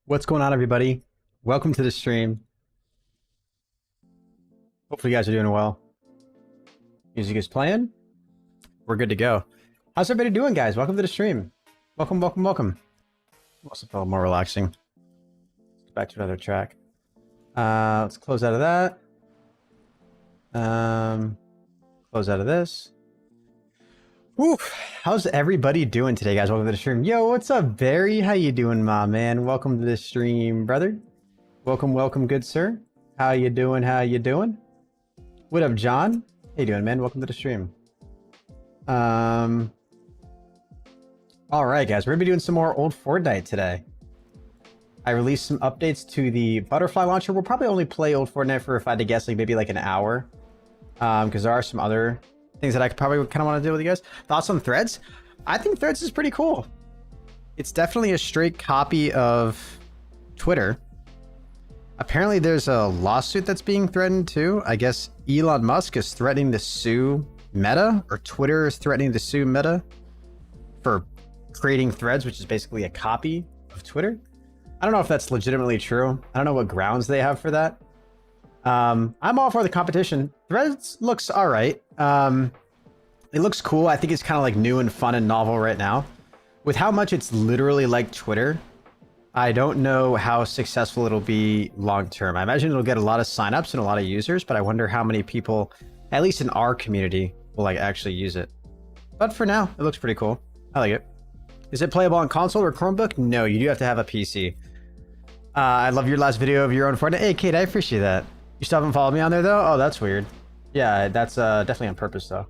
What's going on, everybody? Welcome to the stream. Hopefully you guys are doing well. Music is playing. We're good to go. How's everybody doing, guys? Welcome to the stream. Welcome, welcome, welcome. Also felt more relaxing. Let's go back to another track. Let's close out of that. Close out of this. Woo! How's everybody doing today, guys? Welcome to the stream. Yo, what's up, Barry? How you doing, my man? Welcome to the stream, brother. Welcome, welcome, good sir. How you doing? How you doing? What up, John? How you doing, man? Welcome to the stream. All right, guys. We're gonna be doing some more old Fortnite today. I released some updates to the butterfly launcher. We'll probably only play old Fortnite for, if I had to guess, like maybe like an hour, because there are some other things that I could probably kind of want to do with you guys. Thoughts on Threads? I think Threads is pretty cool. It's definitely a straight copy of Twitter. Apparently there's a lawsuit that's being threatened too. I guess Elon Musk is threatening to sue Meta, or Twitter is threatening to sue Meta for creating Threads, which is basically a copy of Twitter. I don't know if that's legitimately true. I don't know what grounds they have for that. I'm all for the competition. Threads looks all right. It looks cool. I think it's kind of like new and fun and novel right now. With how much it's literally like Twitter, I don't know how successful it'll be long term. I imagine it'll get a lot of signups and a lot of users, but I wonder how many people, at least in our community, will like actually use it. But for now, it looks pretty cool. I like it. Is it playable on console or Chromebook? No, you do have to have a PC. I love your last video of your own Fortnite. Hey, Kate, I appreciate that. You still haven't followed me on there, though? Oh, that's weird. Yeah, that's definitely on purpose, though.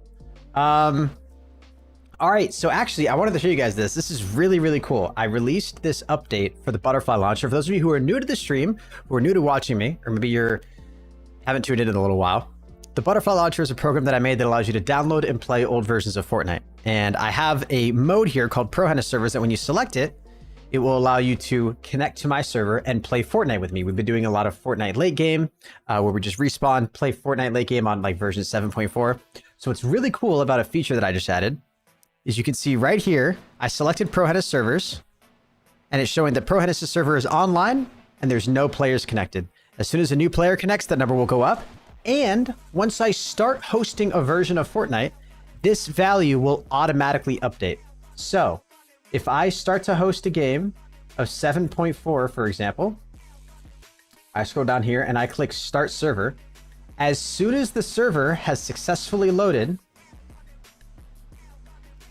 All right, so actually, I wanted to show you guys this. This is really, really cool. I released this update for the butterfly launcher. For those of you who are new to the stream, who are new to watching me, or maybe you haven't tuned in a little while, the butterfly launcher is a program that I made that allows you to download and play old versions of Fortnite. And I have a mode here called ProHenis servers that when you select it, it will allow you to connect to my server and play Fortnite with me. We've been doing a lot of Fortnite late game, where we just respawn, play Fortnite late game on like version 7.4. So what's really cool about a feature that I just added is you can see right here, I selected ProHenis servers, and it's showing that ProHenis' server is online and there's no players connected. As soon as a new player connects, that number will go up. And once I start hosting a version of Fortnite, this value will automatically update. So if I start to host a game of 7.4, for example, I scroll down here and I click Start Server. As soon as the server has successfully loaded,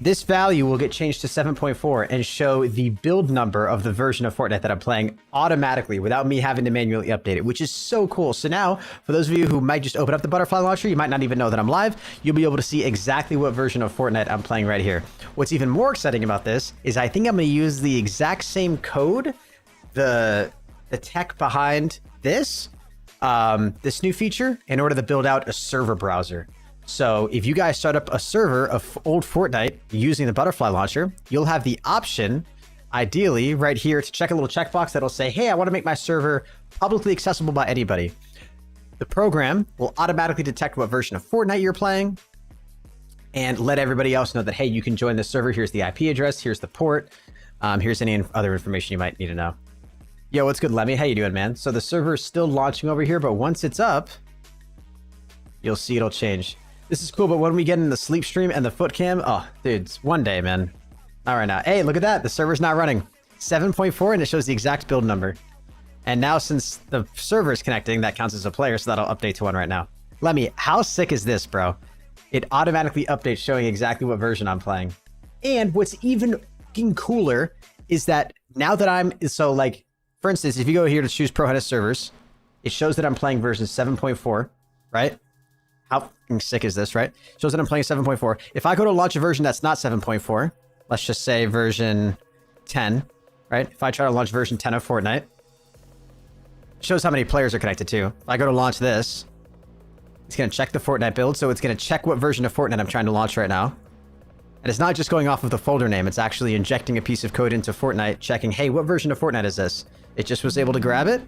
this value will get changed to 7.4 and show the build number of the version of Fortnite that I'm playing automatically without me having to manually update it, which is so cool. So now, for those of you who might just open up the butterfly launcher, you might not even know that I'm live, you'll be able to see exactly what version of Fortnite I'm playing right here. What's even more exciting about this is I think I'm going to use the exact same code, the tech behind this new feature, in order to build out a server browser. So if you guys start up a server of old Fortnite using the butterfly launcher, you'll have the option, ideally, right here to check a little checkbox that'll say, hey, I want to make my server publicly accessible by anybody. The program will automatically detect what version of Fortnite you're playing and let everybody else know that, hey, you can join the server. Here's the IP address. Here's the port. Here's any other information you might need to know. Yo, what's good, Lemmy? How you doing, man? So the server is still launching over here, but once it's up, you'll see it'll change. This is cool, but when we get in the sleep stream and the foot cam, oh, dude, it's one day, man. All right, now, hey, look at that. The server's not running. 7.4, and it shows the exact build number. And now, since the server is connecting, that counts as a player, so that'll update to 1 right now. Lemmy, how sick is this, bro? It automatically updates showing exactly what version I'm playing. And what's even fucking cooler is that now that so like, for instance, if you go here to choose ProHenis servers, it shows that I'm playing version 7.4, right? How fucking sick is this, right? Shows that I'm playing 7.4. If I go to launch a version that's not 7.4, let's just say version 10, right? If I try to launch version 10 of Fortnite, it shows how many players are connected to. If I go to launch this, it's going to check the Fortnite build, so it's going to check what version of Fortnite I'm trying to launch right now. And it's not just going off of the folder name, it's actually injecting a piece of code into Fortnite, checking, hey, what version of Fortnite is this? It just was able to grab it.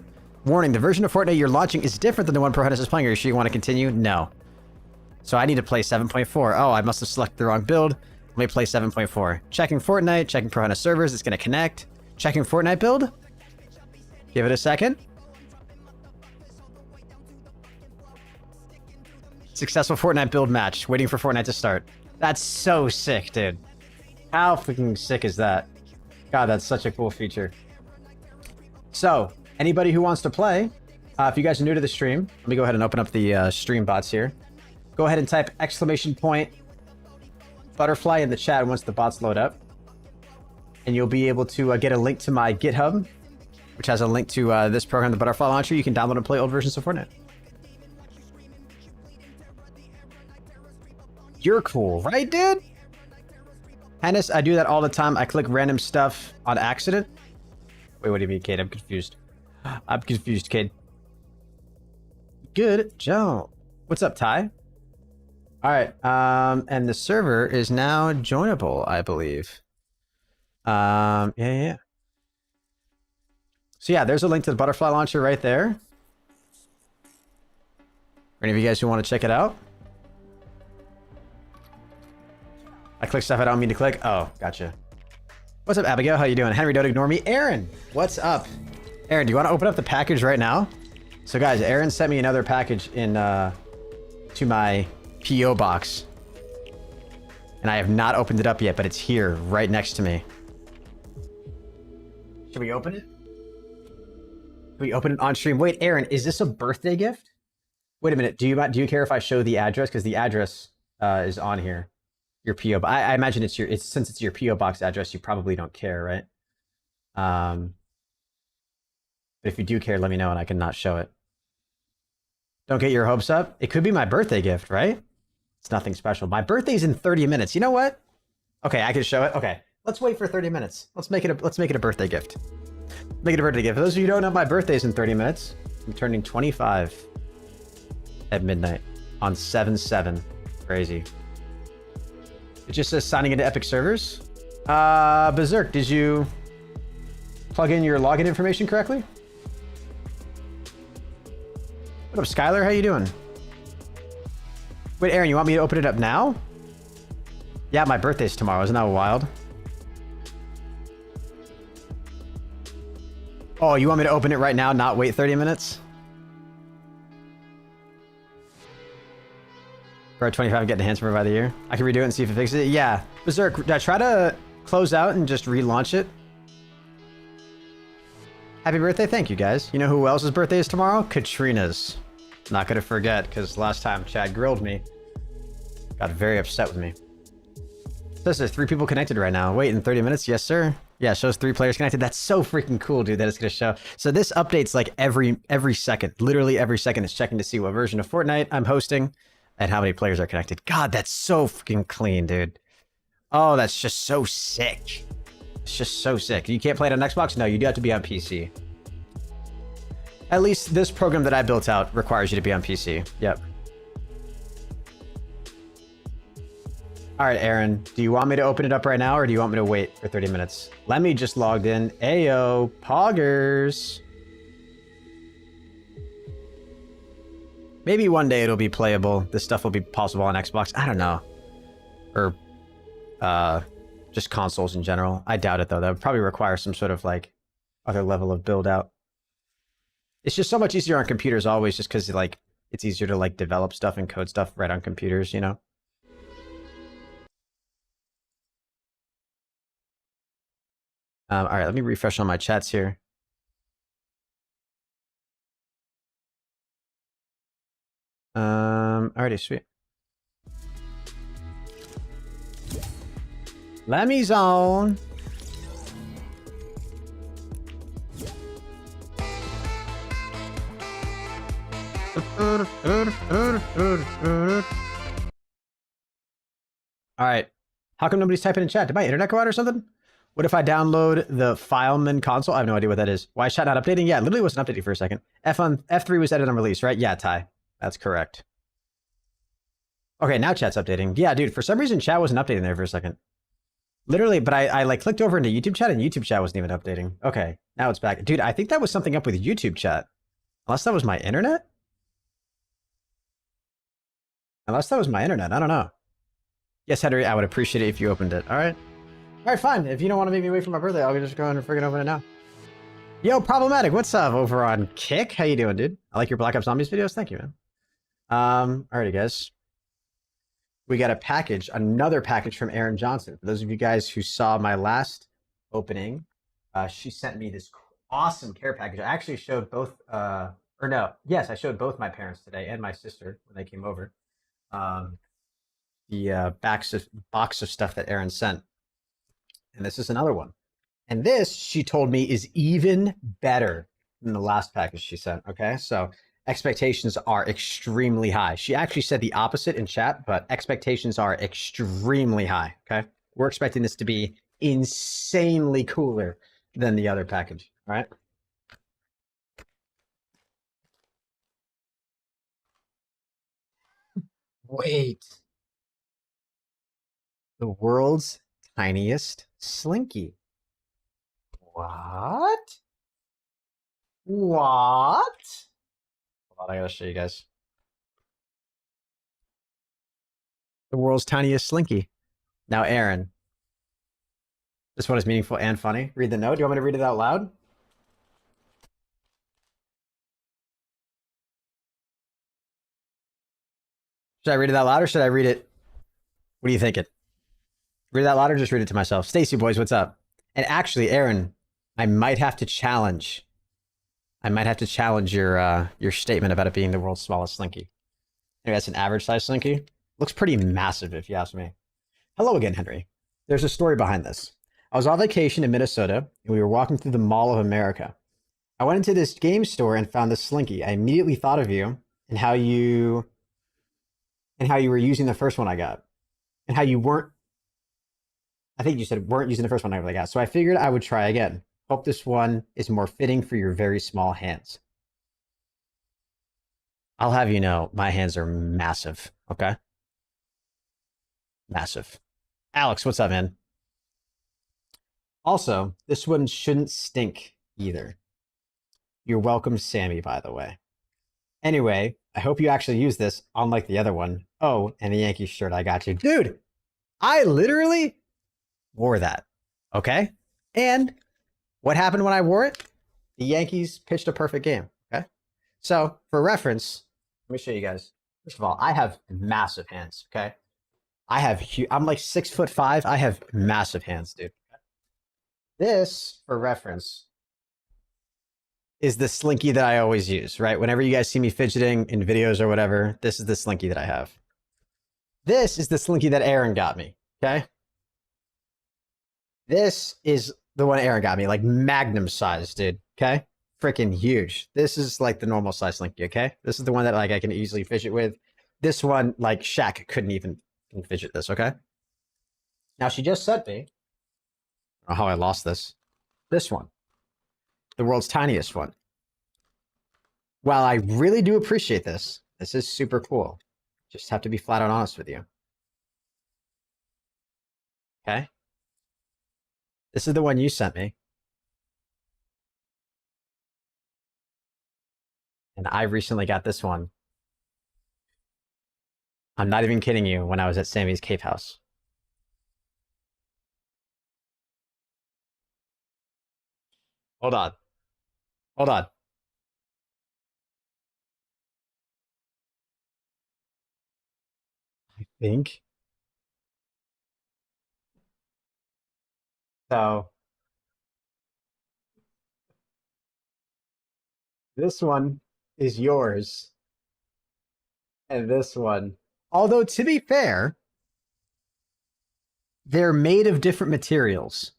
Warning, the version of Fortnite you're launching is different than the one ProHenis is playing. Are you sure you want to continue? No. So I need to play 7.4. Oh, I must have selected the wrong build. Let me play 7.4. Checking Fortnite, checking ProHenis servers. It's going to connect. Checking Fortnite build. Give it a second. Successful Fortnite build match. Waiting for Fortnite to start. That's so sick, dude. How freaking sick is that? God, that's such a cool feature. So, anybody who wants to play, if you guys are new to the stream, let me go ahead and open up the stream bots here. Go ahead and type !butterfly in the chat once the bots load up. And you'll be able to get a link to my GitHub, which has a link to this program, the Butterfly Launcher. You can download and play old versions of Fortnite. You're cool, right, dude? Hennis, I do that all the time. I click random stuff on accident. Wait, what do you mean, Kate? I'm confused. I'm confused, Kate. Good job. What's up, Ty? All right. And the server is now joinable, I believe. Yeah. So yeah, there's a link to the Butterfly Launcher right there. For any of you guys who want to check it out. I click stuff I don't mean to click. Oh, gotcha. What's up, Abigail? How you doing? Henry, don't ignore me. Aaron, what's up? Aaron, do you want to open up the package right now? So guys, Aaron sent me another package in to my PO box. And I have not opened it up yet, but it's here right next to me. Should we open it? Should we open it on stream? Wait, Aaron, is this a birthday gift? Wait a minute. Do you care if I show the address? Because the address is on here. Your PO. I imagine since it's your PO box address, you probably don't care, right? But if you do care, let me know and I can not show it. Don't get your hopes up. It could be my birthday gift, right? It's nothing special. My birthday's in 30 minutes. You know what? Okay, I can show it. Okay, let's wait for 30 minutes. Let's make it a birthday gift. Make it a birthday gift. For those of you who don't know, my birthday's in 30 minutes. I'm turning 25 at midnight on 7/7. Crazy. It just says signing into Epic servers. Berserk, did you plug in your login information correctly? What up, Skylar? How you doing? Wait, Aaron, you want me to open it up now? Yeah, my birthday's tomorrow. Isn't that wild? Oh, you want me to open it right now, not wait 30 minutes? For 25, getting the handsome by the year. I can redo it and see if it fixes it. Yeah. Berserk, did I try to close out and just relaunch it? Happy birthday. Thank you, guys. You know who else's birthday is tomorrow? Katrina's. Not going to forget, because last time Chad grilled me. Got very upset with me. Says there's 3 people connected right now. Wait, in 30 minutes? Yes, sir. Yeah, shows 3 players connected. That's so freaking cool, dude, that it's going to show. So this updates like every second. Literally every second it's checking to see what version of Fortnite I'm hosting. And how many players are connected. God, that's so freaking clean, dude. Oh, that's just so sick. It's just so sick. You can't play it on Xbox? No, you do have to be on PC. At least this program that I built out requires you to be on PC. Yep. All right, Aaron, do you want me to open it up right now or do you want me to wait for 30 minutes? Let me just logged in. Ayo, poggers. Maybe one day it'll be playable. This stuff will be possible on Xbox. I don't know. Or just consoles in general. I doubt it, though. That would probably require some sort of, like, other level of build-out. It's just so much easier on computers always, just because, like, it's easier to, like, develop stuff and code stuff right on computers, you know? All right, let me refresh on my chats here. Alrighty, sweet. Lemmy's on. Alright. How come nobody's typing in chat? Did my internet go out or something? What if I download the Fileman console? I have no idea what that is. Why is chat not updating? Yeah, it literally wasn't updating for a second. F3 was added on release, right? Yeah, Ty. That's correct. Okay, now chat's updating. Yeah, dude, for some reason chat wasn't updating there for a second. Literally, but I like clicked over into YouTube chat and YouTube chat wasn't even updating. Okay, now it's back. Dude, I think that was something up with YouTube chat. Unless that was my internet? Unless that was my internet, I don't know. Yes, Henry, I would appreciate it if you opened it. All right. All right, fine. If you don't want to make me wait for my birthday, I'll just go ahead and freaking open it now. Yo, Problematic, what's up over on Kick? How you doing, dude? I like your Black Ops Zombies videos. Thank you, man. Alrighty, guys. We got a package, another package from Aaron Johnson. For those of you guys who saw my last opening, she sent me this awesome care package. I actually showed both, yes, I showed both my parents today and my sister when they came over. The box of stuff that Aaron sent. And this is another one. And this, she told me, is even better than the last package she sent. Okay, so expectations are extremely high. She actually said the opposite in chat, but expectations are extremely high. Okay, we're expecting this to be insanely cooler than the other package. All right. Wait. The world's tiniest slinky. What? What? Hold on, I gotta show you guys. The world's tiniest slinky. Now, Aaron, this one is meaningful and funny. Read the note. Do you want me to read it out loud? Should I read it out loud or should I read it? What are you thinking? Read it out loud or just read it to myself? Stacy boys, what's up? And actually, Aaron, I might have to challenge your statement about it being the world's smallest slinky. Maybe that's an average size slinky. Looks pretty massive if you ask me. Hello again, Henry. There's a story behind this. I was on vacation in Minnesota and we were walking through the Mall of America. I went into this game store and found this slinky. I immediately thought of you and how you were using the first one I got and how you weren't, I think you said weren't using the first one I got. So I figured I would try again. Hope this one is more fitting for your very small hands. I'll have you know, my hands are massive, okay? Massive. Alex, what's up, man? Also, this one shouldn't stink either. You're welcome, Sammy, by the way. Anyway, I hope you actually use this, unlike the other one. Oh, and the Yankees shirt, I got you. Dude, I literally wore that, okay? And what happened when I wore it? The Yankees pitched a perfect game, okay? So, for reference, let me show you guys. First of all, I have massive hands, okay? I'm like 6'5". I have massive hands, dude. This, for reference, is the slinky that I always use, right? Whenever you guys see me fidgeting in videos or whatever, this is the slinky that I have. This is the slinky that Aaron got me, okay? This is the one Aaron got me, like magnum size, dude, okay? Freaking huge. This is like the normal size slinky, okay? This is the one that like I can easily fidget with. This one, like Shaq couldn't even fidget this, okay? Now she just sent me, I don't know how I lost this one. The world's tiniest one. While I really do appreciate this, this is super cool. Just have to be flat out honest with you. Okay? This is the one you sent me. And I recently got this one. I'm not even kidding you, when I was at Sammy's cave house. Hold on. Hold on. I think. So. This one is yours. And this one. Although, to be fair, they're made of different materials.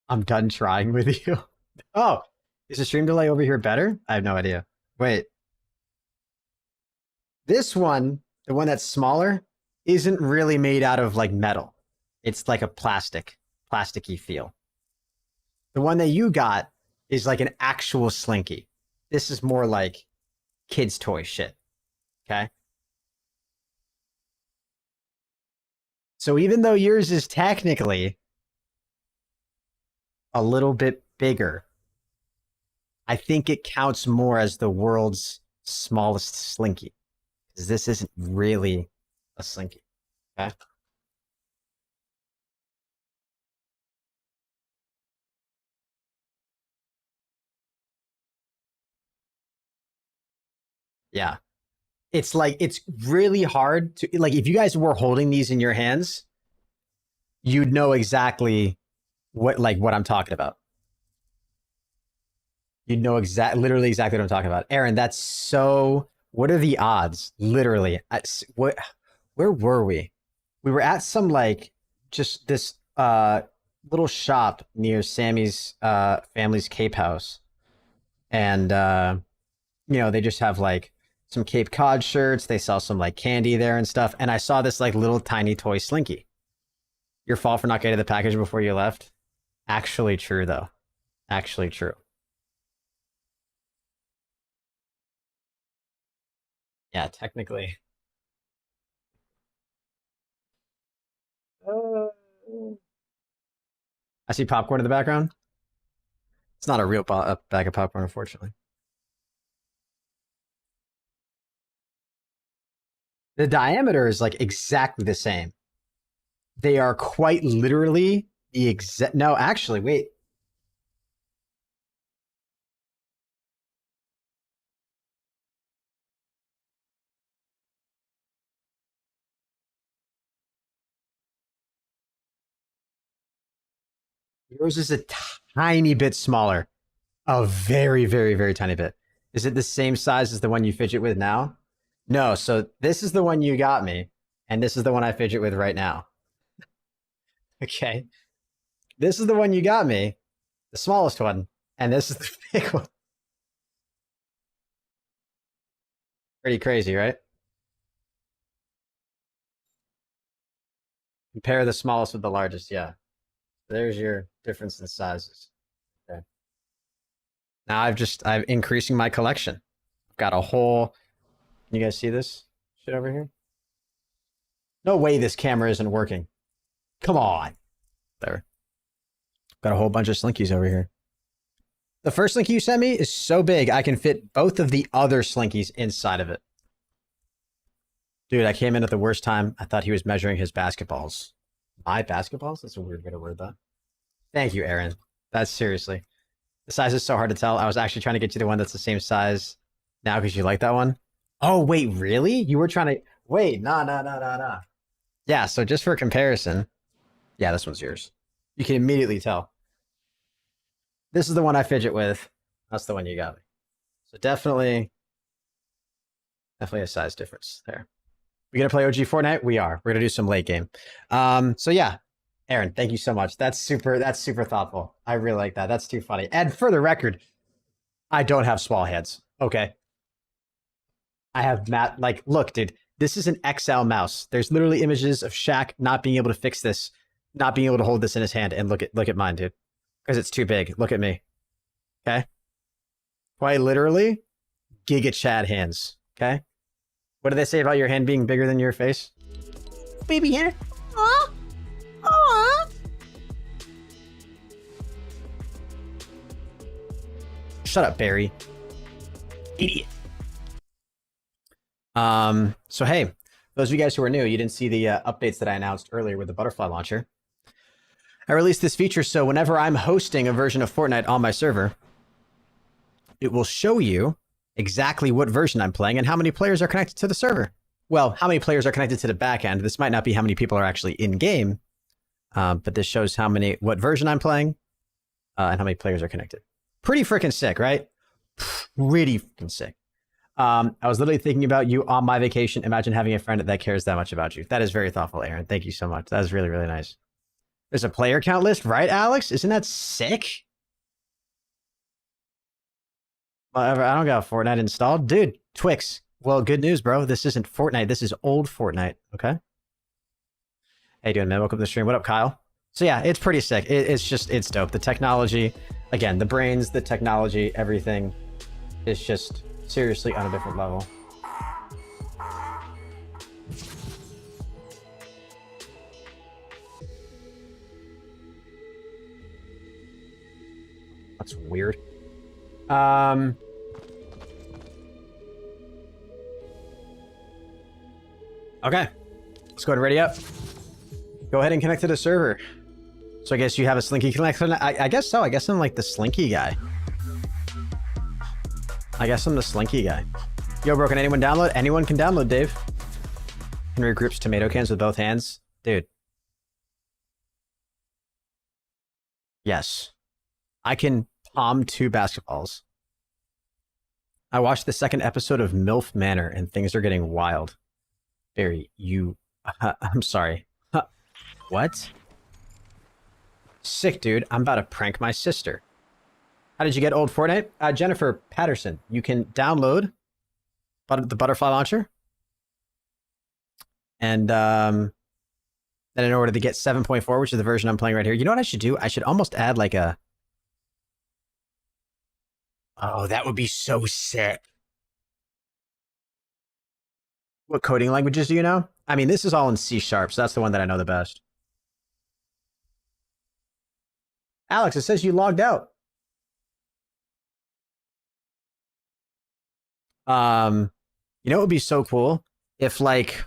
I'm done trying with you. Oh, is the stream delay over here better? I have no idea. Wait. This one, the one that's smaller, isn't really made out of like metal. It's like a plasticky feel. The one that you got is like an actual slinky. This is more like kids' toy shit. Okay? So even though yours is technically a little bit bigger, I think it counts more as the world's smallest slinky. Because this isn't really a slinky. Okay? Yeah. It's like, it's really hard to, like, if you guys were holding these in your hands, you'd know exactly what I'm talking about. You'd know literally exactly what I'm talking about. Aaron, that's so, what are the odds? Literally. Where were we? We were at some, like, just this little shop near Sammy's family's Cape house. And, they just have, like, some Cape Cod shirts. They sell some, like, candy there and stuff. And I saw this, like, little tiny toy Slinky. Your fault for not getting the package before you left? Actually true, though. Actually true. Yeah, technically. I see popcorn in the background. It's not a real bag of popcorn, unfortunately. The diameter is like exactly the same. They are quite literally the exact. No, actually, wait. Yours is a tiny bit smaller. A very, very, very tiny bit. Is it the same size as the one you fidget with now? No, so this is the one you got me, and this is the one I fidget with right now. Okay. This is the one you got me, the smallest one, and this is the big one. Pretty crazy, right? Compare the smallest with the largest, yeah. There's your difference in sizes. Okay. Now I'm increasing my collection. I've got a whole, can you guys see this shit over here? No way this camera isn't working. Come on. There. Got a whole bunch of Slinkies over here. The first Slinky you sent me is so big, I can fit both of the other Slinkies inside of it. Dude, I came in at the worst time. I thought he was measuring his basketballs. My basketballs? That's a weird way to word that. Thank you, Aaron. That's seriously. The size is so hard to tell. I was actually trying to get you the one that's the same size now because you like that one. Oh, wait, really? You were trying to... Wait, nah. Yeah, so just for comparison... Yeah, this one's yours. You can immediately tell. This is the one I fidget with. That's the one you got me. So definitely a size difference there. We gonna play OG Fortnite? We are. We're gonna do some late game. So yeah, Aaron, thank you so much. That's super thoughtful. I really like that. That's too funny. And for the record, I don't have small hands. Okay. I have look, dude, this is an XL mouse. There's literally images of Shaq not being able to fix this, not being able to hold this in his hand, and look at mine, dude. Because it's too big. Look at me. Okay. Quite literally, Giga Chad hands. Okay. What do they say about your hand being bigger than your face? Baby hair. Aww. Aww. Shut up, Barry. Idiot. So hey, those of you guys who are new, you didn't see the updates that I announced earlier with the butterfly launcher. I released this feature so whenever I'm hosting a version of Fortnite on my server, it will show you exactly what version I'm playing and how many players are connected to the server. Well, how many players are connected to the backend. This might not be how many people are actually in game, but this shows what version I'm playing and how many players are connected. Pretty freaking sick, right? Pretty freaking sick. I was literally thinking about you on my vacation. Imagine having a friend that cares that much about you. That is very thoughtful, Aaron. Thank you so much. That is really, really nice. There's a player count list, right, Alex? Isn't that sick? Whatever, I don't got Fortnite installed. Dude, Twix. Well, good news, bro. This isn't Fortnite. This is old Fortnite, okay? How you doing, man? Welcome to the stream. What up, Kyle? So yeah, it's pretty sick. It's dope. The technology, again, the brains, the technology, everything is just seriously on a different level. That's weird. Okay, let's go ahead and ready up. Go ahead and connect to the server. So I guess you have a Slinky connection. I guess so. I guess I'm like the Slinky guy. You Yo, bro, can anyone download? Anyone can download, Dave. Henry grips tomato cans with both hands. Dude. Yes. I can palm 2 basketballs. I watched the second episode of MILF Manor and things are getting wild. Barry, I'm sorry. What? Sick, dude. I'm about to prank my sister. How did you get old Fortnite? Jennifer Patterson. You can download the butterfly launcher. And then in order to get 7.4, which is the version I'm playing right here, you know what I should do? I should almost add like a... Oh, that would be so sick. What coding languages do you know? I mean, this is all in C#, so that's the one that I know the best. Alex, it says you logged out. You know what would be so cool? If, like...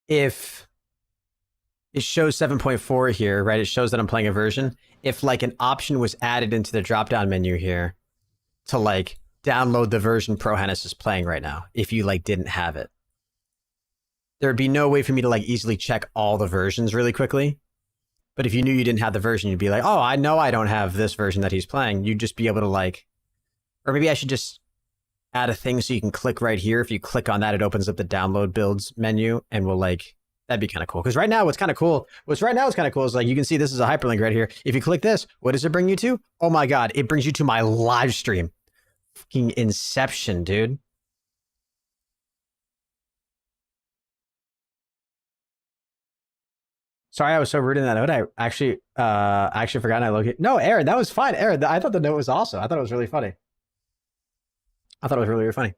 If it shows 7.4 here, right? It shows that I'm playing a version. If, like, an option was added into the drop-down menu here to, like, download the version ProHenis is playing right now, if you, like, didn't have it. There'd be no way for me to, like, easily check all the versions really quickly. But if you knew you didn't have the version, you'd be like, oh, I know I don't have this version that he's playing. You'd just be able to, like... Or maybe I should just add a thing so you can click right here. If you click on that, it opens up the download builds menu and will, like... That'd be kind of cool. Because right now, what's kind of cool is, like, you can see this is a hyperlink right here. If you click this, what does it bring you to? Oh my God, it brings you to my live stream. Fucking Inception, dude. Sorry, I was so rude in that note. I actually forgot I located. No, Aaron, that was fine. Aaron, I thought the note was awesome. I thought it was really funny. I thought it was really, really funny.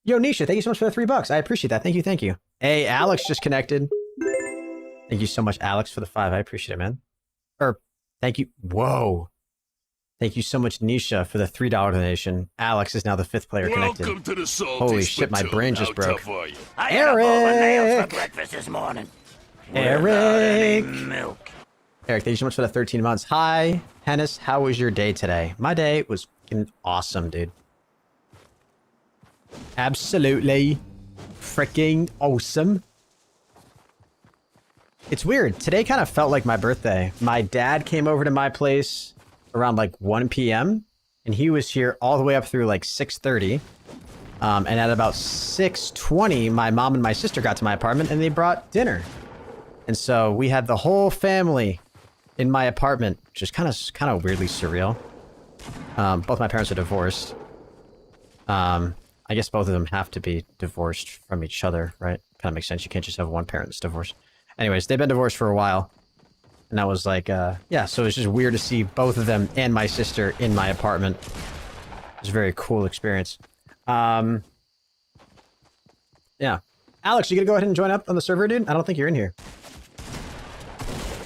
Yo, Nisha, thank you so much for the $3. I appreciate that. Thank you, thank you. Hey, Alex just connected. Thank you so much, Alex, for the 5. I appreciate it, man. Thank you. Whoa. Thank you so much, Nisha, for the $3 donation. Alex is now the 5th player connected. Welcome to the salty Holy shit, my brain just broke. I had a bowl of nails for breakfast this morning. Eric. Milk. Eric, thank you so much for the 13 months. Hi, Hennis. How was your day today? My day was fucking awesome, dude. Absolutely freaking awesome. It's weird. Today kind of felt like my birthday. My dad came over to my place around like 1 p.m. and he was here all the way up through like 6:30. And at about 6:20, my mom and my sister got to my apartment and they brought dinner. And so we had the whole family in my apartment, which is kind of weirdly surreal. Both my parents are divorced. I guess both of them have to be divorced from each other, right? Kind of makes sense. You can't just have one parent that's divorced. Anyways, they've been divorced for a while. And I was like, yeah, so it's just weird to see both of them and my sister in my apartment. It was a very cool experience. Yeah. Alex, you gonna go ahead and join up on the server, dude? I don't think you're in here.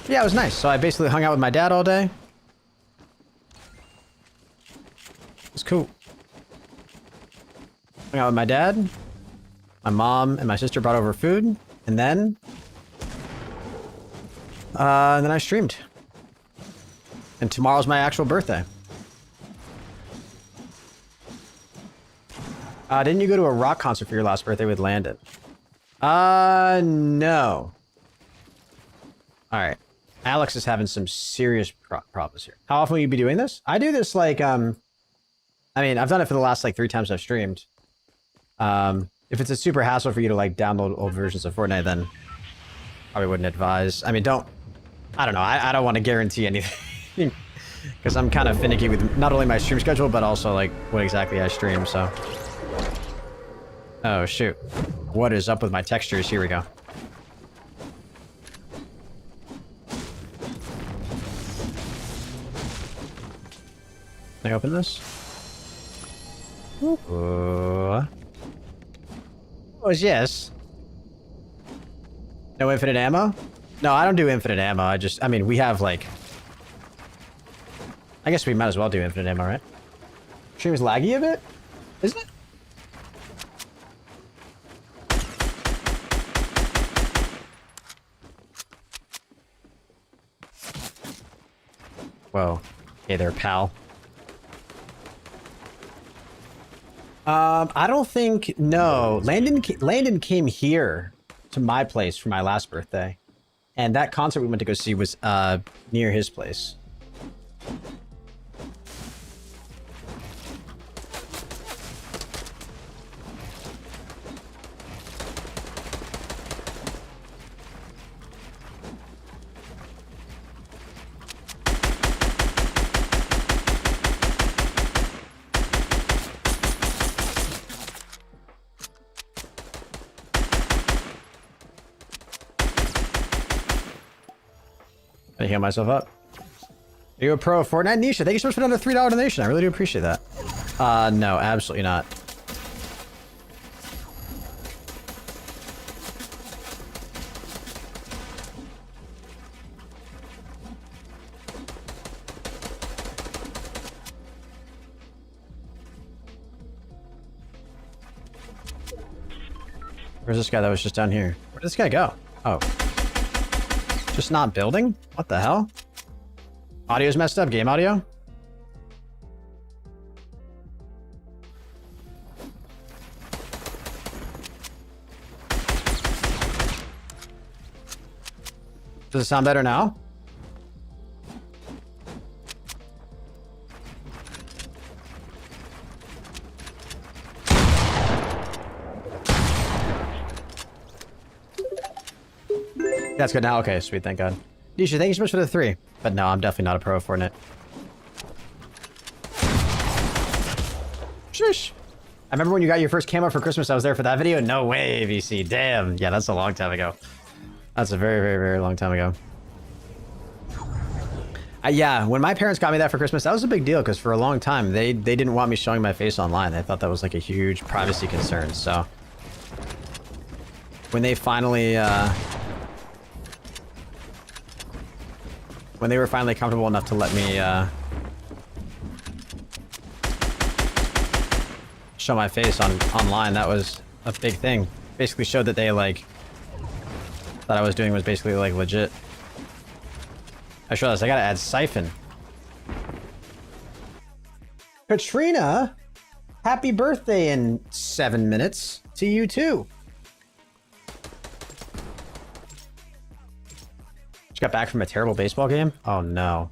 Yeah, it was nice. So I basically hung out with my dad all day. It was cool. Hung out with my dad. My mom and my sister brought over food. And then I streamed. And tomorrow's my actual birthday. Didn't you go to a rock concert for your last birthday with Landon? No. Alright. Alex is having some serious problems here. How often will you be doing this? I do this like, I mean, I've done it for the last like 3 times I've streamed. If it's a super hassle for you to like download old versions of Fortnite, then probably wouldn't advise. I mean, I don't know. I don't want to guarantee anything. Because I'm kind of finicky with not only my stream schedule, but also like what exactly I stream, so. Oh, shoot. What is up with my textures? Here we go. Can I open this? What was yes? No infinite ammo? No, I don't do infinite ammo. I mean, we have like... I guess we might as well do infinite ammo, right? Stream is laggy a bit? Isn't it? Whoa. Hey there, pal. I don't think... No. Landon came here to my place for my last birthday. And that concert we went to go see was near his place. I heal myself up. Are you a pro of Fortnite? Nisha, thank you so much for another $3 donation. I really do appreciate that. No, absolutely not. Where's this guy that was just down here? Where did this guy go? Oh. Just not building? What the hell? Audio's messed up. Game audio? Does it sound better now? That's good now. Okay, sweet. Thank God. Nisha, thank you so much for the 3. But no, I'm definitely not a pro of Fortnite. Shush. I remember when you got your first camo for Christmas. I was there for that video. No way, VC. Damn. Yeah, that's a long time ago. That's a very, very, very long time ago. Yeah, when my parents got me that for Christmas, that was a big deal because for a long time, they didn't want me showing my face online. They thought that was like a huge privacy concern. So when they finally... when they were finally comfortable enough to let me show my face online, that was a big thing. Basically showed that they like that I was doing was basically like legit. I realized I gotta add siphon. Katrina, happy birthday in 7 minutes to you too. Got back from a terrible baseball game? Oh no.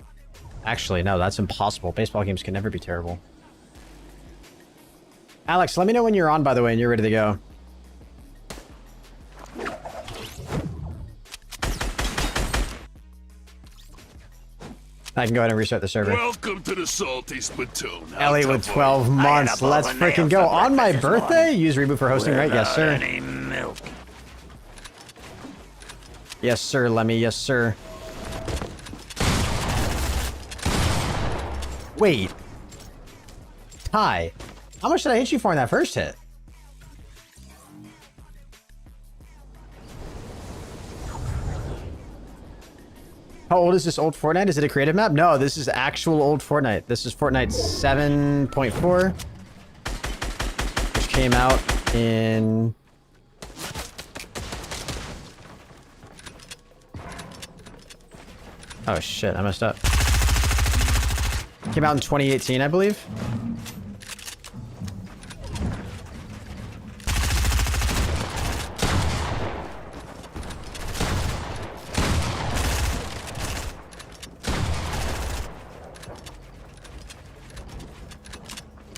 Actually, no, that's impossible. Baseball games can never be terrible. Alex, let me know when you're on, by the way, and you're ready to go. I can go ahead and restart the server. Welcome to the Salty Spittoon. Ellie with 12 months. Let's freaking go. On my birthday? Use reboot for hosting, right? Yes, sir. Milk. Yes, sir, Lemmy. Yes, sir. Wait. Ty, how much did I hit you for in that first hit? How old is this old Fortnite? Is it a creative map? No, this is actual old Fortnite. This is Fortnite 7.4, which came out in... Oh shit, I messed up. Came out in 2018, I believe.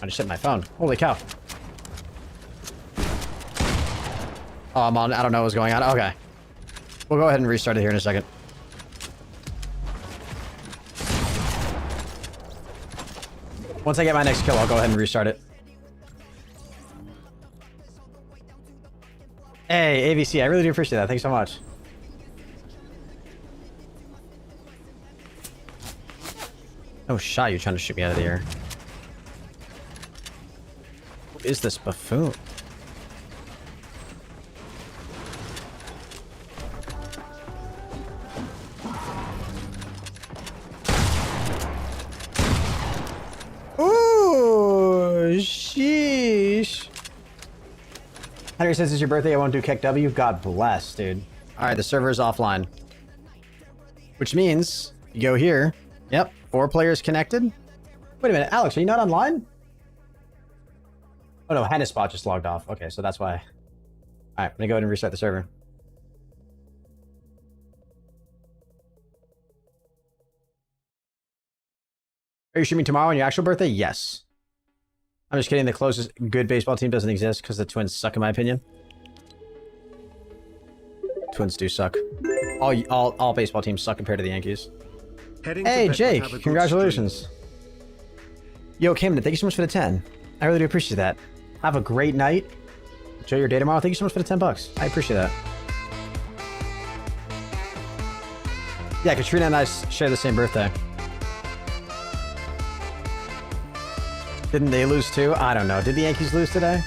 I just hit my phone. Holy cow. Oh, I'm on. I don't know what's going on. Okay. We'll go ahead and restart it here in a second. Once I get my next kill, I'll go ahead and restart it. Hey, AVC, I really do appreciate that. Thanks so much. Oh, shot, you're trying to shoot me out of the air. Who is this buffoon? Ooh, sheesh. Henry says it's your birthday. I won't do KEKW. God bless, dude. All right, the server is offline. Which means you go here Yep, 4 players connected. Wait a minute, Alex, are you not online? Oh no, Hennispot just logged off. Okay, so that's why. All right, I'm gonna go ahead and restart the server. Are you streaming tomorrow on your actual birthday? Yes. I'm just kidding. The closest good baseball team doesn't exist because the Twins suck, in my opinion. Twins do suck. All baseball teams suck compared to the Yankees. Hey, Jake! Congratulations. Yo, Camden, thank you so much for the 10. I really do appreciate that. Have a great night. Enjoy your day tomorrow. Thank you so much for the 10 bucks. I appreciate that. Yeah, Katrina and I share the same birthday. Didn't they lose too? I don't know. Did the Yankees lose today?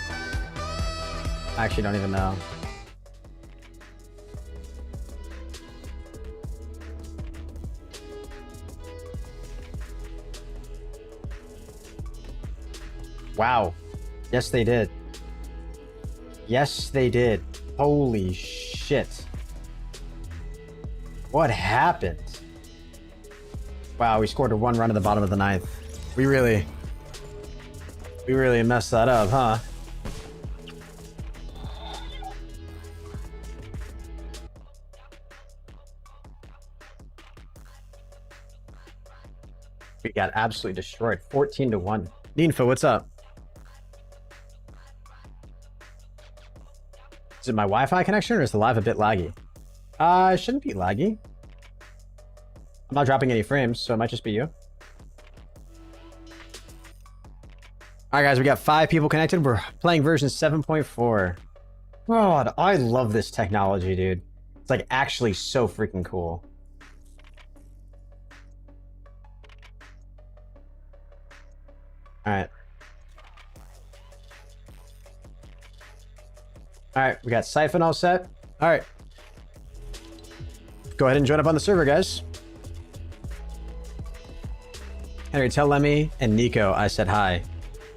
I actually don't even know. Wow. Yes, they did. Yes, they did. Holy shit. What happened? Wow, we scored a 1 run at the bottom of the 9th. We really messed that up, huh? We got absolutely destroyed. 14-1. Ninfa, what's up? Is it my Wi-Fi connection or is the live a bit laggy? It shouldn't be laggy. I'm not dropping any frames, so it might just be you. Alright guys, we got 5 people connected. We're playing version 7.4. God, I love this technology, dude. It's like actually so freaking cool. Alright. Alright, we got Siphon all set. Alright. Go ahead and join up on the server, guys. Henry, tell Lemmy and Nico I said hi.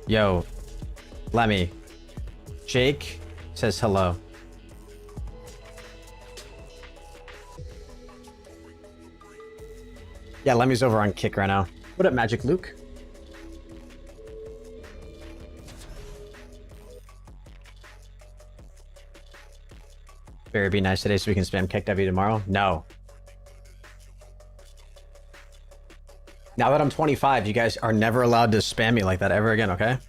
Yo, Lemmy. Jake says hello. Yeah, Lemmy's over on Kick right now. What up, Magic Luke? Barry, be nice today so we can spam Kick W tomorrow? No. Now that I'm 25, you guys are never allowed to spam me like that ever again, okay?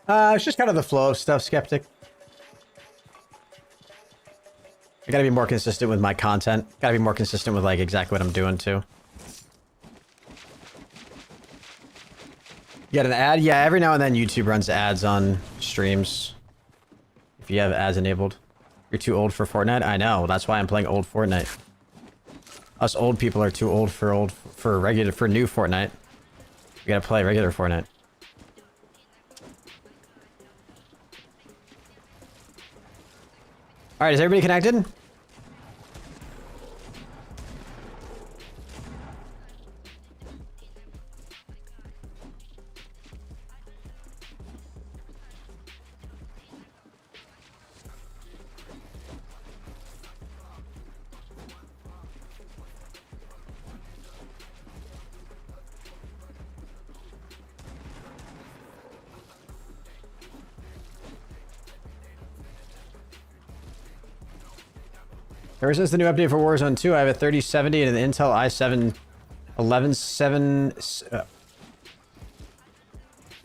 It's just kind of the flow of stuff, Skeptic. I gotta be more consistent with my content. Gotta be more consistent with, like, exactly what I'm doing, too. You got an ad? Yeah, every now and then YouTube runs ads on streams. If you have ads enabled. You're too old for Fortnite? I know, that's why I'm playing old Fortnite. Us old people are too old for new Fortnite. We gotta play regular Fortnite. Alright, is everybody connected? Ever since the new update for Warzone 2, I have a 3070 and an Intel i7 11.7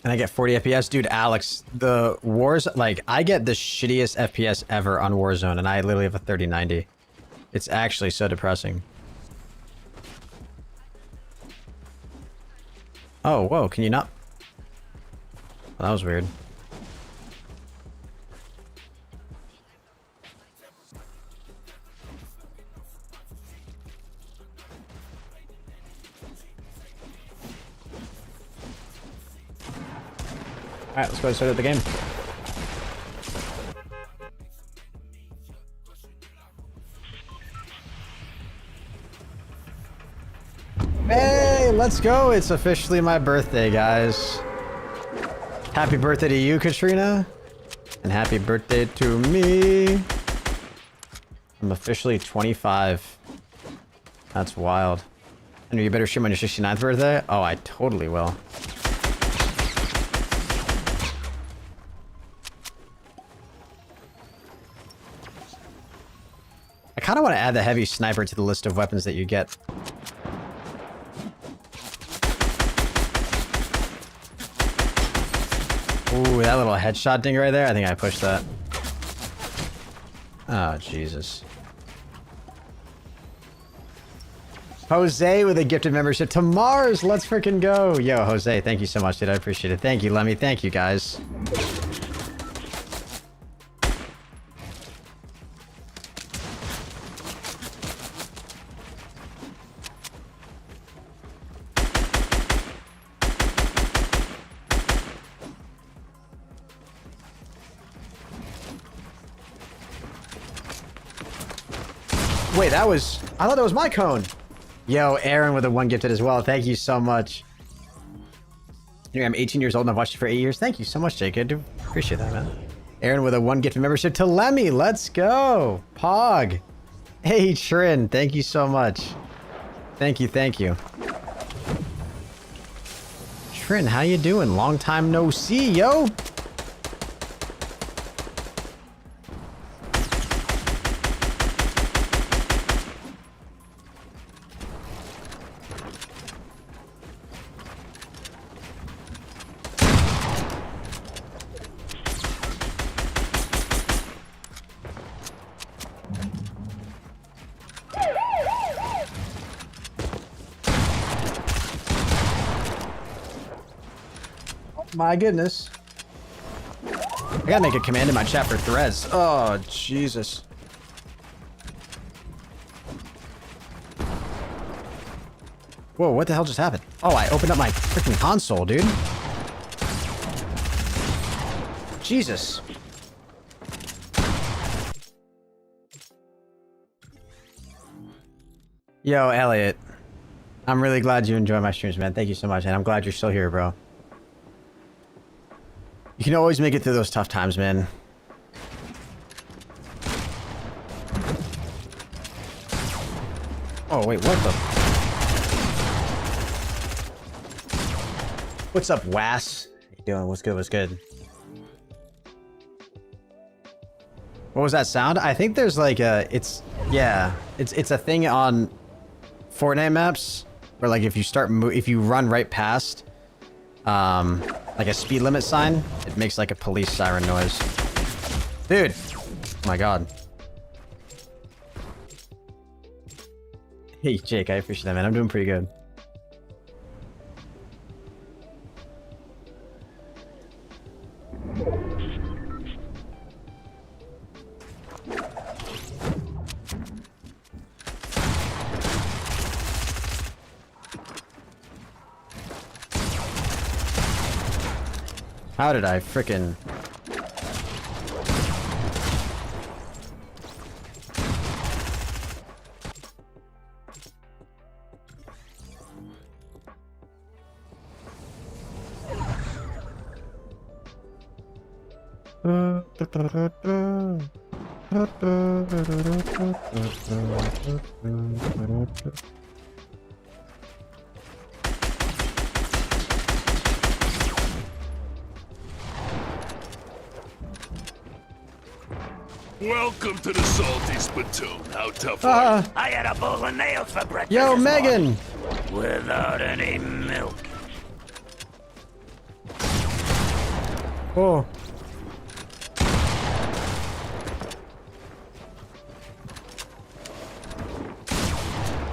and I get 40 FPS. Dude, Alex, the Wars, like, I get the shittiest FPS ever on Warzone and I literally have a 3090. It's actually so depressing. Oh, whoa, can you not? Well, that was weird. Alright, let's go and start the game. Hey, let's go! It's officially my birthday, guys. Happy birthday to you, Katrina. And happy birthday to me. I'm officially 25. That's wild. And you better stream on your 69th birthday? Oh, I totally will. I kind of want to add the heavy sniper to the list of weapons that you get. Ooh, that little headshot ding right there. I think I pushed that. Oh, Jesus. Jose with a gifted membership to Mars. Let's freaking go. Yo, Jose, thank you so much, dude. I appreciate it. Thank you, Lemmy. Thank you, guys. Wait, that was... I thought that was my cone. Yo, Aaron with a 1 gifted as well. Thank you so much. I'm 18 years old and I've watched it for 8 years. Thank you so much, Jake. I do appreciate that, man. Aaron with a 1 gifted membership to Lemmy. Let's go. Pog. Hey, Trin. Thank you so much. Thank you, thank you. Trin, how you doing? Long time no see, yo. My goodness. I gotta make a command in my chat for threads. Oh, Jesus. Whoa, what the hell just happened? Oh, I opened up my freaking console, dude. Jesus. Yo, Elliot. I'm really glad you enjoy my streams, man. Thank you so much, and I'm glad you're still here, bro. You can always make it through those tough times, man. Oh, wait, what the... What's up, Wass? How you doing? What's good, what's good? What was that sound? I think there's like a... It's... Yeah. It's a thing on Fortnite maps where, like, if you start... If you run right past... like a speed limit sign, it makes like a police siren noise. Dude! Oh my god. Hey, Jake, I appreciate that, man. I'm doing pretty good. How did I frickin'... Welcome to the salty spittoon. How tough are you? I had a bowl of nails for breakfast. Yo, this Megan! morning, without any milk. Oh.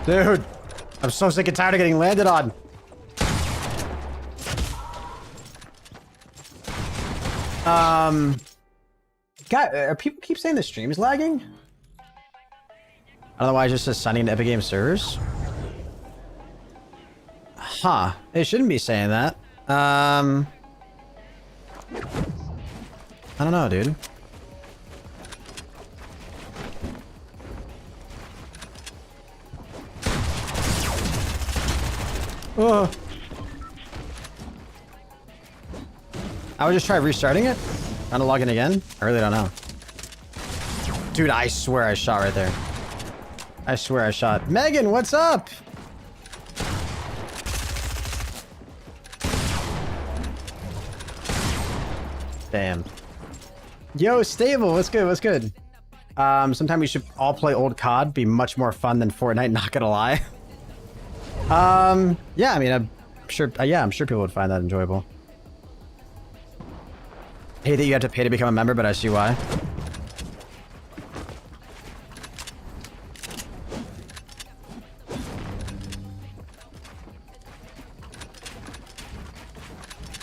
Dude, I'm so sick and tired of getting landed on. God, people keep saying the stream is lagging? I don't know why it just says signing to Epic Games servers. Huh. It shouldn't be saying that. I don't know, dude. Oh. I would just try restarting it. Trying to log in again? I really don't know. Dude, I swear I shot right there. I swear I shot. Megan, what's up? Damn. Yo, Stable, what's good? What's good? Sometime we should all play old COD. Be much more fun than Fortnite, not gonna lie. Yeah, I mean, I'm sure, yeah, I'm sure people would find that enjoyable. Hate that you have to pay to become a member, but I see why.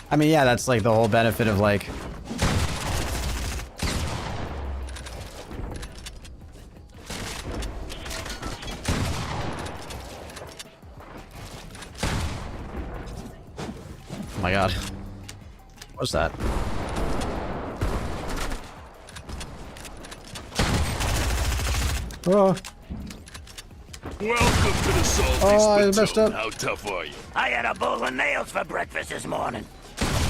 I mean, yeah, that's like the whole benefit of like... Oh my god. What's that? Oh. Welcome to the salty I messed spittoon. up. How tough are you? I had a bowl of nails for breakfast this morning.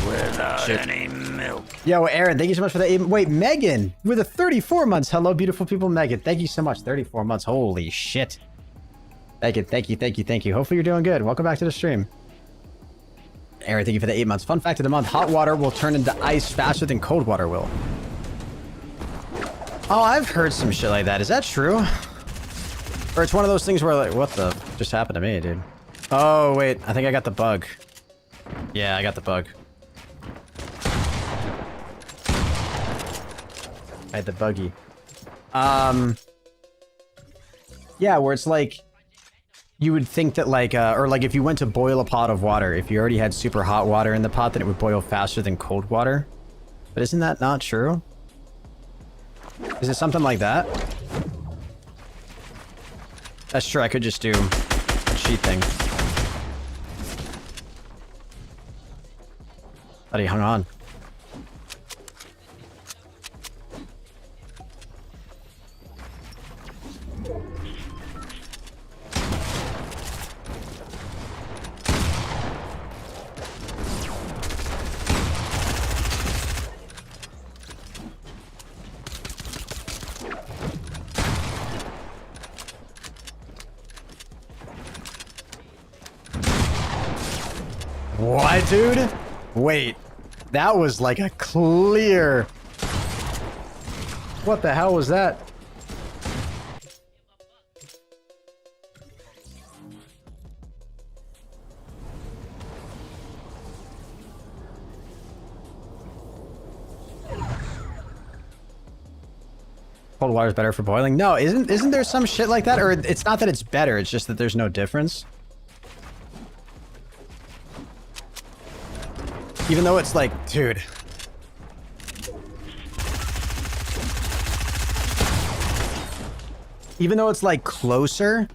Without Shit. any milk. Yo, Aaron, thank you so much for that. Wait, Megan, with the 34 months. Hello, beautiful people. Megan, thank you so much. 34 months. Holy shit. Megan, thank you, thank you, thank you. Hopefully you're doing good. Welcome back to the stream. Aaron, thank you for the 8 months. Fun fact of the month, hot water will turn into ice faster than cold water will. Oh, I've heard some shit like that. Is that true? Or it's one of those things where like, what the just happened to me, dude? Oh, wait. I think I got the bug. Yeah, I got the bug. I had the buggy. Yeah, where it's like... You would think that like, or like if you went to boil a pot of water, if you already had super hot water in the pot, then it would boil faster than cold water. But isn't that not true? Is it something like that? That's true, I could just do a cheat thing. Thought he hung on. What, dude? Wait, that was like a clear... What the hell was that? Cold water is better for boiling? No, isn't there some shit like that? Or it's not that it's better, it's just that there's no difference. Even though it's like, dude. Even though it's like closer.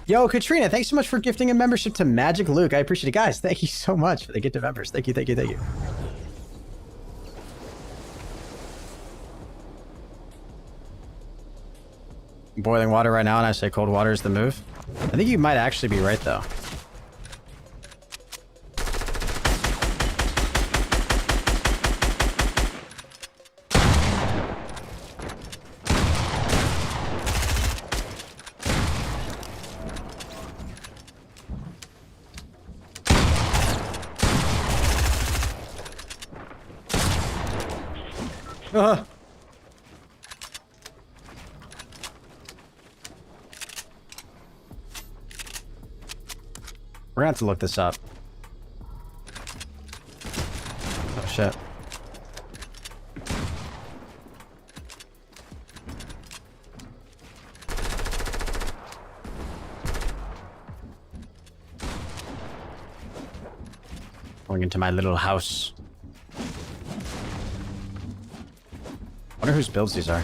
Yo, Katrina, thanks so much for gifting a membership to Magic Luke. I appreciate it. Guys, thank you so much for the gift of members. Thank you, thank you, thank you. Boiling water right now and I say cold water is the move. I think you might actually be right though. We're gonna have to look this up. Oh shit. Going into my little house. Wonder whose builds these are.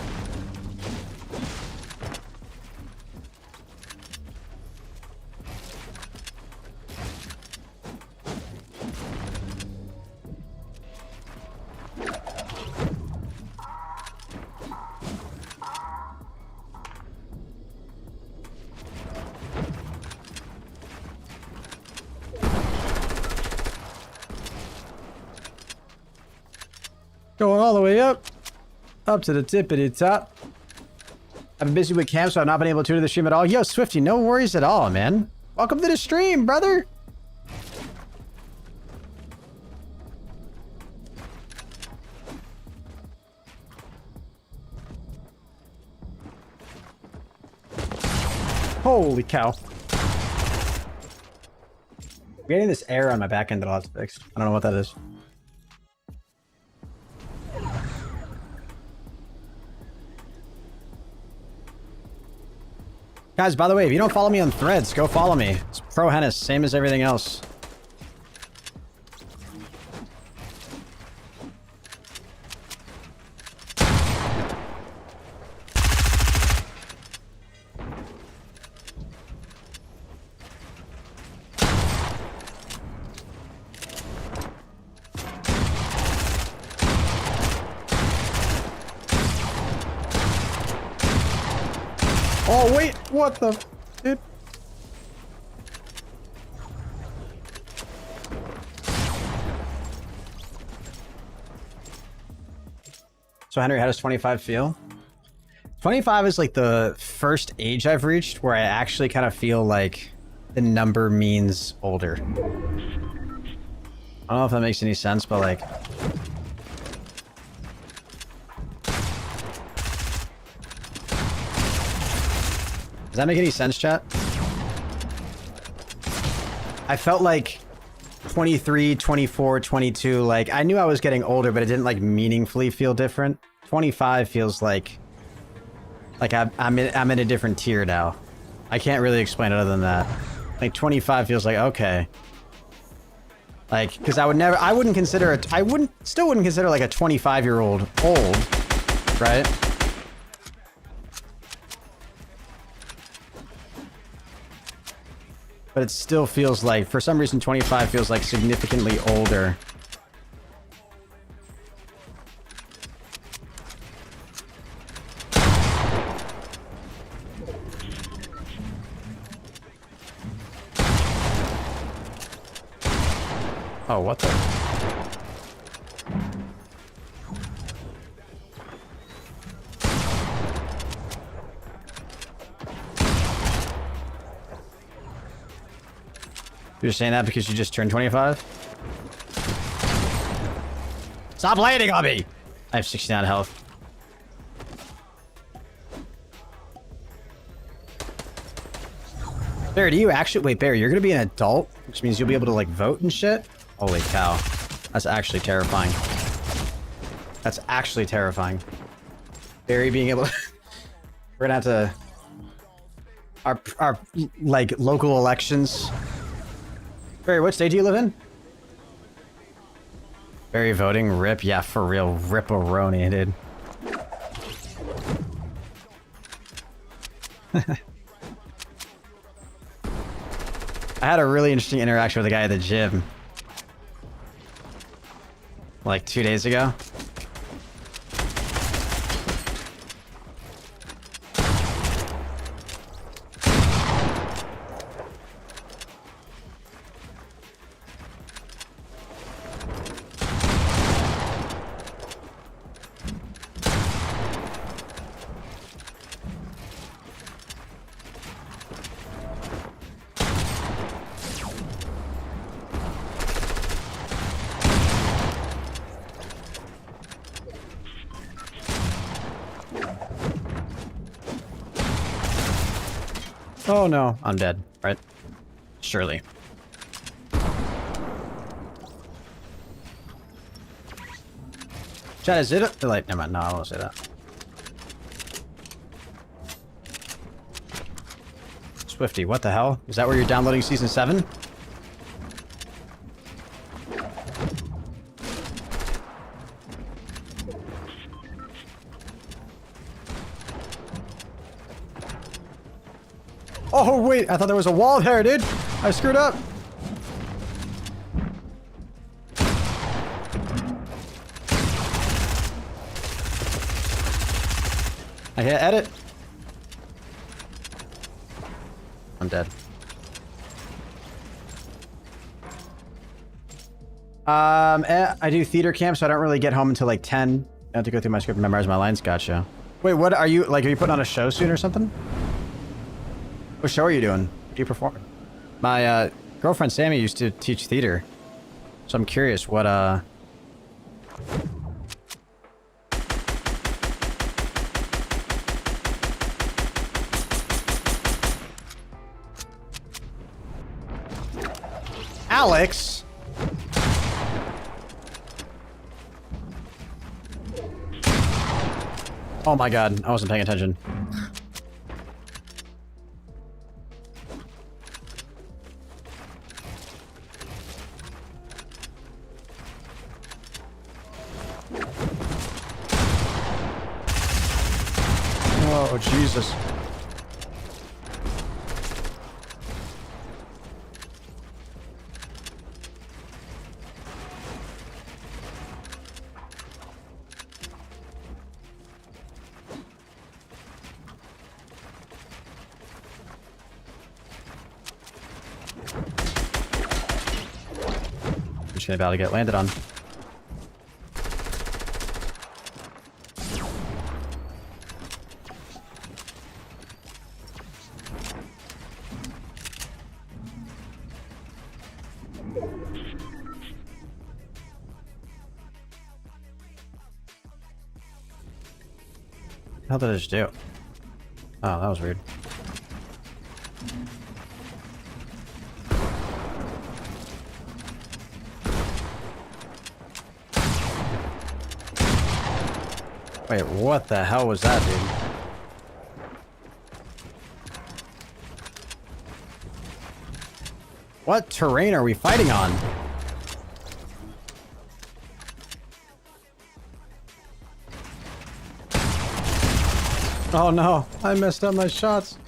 Going all the way up. Up to the tippity top. I've been busy with camp, so I've not been able to do the stream at all. Yo, Swifty, no worries at all, man. Welcome to the stream, brother. Holy cow. I'm getting this error on my back end that I'll have to fix. I don't know what that is. Guys, by the way, if you don't follow me on Threads, go follow me. It's ProHenis, same as everything else. Oh, wait, what the... Dude. So, Henry, how does 25 feel? 25 is like the first age I've reached where I actually kind of feel like the number means older. I don't know if that makes any sense, but like... Does that make any sense, chat? I felt like 23, 24, 22, like I knew I was getting older, but it didn't like meaningfully feel different. 25 feels like I'm in a different tier now. I can't really explain it other than that. Like 25 feels like okay. Like, because I wouldn't consider it, still wouldn't consider like a 25-year-old old, right? But it still feels like, for some reason, 25 feels like significantly older. Oh, what the? You're saying that because you just turned 25? Stop landing on me! I have 69 health. Barry, do you actually... Wait, Barry, you're gonna be an adult? Which means you'll be able to, like, vote and shit? Holy cow. That's actually terrifying. That's actually terrifying. Barry being able to... We're gonna have to... Our, like, local elections... Barry, what state do you live in? Barry voting, rip, yeah, for real, rip-a-roni, dude. I had a really interesting interaction with a guy at the gym. Like 2 days ago. Oh no, I'm dead, right? Surely. Chat, is it a, like, never mind, no, I won't say that. Swifty, what the hell? Is that where you're downloading Season 7? Oh, wait, I thought there was a wall there, dude. I screwed up. I hit edit. I'm dead. I do theater camp, so I don't really get home until like 10. I have to go through my script and memorize my lines. Gotcha. Wait, what are you, like, are you putting on a show soon or something? What show are you doing? Do you perform? My, girlfriend Sammy used to teach theater. So I'm curious what, Alex! Oh my god, I wasn't paying attention. Oh, Jesus. Just gonna be able to get landed on. How did I just do? Oh, that was weird. Wait, what the hell was that, dude? What terrain are we fighting on? Oh no, I messed up my shots.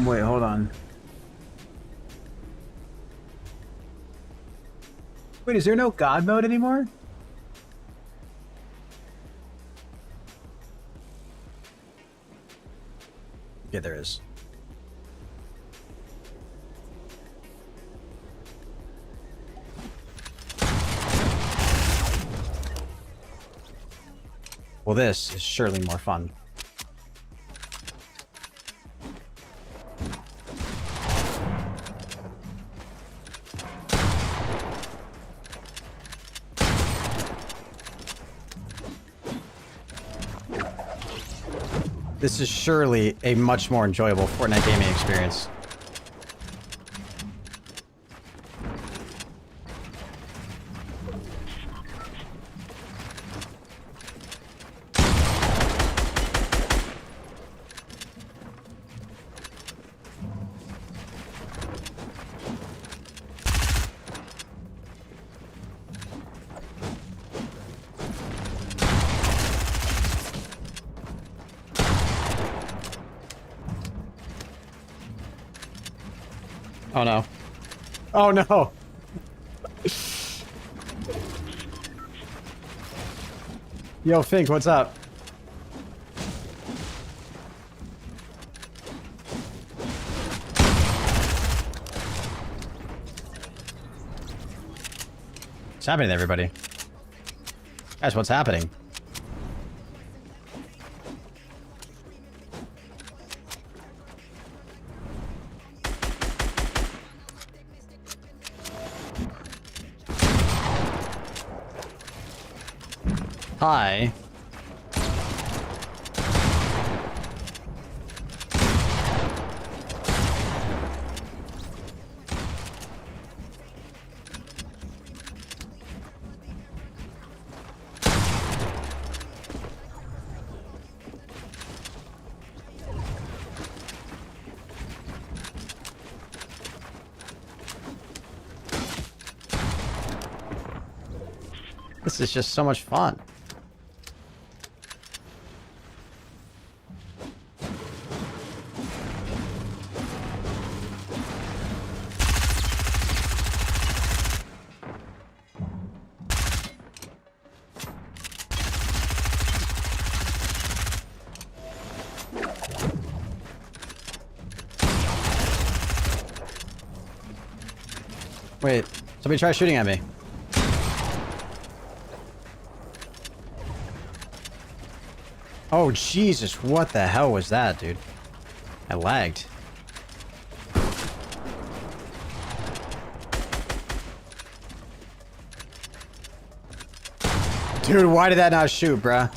Wait, hold on. Wait, is there no God mode anymore? Yeah, there is. Well, this is surely more fun. This is surely a much more enjoyable Fortnite gaming experience. Oh no. Oh no! Yo, Fink, what's up? What's happening to everybody? Guys, what's happening? Hi. This is just so much fun. Wait, somebody try shooting at me. Oh, Jesus, what the hell was that, dude? I lagged. Dude, why did that not shoot, bruh?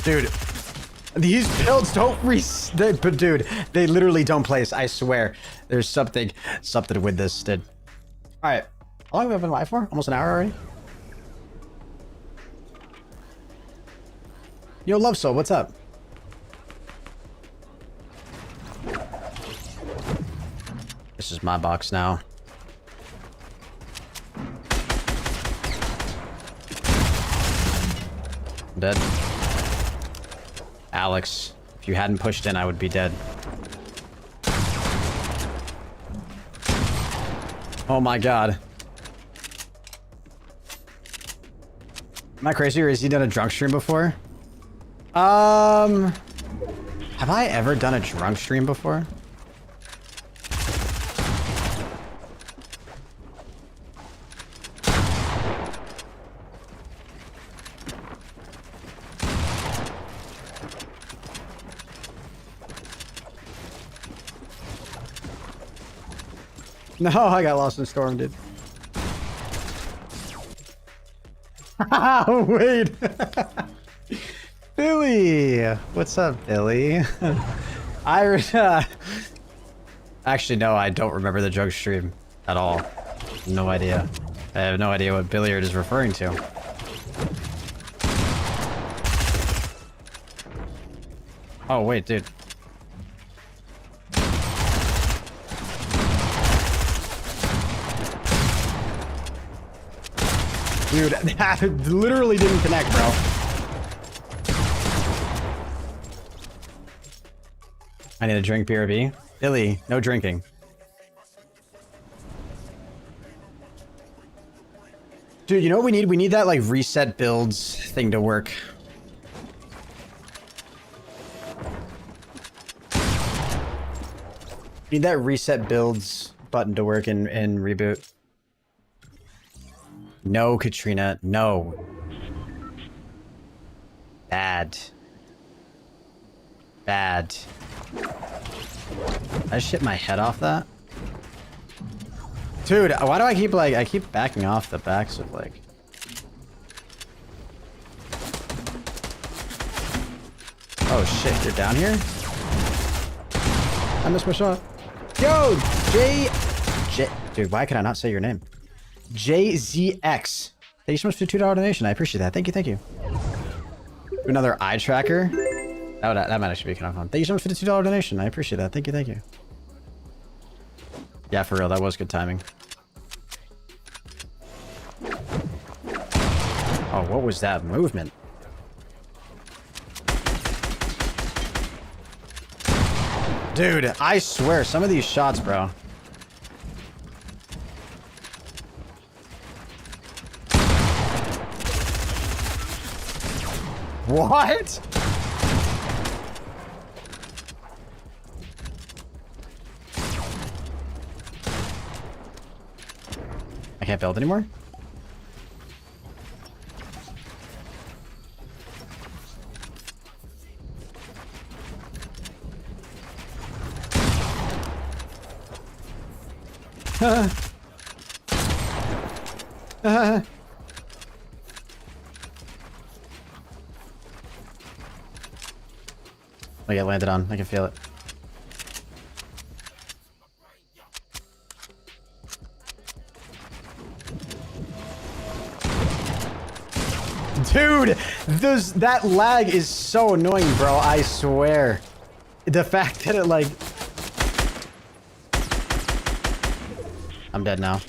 Dude, these builds don't but dude, they literally don't place. I swear. There's something with this, dude. All right, how long have I been live for? Almost an hour already. Yo, Love Soul, what's up? This is my box now. I'm dead. Alex, if you hadn't pushed in, I would be dead. Oh my god. Am I crazy or has he done a drunk stream before? Have I ever done a drunk stream before? No, I got lost in storm, dude. Wait. Billy, what's up, Billy? Actually, no, I don't remember the drug stream at all. No idea. I have no idea what Billiard is referring to. Oh, wait, dude. Dude, that literally didn't connect, bro. I need to drink BRB. Billy, no drinking. Dude, you know what we need? We need that, like, reset builds thing to work. We need that reset builds button to work in reboot. No, Katrina, no. Bad. Bad. I shit my head off that? Dude, why do I keep, like, I keep backing off the backs of, like... Oh shit, you're down here? I missed my shot. Yo, Dude, why can I not say your name? JZX. Thank you so much for the $2 donation. I appreciate that. Thank you, thank you. Another eye tracker. That might actually be kind of fun. Thank you so much for the $2 donation. I appreciate that. Thank you, thank you. Yeah, for real, that was good timing. Oh, what was that movement? Dude, I swear, some of these shots, bro. What? I can't build anymore? I get landed on. I can feel it. Dude, that lag is so annoying, bro. I swear. The fact that it, like... I'm dead now.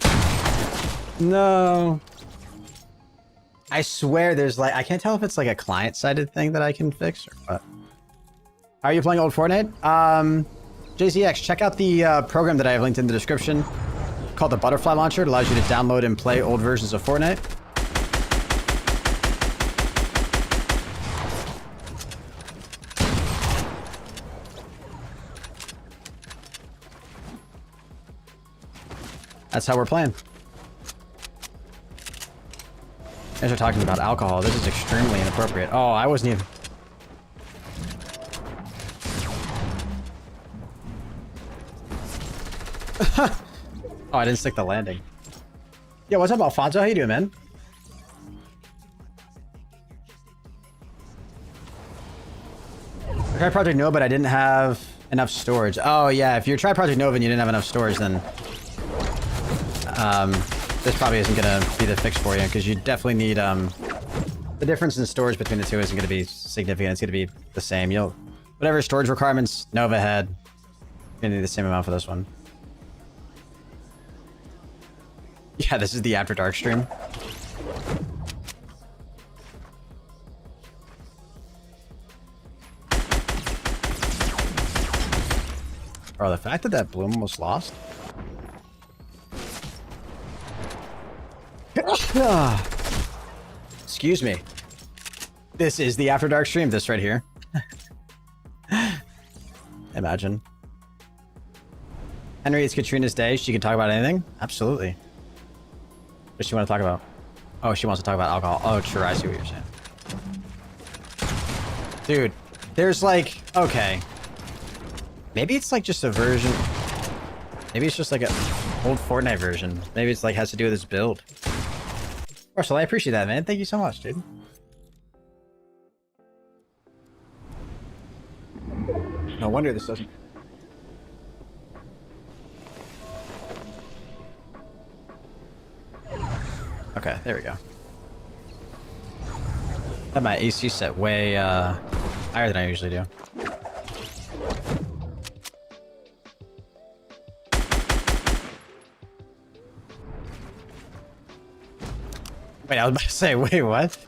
No. I swear there's, like... I can't tell if it's, like, a client-sided thing that I can fix or what. How are you playing old Fortnite? JZX, check out the program that I have linked in the description called the Butterfly Launcher. It allows you to download and play old versions of Fortnite. That's how we're playing. You guys are talking about alcohol. This is extremely inappropriate. Oh, I wasn't even... Oh, I didn't stick the landing. Yo, what's up, Alfonso? How you doing, man? I tried Project Nova, but I didn't have enough storage. Oh, yeah. If you tried Project Nova and you didn't have enough storage, then... this probably isn't going to be the fix for you, because you definitely need... the difference in storage between the two isn't going to be significant. It's going to be the same. You'll... Whatever storage requirements Nova had, you're going to need the same amount for this one. Yeah, this is the After Dark stream. Bro, the fact that that bloom almost lost. Excuse me. This is the After Dark stream, this right here. Imagine. Henry, it's Katrina's day. She can talk about anything? Absolutely. What does she want to talk about? Oh, she wants to talk about alcohol. Oh, sure, I see what you're saying. Dude, there's like... Okay. Maybe it's like just a version... Maybe it's just like a old Fortnite version. Maybe it's like has to do with this build. Russell, I appreciate that, man. Thank you so much, dude. No wonder this doesn't... Okay, there we go. I have my AC set way higher than I usually do. Wait, I was about to say, wait, what?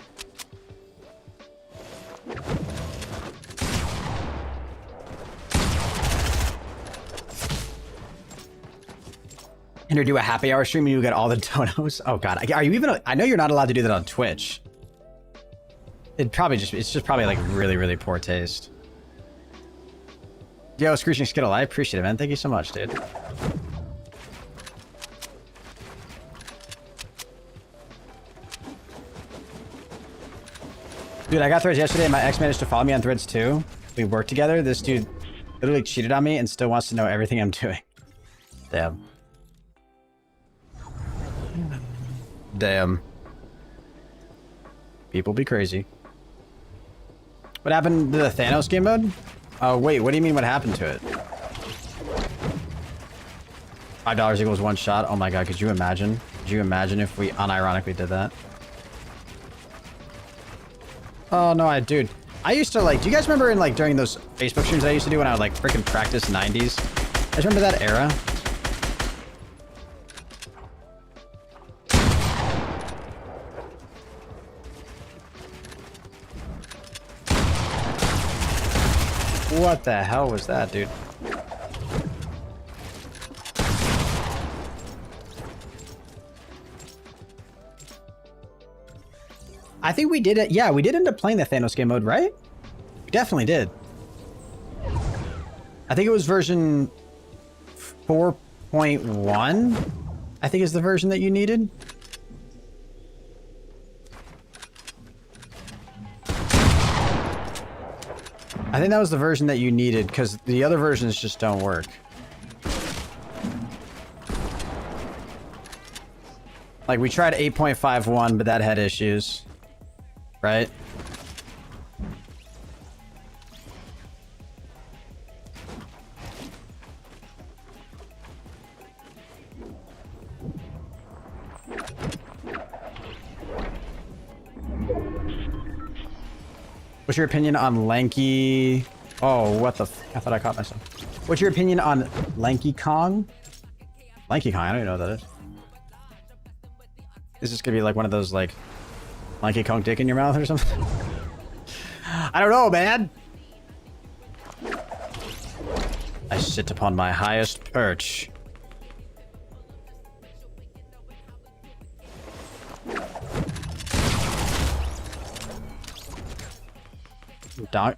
And do a happy hour stream and you get all the donos. Oh god, are you even? I know you're not allowed to do that on Twitch. It's just probably like really poor taste. Yo, Screeching Skittle, I appreciate it, man. Thank you so much, dude. Dude, I got Threads yesterday and my ex managed to follow me on Threads too. We worked together. This dude literally cheated on me and still wants to know everything I'm doing. Damn. Damn. People be crazy. What happened to the Thanos game mode? Oh, wait, what do you mean what happened to it? $5 equals one shot? Oh my god, could you imagine? Could you imagine if we unironically did that? Oh no, dude. I used to like, do you guys remember in like during those Facebook streams I used to do when I would like freaking practice 90s? You guys remember that era? What the hell was that, dude? I think we did it. Yeah, we did end up playing the Thanos game mode, right? We definitely did. I think it was version 4.1. I think is the version that you needed. I think that was the version that you needed because the other versions just don't work. Like we tried 8.51, but that had issues. Right? What's your opinion on Lanky... Oh, what the f... I thought I caught myself. What's your opinion on Lanky Kong? Lanky Kong, I don't even know what that is. Is this gonna be like one of those, like, Lanky Kong dick in your mouth or something? I don't know, man! I sit upon my highest perch.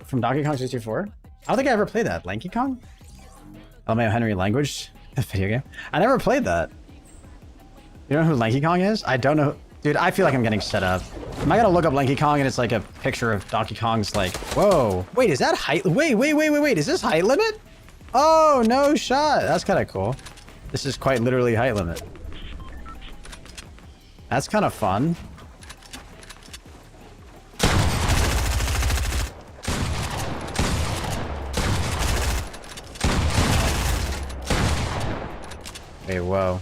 From Donkey Kong 64? I don't think I ever played that. Lanky Kong? LMAO Henry language video game. I never played that. You know who Lanky Kong is? I don't know. Dude, I feel like I'm getting set up. Am I gonna look up Lanky Kong and it's like a picture of Donkey Kong's like, whoa. Wait, is that height? Wait. Is this height limit? Oh, no shot. That's kind of cool. This is quite literally height limit. That's kind of fun. Hey, whoa.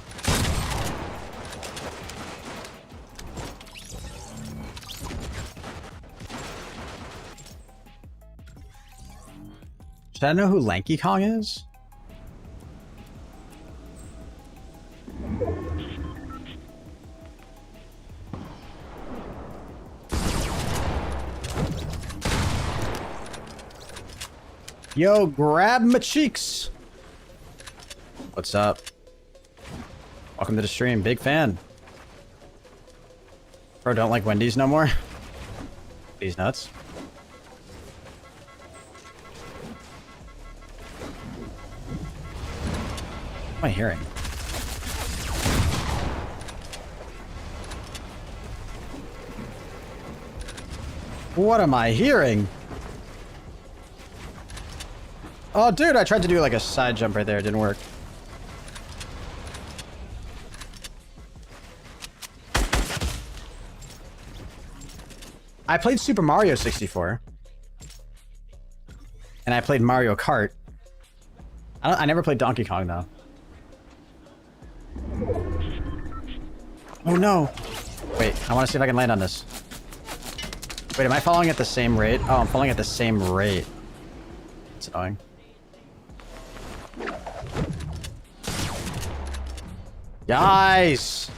Should I know who Lanky Kong is? Yo, grab my cheeks. What's up? Welcome to the stream. Big fan. Bro, don't like Wendy's no more? These nuts. What am I hearing? What am I hearing? Oh, dude, I tried to do like a side jump right there. It didn't work. I played Super Mario 64. And I played Mario Kart. I never played Donkey Kong, though. Oh, no. Wait, I want to see if I can land on this. Wait, am I falling at the same rate? Oh, I'm falling at the same rate. It's annoying. Guys!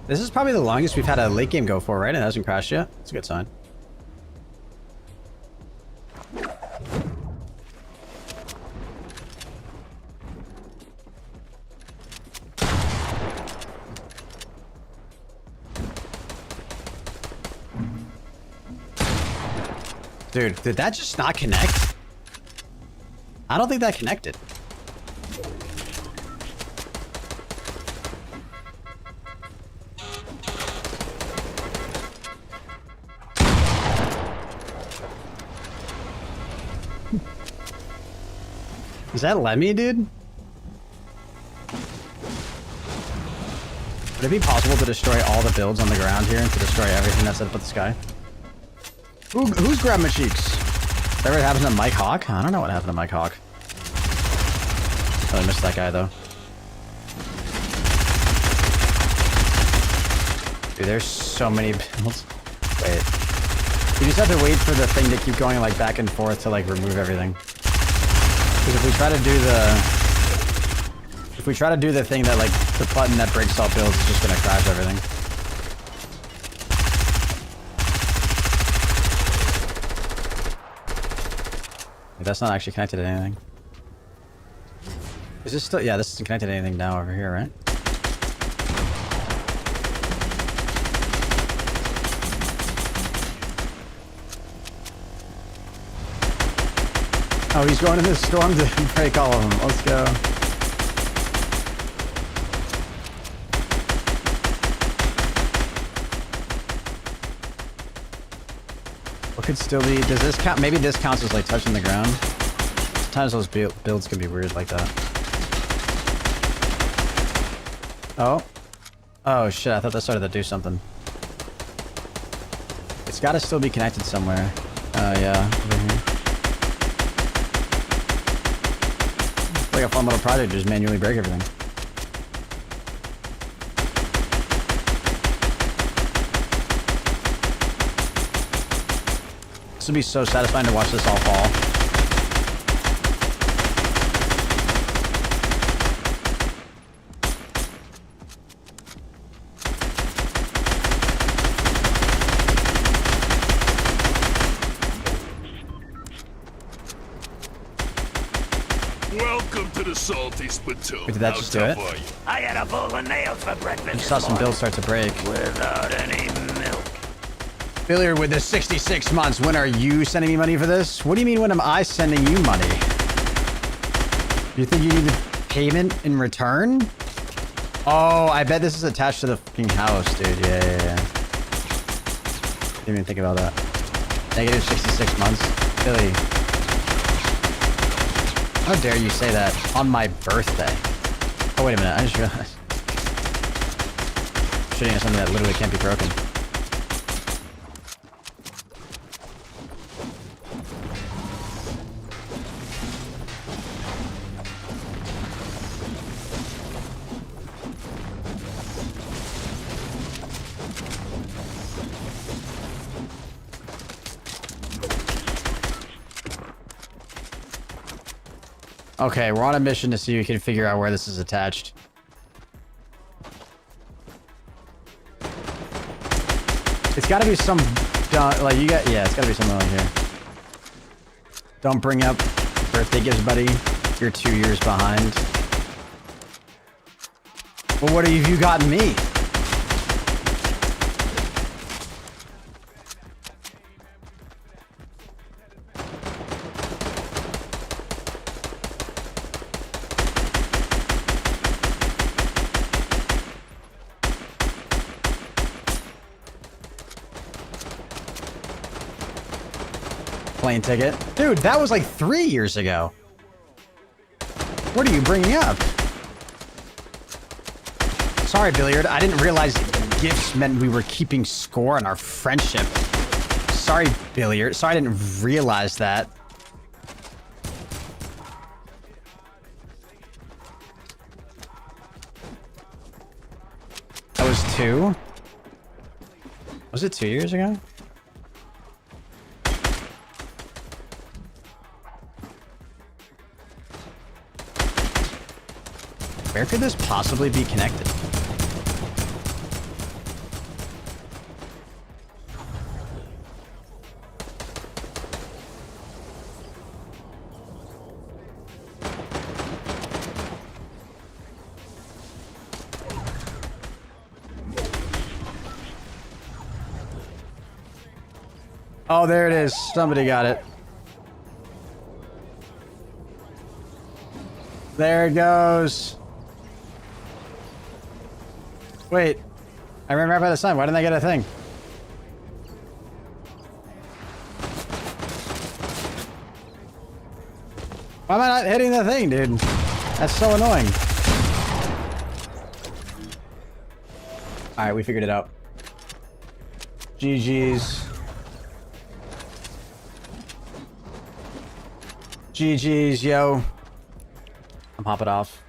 This is probably the longest we've had a late game go for, right? It hasn't crashed yet. It's a good sign. Dude, did that just not connect? I don't think that connected. Is that Lemmy, dude? Would it be possible to destroy all the builds on the ground here and to destroy everything that's up at the sky? Who's grabbing my cheeks? Whatever happened to Mike Hawk? I don't know what happened to Mike Hawk. Oh, I missed that guy, though. Dude, there's so many builds. Wait. You just have to wait for the thing to keep going, like, back and forth to, like, remove everything. Because if we try to do the... If we try to do the thing that, like, the button that breaks all builds is just gonna crash everything. That's not actually connected to anything. Is this still... Yeah, this isn't connected to anything now over here, right? Oh, he's going in this storm to break all of them. Let's go. What could still be... Does this count? Maybe this counts as like touching the ground. Sometimes those builds can be weird like that. Oh. Oh shit, I thought that started to do something. It's gotta still be connected somewhere. Oh yeah, over here. It's like a fun little project, just manually break everything. This would be so satisfying to watch this all fall. Welcome to the salty spittoon. Wait, did that just do it? I had a bowl of nails for breakfast. I just saw some builds start to break. Without any milk. Billiard with the 66 months. When are you sending me money for this? What do you mean when am I sending you money? You think you need the payment in return? Oh, I bet this is attached to the fucking house, dude. Yeah. Didn't even think about that. Negative 66 months. Billy. How dare you say that on my birthday? Oh, wait a minute. I just realized. I'm shooting at something that literally can't be broken. Okay, we're on a mission to see if we can figure out where this is attached. It's got to be some, like you got, yeah, it's got to be something like here. Don't bring up birthday gifts, buddy. You're 2 years behind. Well, what have you gotten me? Plane ticket. Dude, that was like 3 years ago. What are you bringing up? Sorry, Billiard. I didn't realize gifts meant we were keeping score on our friendship. Sorry, Billiard. Sorry, I didn't realize that. That was 2? Was it 2 years ago? Where could this possibly be connected? Oh, there it is. Somebody got it. There it goes. Wait, I ran right by the sign. Why didn't I get a thing? Why am I not hitting the thing, dude? That's so annoying. Alright, we figured it out. GG's. GG's, yo. I'm hopping off.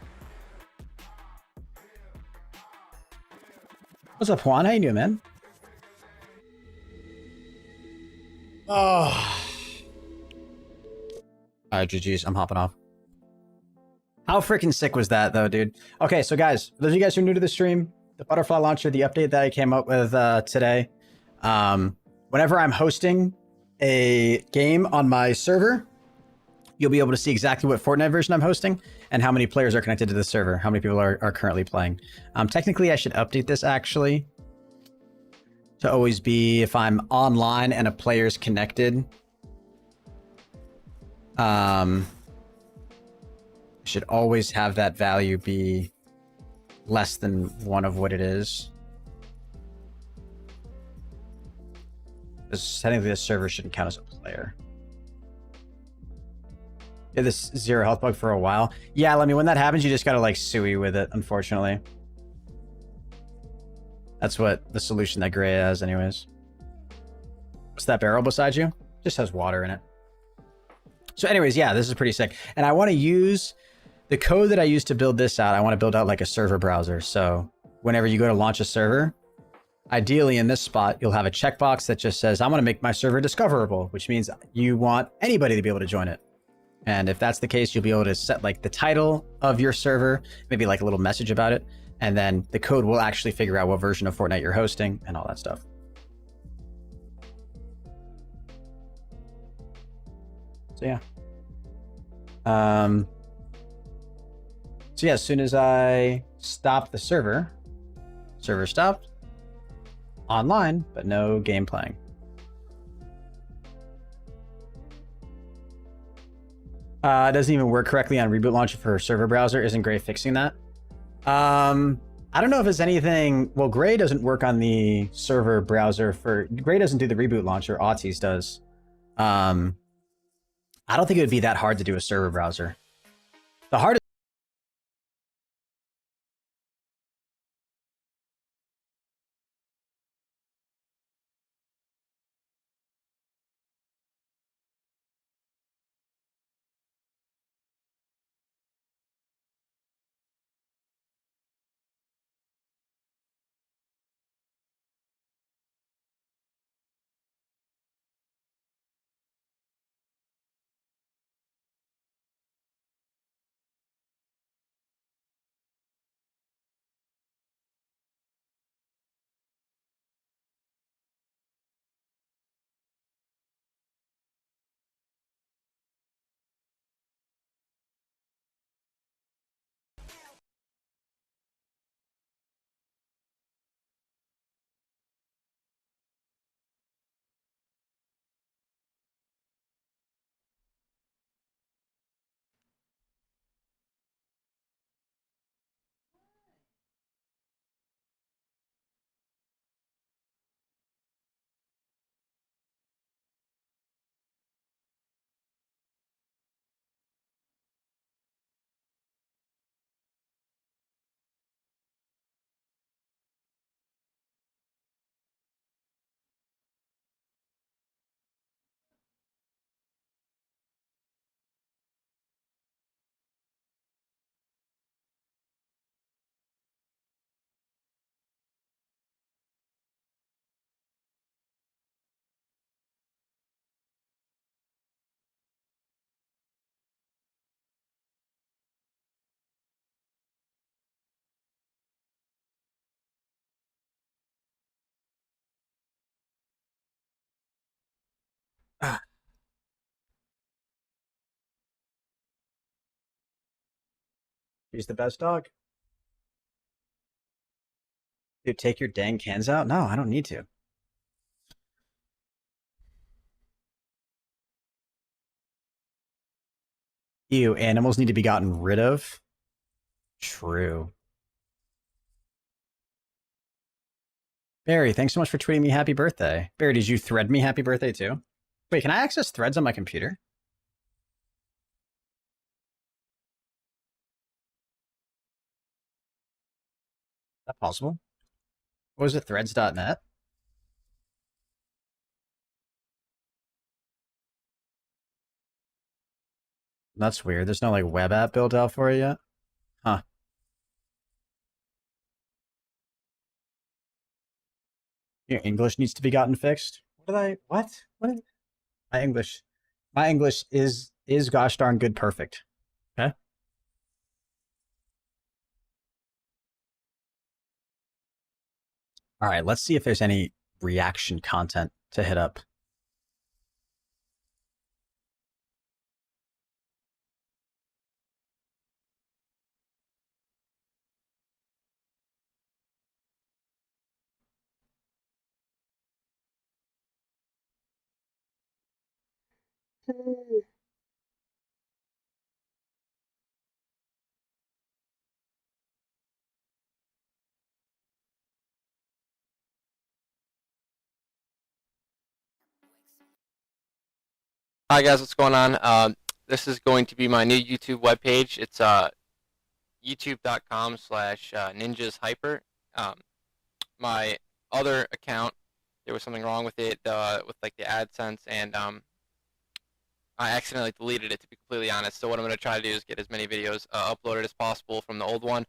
What's up, Juan? How you doing, man? Oh. Alright, GG's. I'm hopping off. How freaking sick was that, though, dude? Okay, so guys, for those of you guys who are new to the stream, the Butterfly Launcher, the update that I came up with today, whenever I'm hosting a game on my server, you'll be able to see exactly what Fortnite version I'm hosting and how many players are connected to the server, how many people are currently playing. Technically, I should update this, actually, to always be if I'm online and a player's connected. Should always have that value be less than 1 of what it is. Because technically, the server shouldn't count as a player. Yeah, this 0 health bug for a while. Yeah, I mean, when that happens, you just gotta like suey with it, unfortunately. That's what the solution that Gray has, anyways. What's that barrel beside you? Just has water in it. So anyways, yeah, this is pretty sick. And I want to use the code that I used to build this out. I want to build out like a server browser. So whenever you go to launch a server, ideally in this spot, you'll have a checkbox that just says, I want to make my server discoverable, which means you want anybody to be able to join it. And if that's the case, you'll be able to set like the title of your server, maybe like a little message about it. And then the code will actually figure out what version of Fortnite you're hosting and all that stuff. So yeah. So yeah, as soon as I stop the server stopped, online, but no game playing. It doesn't even work correctly on reboot launcher for server browser. Isn't Gray fixing that? I don't know if it's anything. Well, Gray doesn't work on the server browser for. Gray doesn't do the reboot launcher. Autis does. I don't think it would be that hard to do a server browser. The hardest. He's the best dog. Dude, take your dang cans out? No, I don't need to. Ew, animals need to be gotten rid of. True. Barry, thanks so much for tweeting me happy birthday. Barry, did you thread me happy birthday too? Wait, can I access threads on my computer? Is that possible? What was it, threads.net? That's weird. There's no like web app built out for it yet. Huh. Your English needs to be gotten fixed. What? My English. My English is gosh darn good perfect. Okay. All right, let's see if there's any reaction content to hit up. Hi guys, what's going on? This is going to be my new YouTube webpage. It's youtube.com/ninjashyper. My other account, there was something wrong with it with like the AdSense, and I accidentally deleted it, to be completely honest. So what I'm going to try to do is get as many videos uploaded as possible from the old one.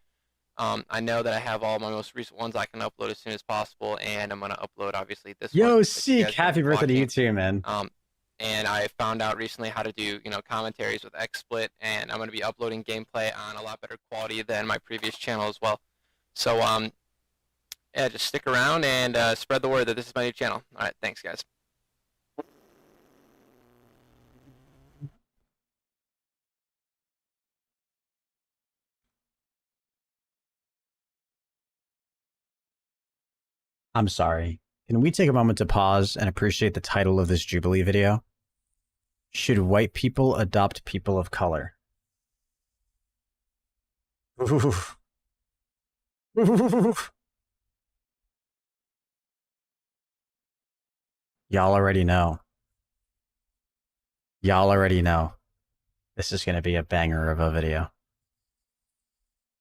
I know that I have all my most recent ones I can upload as soon as possible, and I'm going to upload obviously this one. Yo, Seek, happy birthday to you too, man. And I found out recently how to do, commentaries with XSplit, and I'm going to be uploading gameplay on a lot better quality than my previous channel as well. So, yeah, just stick around and spread the word that this is my new channel. All right, thanks, guys. I'm sorry. Can we take a moment to pause and appreciate the title of this Jubilee video? Should white people adopt people of color? Oof. Oof. Y'all already know. Y'all already know. This is going to be a banger of a video.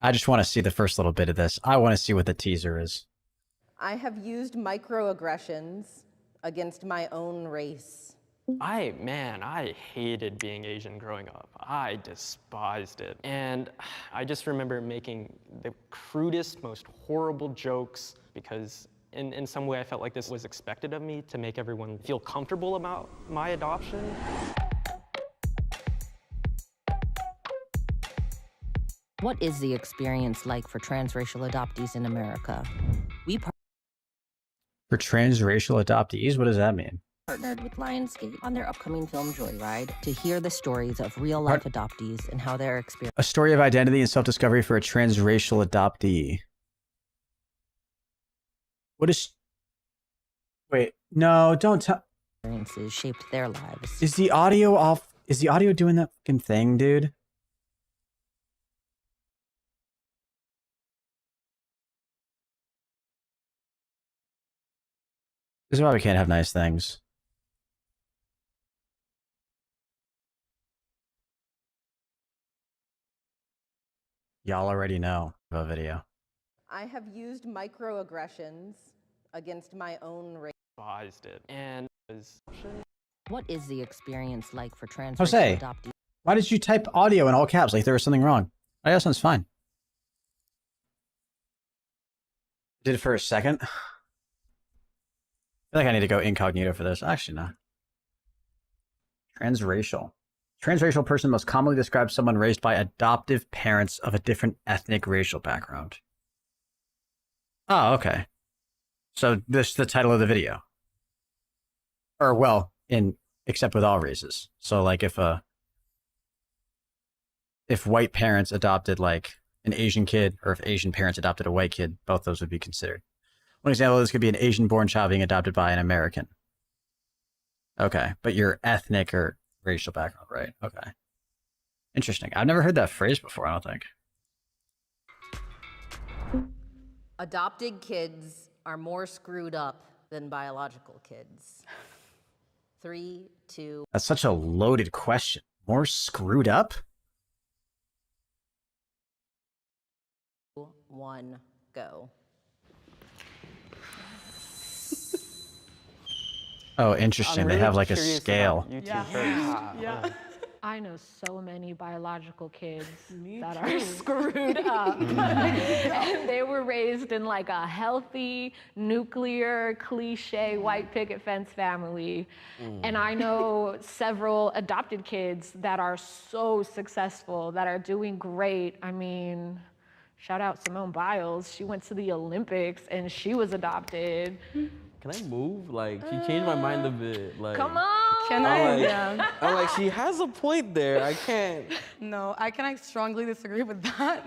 I just want to see the first little bit of this. I want to see what the teaser is. I have used microaggressions against my own race. I hated being Asian growing up. I despised it. And I just remember making the crudest, most horrible jokes because in some way I felt like this was expected of me to make everyone feel comfortable about my adoption. What is the experience like for transracial adoptees in America? For transracial adoptees, what does that mean? Partnered with Lionsgate on their upcoming film Joyride to hear the stories of real-life adoptees and how their experience. A story of identity and self-discovery for a transracial adoptee. What is... Wait, no, don't tell... Experiences shaped their lives. Is the audio off? Is the audio doing that fucking thing, dude? This is why we can't have nice things. Y'all already know the video. I have used microaggressions against my own race. Despised it. And What is the experience like for transracial Jose, adoptees? why did you type audio in all caps like there was something wrong? Audio sounds fine. Did it for a second. I feel like I need to go incognito for this. Actually, no. Transracial. Transracial person most commonly describes someone raised by adoptive parents of a different ethnic racial background. Oh, okay. So this is the title of the video. Or, well, except with all races. So, like, if white parents adopted, like, an Asian kid, or if Asian parents adopted a white kid, both those would be considered. One example of this could be an Asian-born child being adopted by an American. Okay, but your ethnic or racial background, right? Okay. Interesting. I've never heard that phrase before, I don't think. Adopted kids are more screwed up than biological kids. 3, 2, That's such a loaded question. More screwed up? 1, go. Oh, interesting. They have like a curious scale. about you two Yeah. first. Yeah. I know so many biological kids that are screwed up. And they were raised in like a healthy, nuclear, cliche white picket fence family. And I know several adopted kids that are so successful, that are doing great. I mean, shout out Simone Biles. She went to the Olympics and she was adopted. Can I move? Like, she changed my mind a bit. Like, Come on! Can I? Yeah. I'm like, she has a point there. I can't. No, I can strongly disagree with that.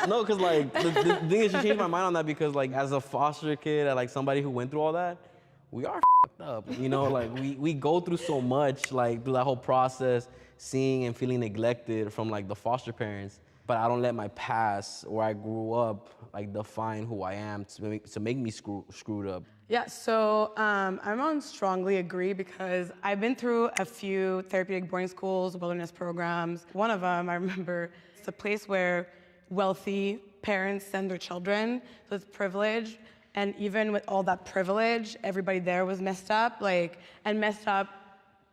No, because like the thing is, she changed my mind on that because like as a foster kid, and like somebody who went through all that, we are f***ed up. You know, like we go through so much, like through that whole process, seeing and feeling neglected from like the foster parents. But I don't let my past, where I grew up, like define who I am to make me screwed up. Yeah, so I'm on strongly agree because I've been through a few therapeutic boarding schools, wilderness programs. One of them, I remember, it's a place where wealthy parents send their children, so it's privilege. And even with all that privilege, everybody there was messed up,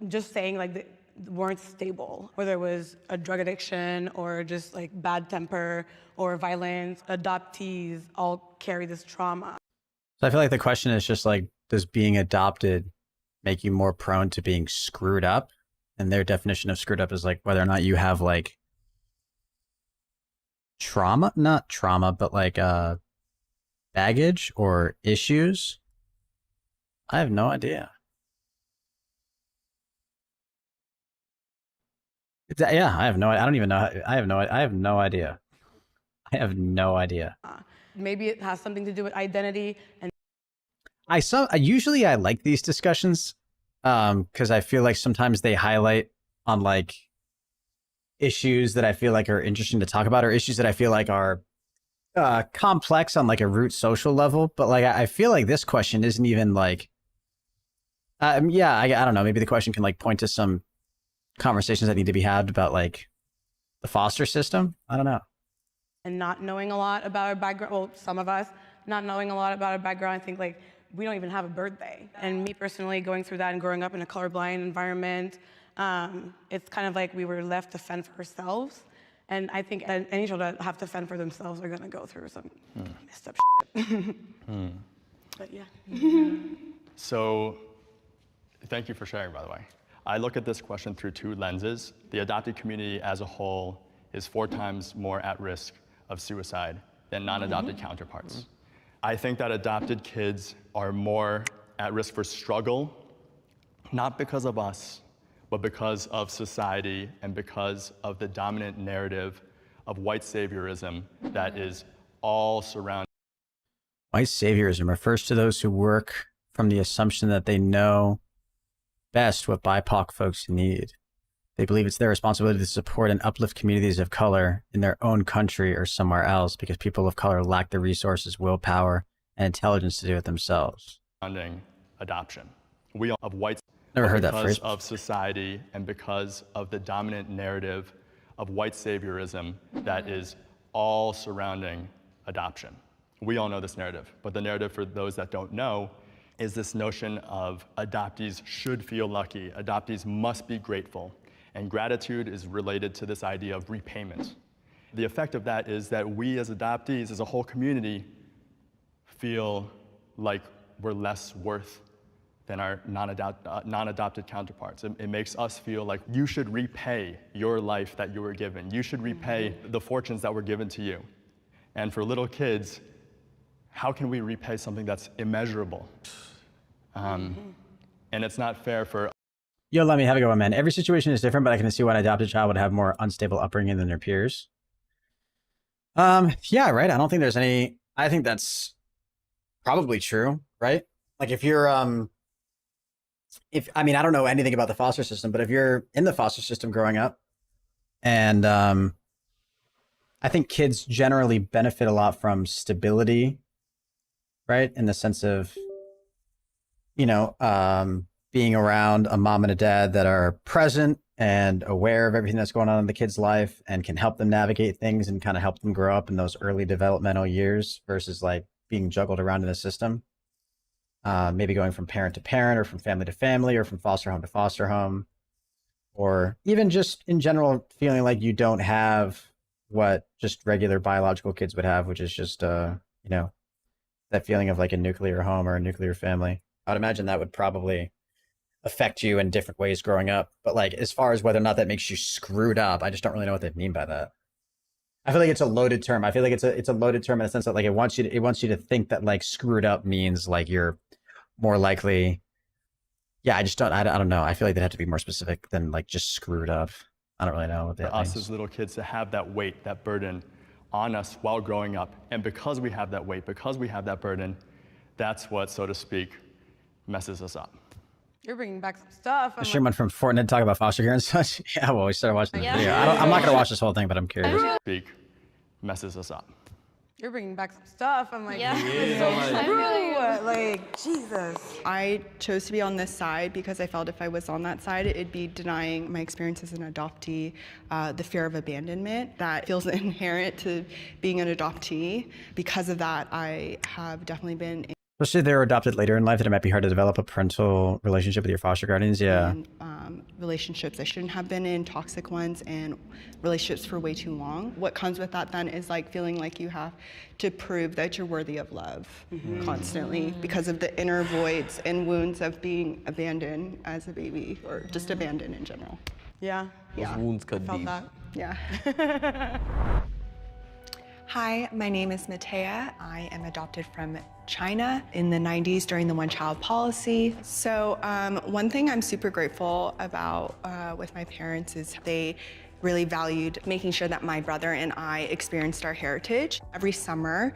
just saying like they weren't stable, whether it was a drug addiction or just like bad temper or violence. Adoptees all carry this trauma. So I feel like the question is just like, does being adopted make you more prone to being screwed up? And their definition of screwed up is like whether or not you have like trauma, not trauma, but like baggage or issues. I have no idea. Yeah, I have no. I don't even know. I have no idea. I have no idea. Maybe it has something to do with identity. And Usually I like these discussions because I feel like sometimes they highlight on like issues that I feel like are interesting to talk about, or issues that I feel like are complex on like a root social level. But like I feel like this question isn't even like, I don't know. Maybe the question can like point to some conversations that need to be had about like the foster system. I don't know. And not knowing a lot about our background, well, some of us, not knowing a lot about our background, I think like we don't even have a birthday. And me personally going through that and growing up in a colorblind environment, it's kind of like we were left to fend for ourselves. And I think any child that have to fend for themselves are gonna go through some messed up shit. But yeah. So, thank you for sharing, by the way. I look at this question through two lenses. The adopted community as a whole is 4 times more at risk of suicide than non-adopted counterparts. I think that adopted kids are more at risk for struggle, not because of us, but because of society and because of the dominant narrative of white saviorism that is all surrounding. White saviorism refers to those who work from the assumption that they know best what BIPOC folks need. They believe it's their responsibility to support and uplift communities of color in their own country or somewhere else because people of color lack the resources, willpower, and intelligence to do it themselves. Adoption. We all of white. Never heard that phrase. Because of society and because of the dominant narrative of white saviorism that is all surrounding adoption. We all know this narrative, but the narrative for those that don't know is this notion of adoptees should feel lucky, adoptees must be grateful, and gratitude is related to this idea of repayment. The effect of that is that we as adoptees, as a whole community, feel like we're less worth than our non-adopted counterparts. It makes us feel like you should repay your life that you were given. You should repay the fortunes that were given to you. And for little kids, how can we repay something that's immeasurable? And it's not fair for... Yo, let me have a go, man. Every situation is different, but I can see why an adopted child would have more unstable upbringing than their peers. Yeah, right. I don't think there's any... I think that's probably true, right? Like if you're... I mean, I don't know anything about the foster system, but if you're in the foster system growing up, and I think kids generally benefit a lot from stability, right? In the sense of, you know, being around a mom and a dad that are present and aware of everything that's going on in the kid's life and can help them navigate things and kind of help them grow up in those early developmental years versus like being juggled around in the system. Maybe going from parent to parent or from family to family or from foster home to foster home, or even just in general feeling like you don't have what just regular biological kids would have, which is just, you know, that feeling of like a nuclear home or a nuclear family. I would imagine that would probably affect you in different ways growing up. But like, as far as whether or not that makes you screwed up, I just don't really know what they mean by that. I feel like it's a loaded term. I feel like it's a loaded term in the sense that like it wants you to think that like screwed up means like you're more likely. Yeah, I don't know. I feel like they'd have to be more specific than like just screwed up. I don't really know what that means. For us as little kids to have that weight, that burden on us while growing up. And because we have that weight, because we have that burden, that's what, so to speak, messes us up. You're bringing back some stuff. The Sherman from Fortnite talk about foster care and such. Yeah, well, we started watching the video. I'm not going to watch this whole thing, but I'm curious. Speak messes us up. You're bringing back some stuff. I'm like, like, Jesus. I chose to be on this side because I felt if I was on that side, it'd be denying my experience as an adoptee, the fear of abandonment that feels inherent to being an adoptee. Because of that, I have definitely been especially if they're adopted later in life, that it might be hard to develop a parental relationship with your foster guardians. Yeah. And, relationships I shouldn't have been in, toxic ones, and relationships for way too long. What comes with that then is like feeling like you have to prove that you're worthy of love constantly because of the inner voids and wounds of being abandoned as a baby or just abandoned in general. Yeah. Those wounds cut deep. That. Yeah. Hi, my name is Matea. I am adopted from China in the 90s during the one-child policy. So one thing I'm super grateful about with my parents is they really valued making sure that my brother and I experienced our heritage. Every summer,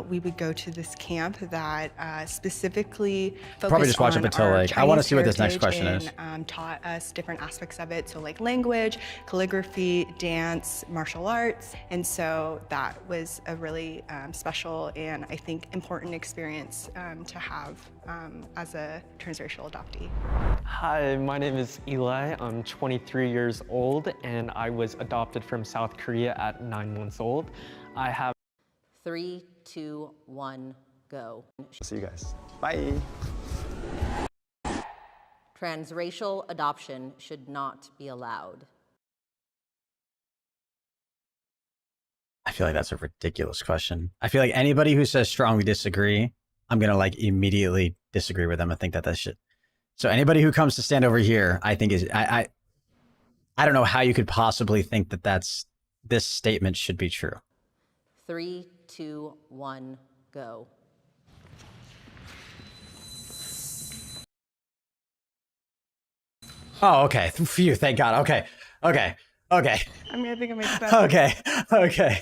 we would go to this camp that specifically Probably focused just watch on up until our like I want to Chinese see what this next heritage question is. and taught us different aspects of it. So like language, calligraphy, dance, martial arts. And so that was a really special and I think important experience to have as a transracial adoptee. Hi, my name is Eli. I'm 23 years old and I was adopted from South Korea at 9 months old. I have 3, 2, 1, go. See you guys. Bye. Transracial adoption should not be allowed. I feel like that's a ridiculous question. I feel like anybody who says strongly disagree, I'm gonna like immediately disagree with them. I think that shit. So anybody who comes to stand over here, I think is I don't know how you could possibly think that this statement should be true. 3, 2, 1, go. Oh, okay. Phew, thank God. Okay. Okay. Okay. I mean, I think it makes sense. Okay. Okay.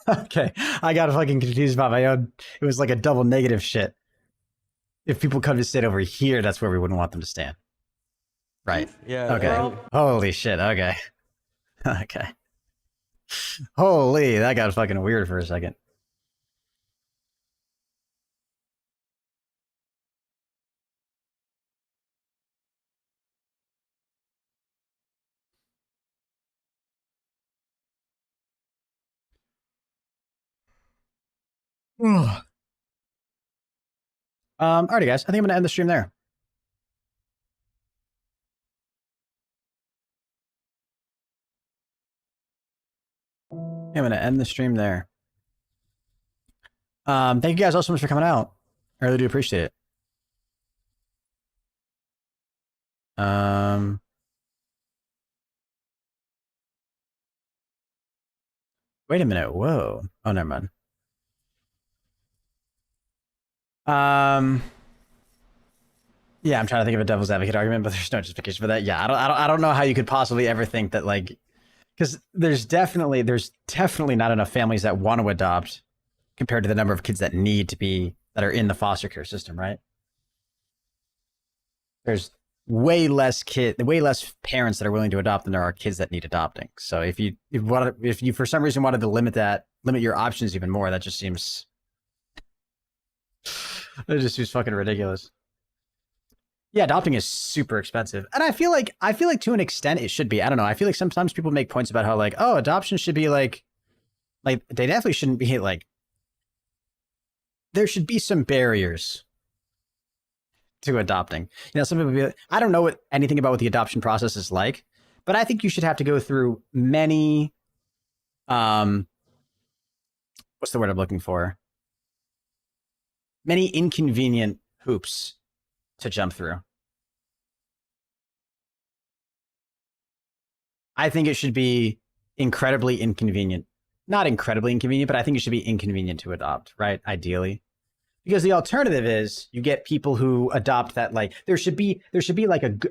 Okay. I got fucking confused by my own. It was like a double negative shit. If people come to stand over here, that's where we wouldn't want them to stand. Right. Yeah. Okay. Yeah. Holy shit. Okay. Okay. Holy, that got fucking weird for a second. Alrighty, guys. I think I'm gonna end the stream there. I'm gonna end the stream there. Thank you guys all so much for coming out. I really do appreciate it. Wait a minute. Whoa. Oh, never mind. Yeah, I'm trying to think of a devil's advocate argument, but there's no justification for that. Yeah, I don't know how you could possibly ever think that, like, because there's definitely not enough families that want to adopt compared to the number of kids that that are in the foster care system, right? There's way less parents that are willing to adopt than there are kids that need adopting. So if you for some reason wanted to limit your options even more, that just seems fucking ridiculous. Yeah, adopting is super expensive. And I feel like to an extent it should be. I don't know. I feel like sometimes people make points about how like, oh, adoption should be like they definitely shouldn't be like, there should be some barriers to adopting. You know, some people be like, I don't know anything about what the adoption process is like, but I think you should have to go through many what's the word I'm looking for? Many inconvenient hoops to jump through. I think it should be incredibly inconvenient. Not incredibly inconvenient, but I think it should be inconvenient to adopt, right? Ideally. Because the alternative is you get people who adopt that, like, there should be like and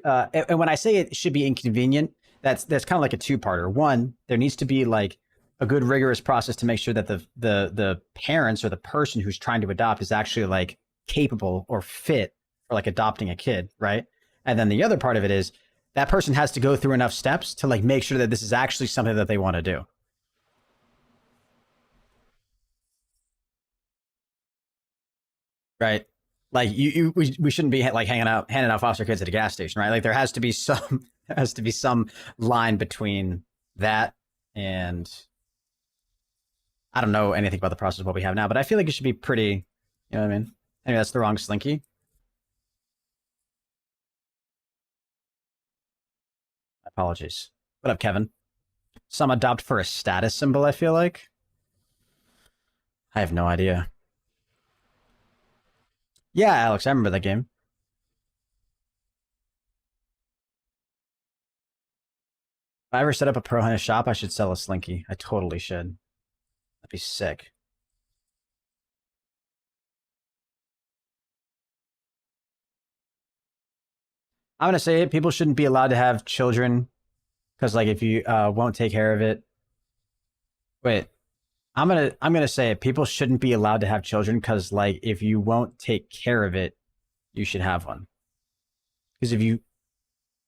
when I say it should be inconvenient, that's kind of like a two-parter. One, there needs to be like a good rigorous process to make sure that the parents or the person who's trying to adopt is actually like capable or fit for like adopting a kid, right? And then the other part of it is that person has to go through enough steps to like make sure that this is actually something that they want to do. Right? Like we shouldn't be like handing out foster kids at a gas station, right? Like there has to be some line between that and I don't know anything about the process of what we have now, but I feel like it should be pretty, you know what I mean? Anyway, that's the wrong Slinky. Apologies. What up, Kevin? Some adopt for a status symbol, I feel like. I have no idea. Yeah, Alex, I remember that game. If I ever set up a ProHenis shop, I should sell a Slinky. I totally should. That'd be sick. I'm going to say it. People shouldn't be allowed to have children Because like if you won't take care of it, wait, I'm gonna say it. People shouldn't be allowed to have children because like if you won't take care of it, you should have one. Because if you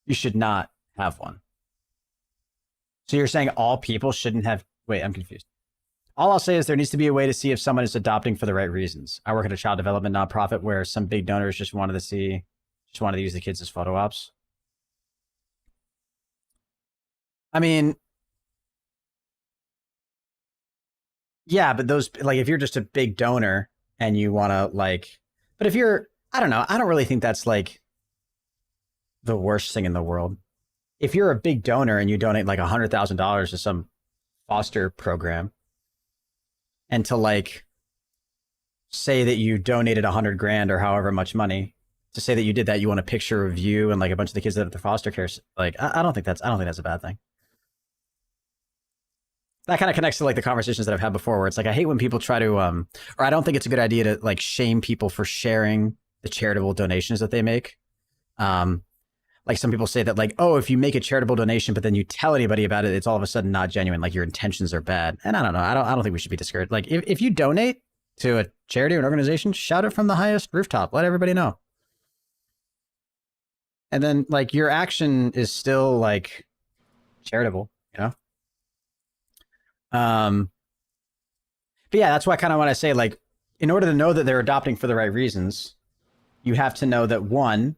should not have one. So you're saying all people shouldn't have? Wait, I'm confused. All I'll say is there needs to be a way to see if someone is adopting for the right reasons. I work at a child development nonprofit where some big donors just wanted to use the kids as photo ops. I mean, yeah, but those, like, if you're just a big donor and you want to, like, but if you're, I don't know, I don't really think that's, like, the worst thing in the world. If you're a big donor and you donate, like, $100,000 to some foster program, and to, like, say that you donated 100 grand or however much money, to say that you did that, you want a picture of you and, like, a bunch of the kids that are at the foster care, like, I don't think that's a bad thing. That kind of connects to like the conversations that I've had before where it's like, I hate when people try to, or I don't think it's a good idea to like shame people for sharing the charitable donations that they make. Like some people say that like, oh, if you make a charitable donation, but then you tell anybody about it, it's all of a sudden not genuine. Like your intentions are bad. And I don't know. I don't think we should be discouraged. Like if you donate to a charity or an organization, shout it from the highest rooftop. Let everybody know. And then like your action is still like charitable, you know? But yeah, that's why I kind of want to say, like, in order to know that they're adopting for the right reasons, you have to know that one,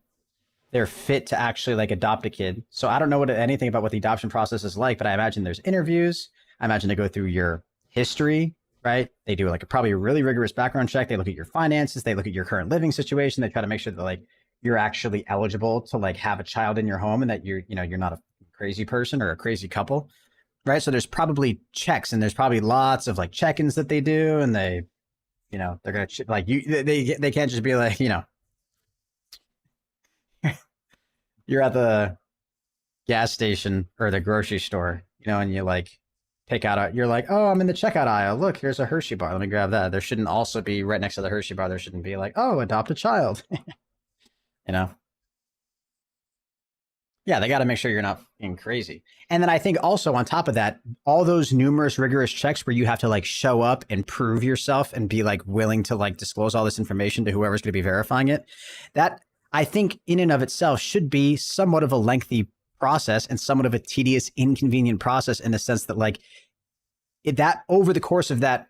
they're fit to actually like adopt a kid. So I don't know anything about what the adoption process is like, but I imagine there's interviews. I imagine they go through your history, right? They do like probably a really rigorous background check. They look at your finances. They look at your current living situation. They try to make sure that like you're actually eligible to like have a child in your home and that you're not a crazy person or a crazy couple. Right. So there's probably checks and there's probably lots of like check-ins that they do. And they, they're going to like they can't just be like, you're at the gas station or the grocery store, and you like pick out, you're like, oh, I'm in the checkout aisle. Look, here's a Hershey bar. Let me grab that. There shouldn't also be right next to the Hershey bar. There shouldn't be like, oh, adopt a child, Yeah, they got to make sure you're not being crazy. And then I think also on top of that, all those numerous rigorous checks where you have to like show up and prove yourself and be like willing to like disclose all this information to whoever's going to be verifying it, that I think in and of itself should be somewhat of a lengthy process and somewhat of a tedious, inconvenient process in the sense that like that over the course of that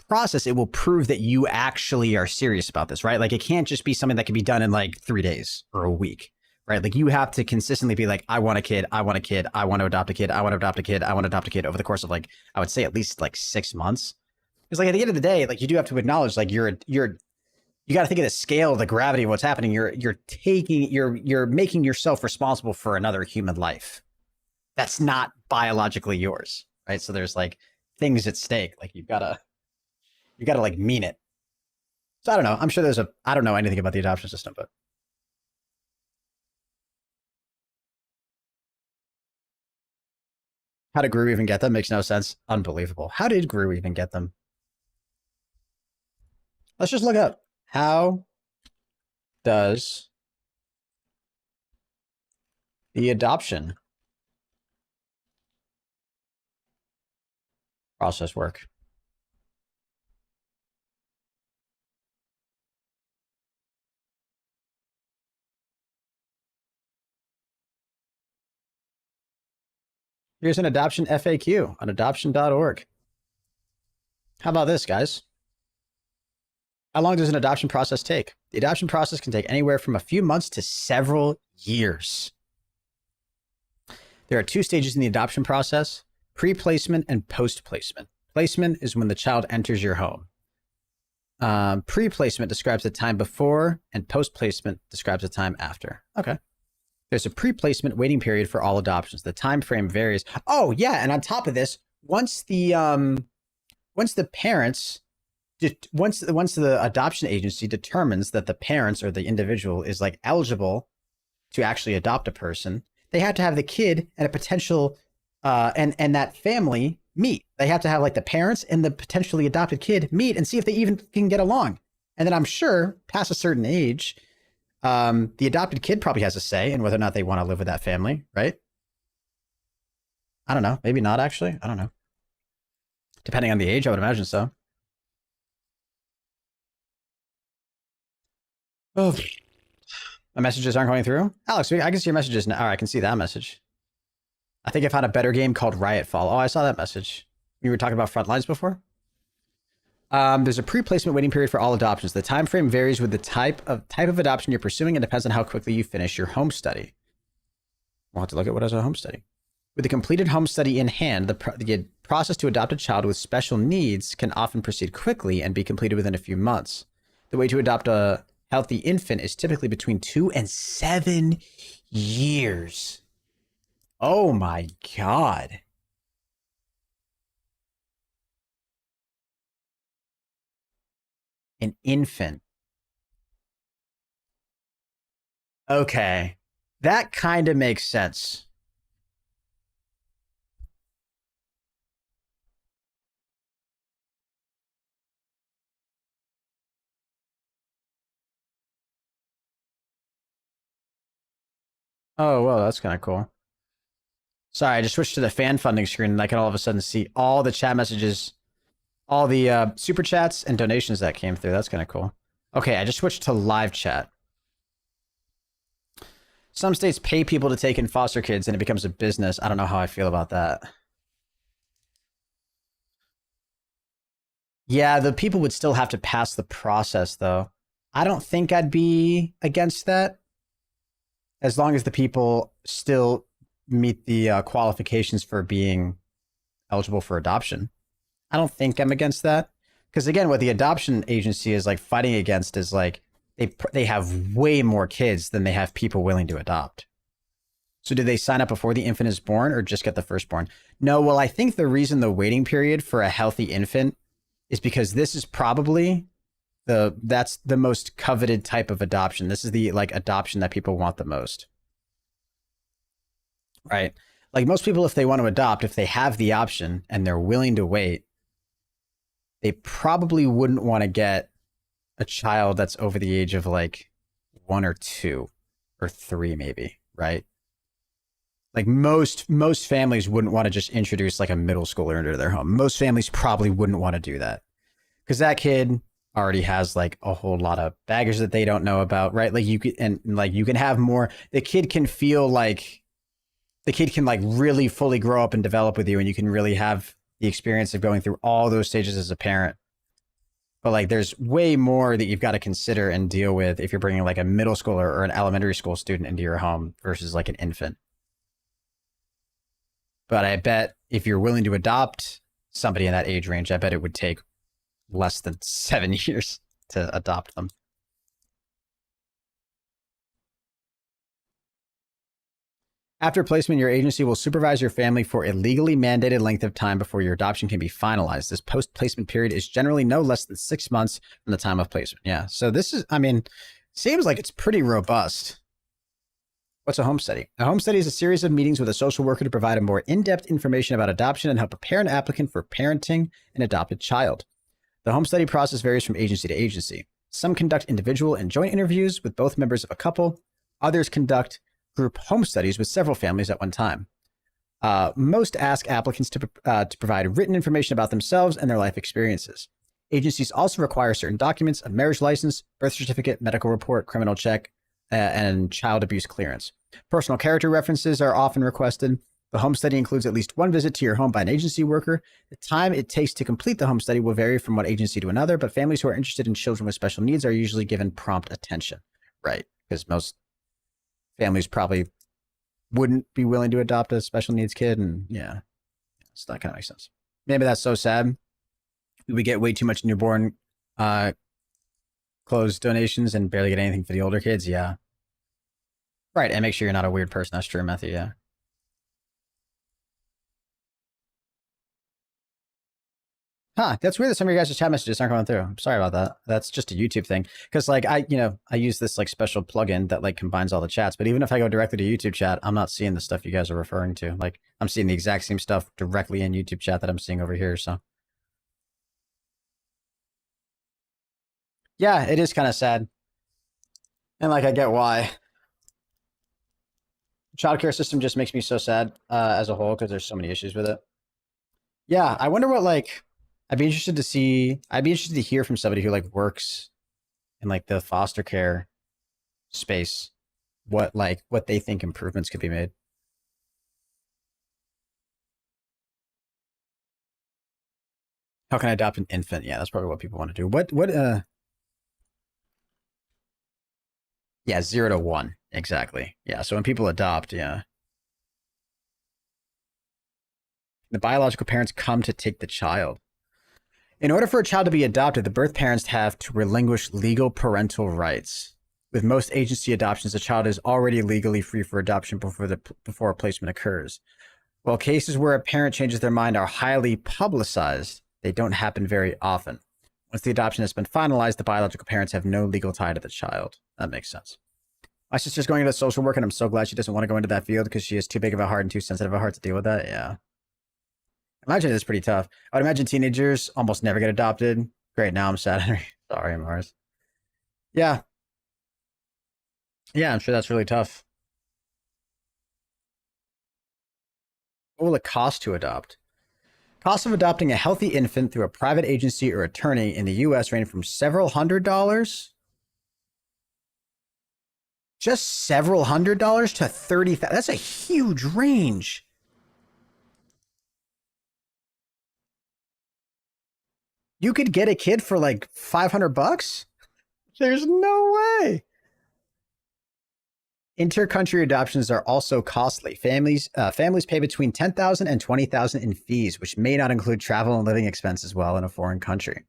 process, it will prove that you actually are serious about this, right? Like it can't just be something that can be done in like 3 days or a week. Right. Like you have to consistently be like, I want a kid. I want a kid. I want to adopt a kid. I want to adopt a kid. I want to adopt a kid over the course of like, I would say at least like 6 months. Because like at the end of the day, like you do have to acknowledge like you got to think of the scale, the gravity of what's happening. You're making yourself responsible for another human life. That's not biologically yours. Right. So there's like things at stake. Like you gotta like mean it. So I don't know. I'm sure I don't know anything about the adoption system, but. How did Gru even get them? Makes no sense. Unbelievable. How did Gru even get them? Let's just look up. How does the adoption process work? Here's an adoption FAQ on adoption.org. How about this, guys? How long does an adoption process take? The adoption process can take anywhere from a few months to several years. There are 2 stages in the adoption process, pre-placement and post-placement. Placement is when the child enters your home. Pre-placement describes the time before and post-placement describes the time after. Okay. There's a pre-placement waiting period for all adoptions. The time frame varies. Oh yeah, and on top of this, once the adoption agency determines that the parents or the individual is like eligible to actually adopt a person, they have to have the kid and a potential and that family meet. They have to have like the parents and the potentially adopted kid meet and see if they even can get along. And then I'm sure past a certain age, the adopted kid probably has a say in whether or not they want to live with that family, right? I don't know. Maybe not actually. I don't know. Depending on the age, I would imagine so. Oh, my messages aren't going through. Alex, I can see your messages now. All right, I can see that message. I think I found a better game called Riotfall. Oh, I saw that message. We were talking about Frontlines before. There's a pre-placement waiting period for all adoptions. The time frame varies with the type of adoption you're pursuing and depends on how quickly you finish your home study. We'll have to look at what is a home study. With a completed home study in hand, the process to adopt a child with special needs can often proceed quickly and be completed within a few months. The way to adopt a healthy infant is typically between 2 and 7 years. Oh my God. An infant. Okay. That kind of makes sense. Oh, well, that's kind of cool. Sorry, I just switched to the fan funding screen and I can all of a sudden see all the chat messages, all the super chats and donations that came through. That's kind of cool. Okay, I just switched to live chat. Some states pay people to take in foster kids and it becomes a business. I don't know how I feel about that. Yeah, the people would still have to pass the process, though. I don't think I'd be against that. As long as the people still meet the qualifications for being eligible for adoption. I don't think I'm against that. Because again, what the adoption agency is like fighting against is like they have way more kids than they have people willing to adopt. So do they sign up before the infant is born or just get the firstborn? No, well, I think the reason the waiting period for a healthy infant is because this is probably that's the most coveted type of adoption. This is the like adoption that people want the most. Right? Like most people, if they want to adopt, if they have the option and they're willing to wait, they probably wouldn't want to get a child that's over the age of like 1 or 2 or 3 maybe, right? Like most families wouldn't want to just introduce like a middle schooler into their home. Most families probably wouldn't want to do that because that kid already has like a whole lot of baggage that they don't know about, right? Like you can have more. The kid can feel like the kid can like really fully grow up and develop with you, and you can really have the experience of going through all those stages as a parent. But like, there's way more that you've got to consider and deal with if you're bringing like a middle schooler or an elementary school student into your home versus like an infant. But I bet if you're willing to adopt somebody in that age range, I bet it would take less than 7 years to adopt them. After placement, your agency will supervise your family for a legally mandated length of time before your adoption can be finalized. This post-placement period is generally no less than 6 months from the time of placement. Yeah, so this is, I mean, seems like it's pretty robust. What's a home study? A home study is a series of meetings with a social worker to provide a more in-depth information about adoption and help prepare an applicant for parenting an adopted child. The home study process varies from agency to agency. Some conduct individual and joint interviews with both members of a couple. Others conduct group home studies with several families at one time. Most ask applicants to provide written information about themselves and their life experiences. Agencies also require certain documents: a marriage license, birth certificate, medical report, criminal check, and child abuse clearance. Personal character references are often requested. The home study includes at least one visit to your home by an agency worker. The time it takes to complete the home study will vary from one agency to another, but families who are interested in children with special needs are usually given prompt attention, right? Because most families probably wouldn't be willing to adopt a special needs kid, and yeah, so that kind of makes sense. Maybe that's so sad. We get way too much newborn clothes donations and barely get anything for the older kids. Yeah. Right, and make sure you're not a weird person. That's true, Matthew, yeah. Huh, that's weird that some of your guys' chat messages aren't going through. I'm sorry about that. That's just a YouTube thing. Because like I use this like special plugin that like combines all the chats, but even if I go directly to YouTube chat, I'm not seeing the stuff you guys are referring to. Like I'm seeing the exact same stuff directly in YouTube chat that I'm seeing over here, so. Yeah, it is kind of sad. And like I get why. Childcare system just makes me so sad as a whole because there's so many issues with it. Yeah, I wonder what like I'd be interested to hear from somebody who like works in like the foster care space what they think improvements could be made. How can I adopt an infant? Yeah, that's probably what people want to do. Yeah, 0 to 1. Exactly. Yeah, so when people adopt, yeah. The biological parents come to take the child. In order for a child to be adopted, the birth parents have to relinquish legal parental rights. With most agency adoptions, the child is already legally free for adoption before a placement occurs. While cases where a parent changes their mind are highly publicized, they don't happen very often. Once the adoption has been finalized, the biological parents have no legal tie to the child. That makes sense. My sister's going into social work, and I'm so glad she doesn't want to go into that field because she has too big of a heart and too sensitive a heart to deal with that. Yeah. Imagine it's pretty tough. I would imagine teenagers almost never get adopted. Great, now I'm sad. Sorry, Mars. Yeah. Yeah, I'm sure that's really tough. What will it cost to adopt? Cost of adopting a healthy infant through a private agency or attorney in the U.S. range from several $100s. Just several $100s to $30,000. That's a huge range. You could get a kid for like $500? There's no way. Inter-country adoptions are also costly. Families pay between $10,000 and $20,000 in fees, which may not include travel and living expenses while in a foreign country.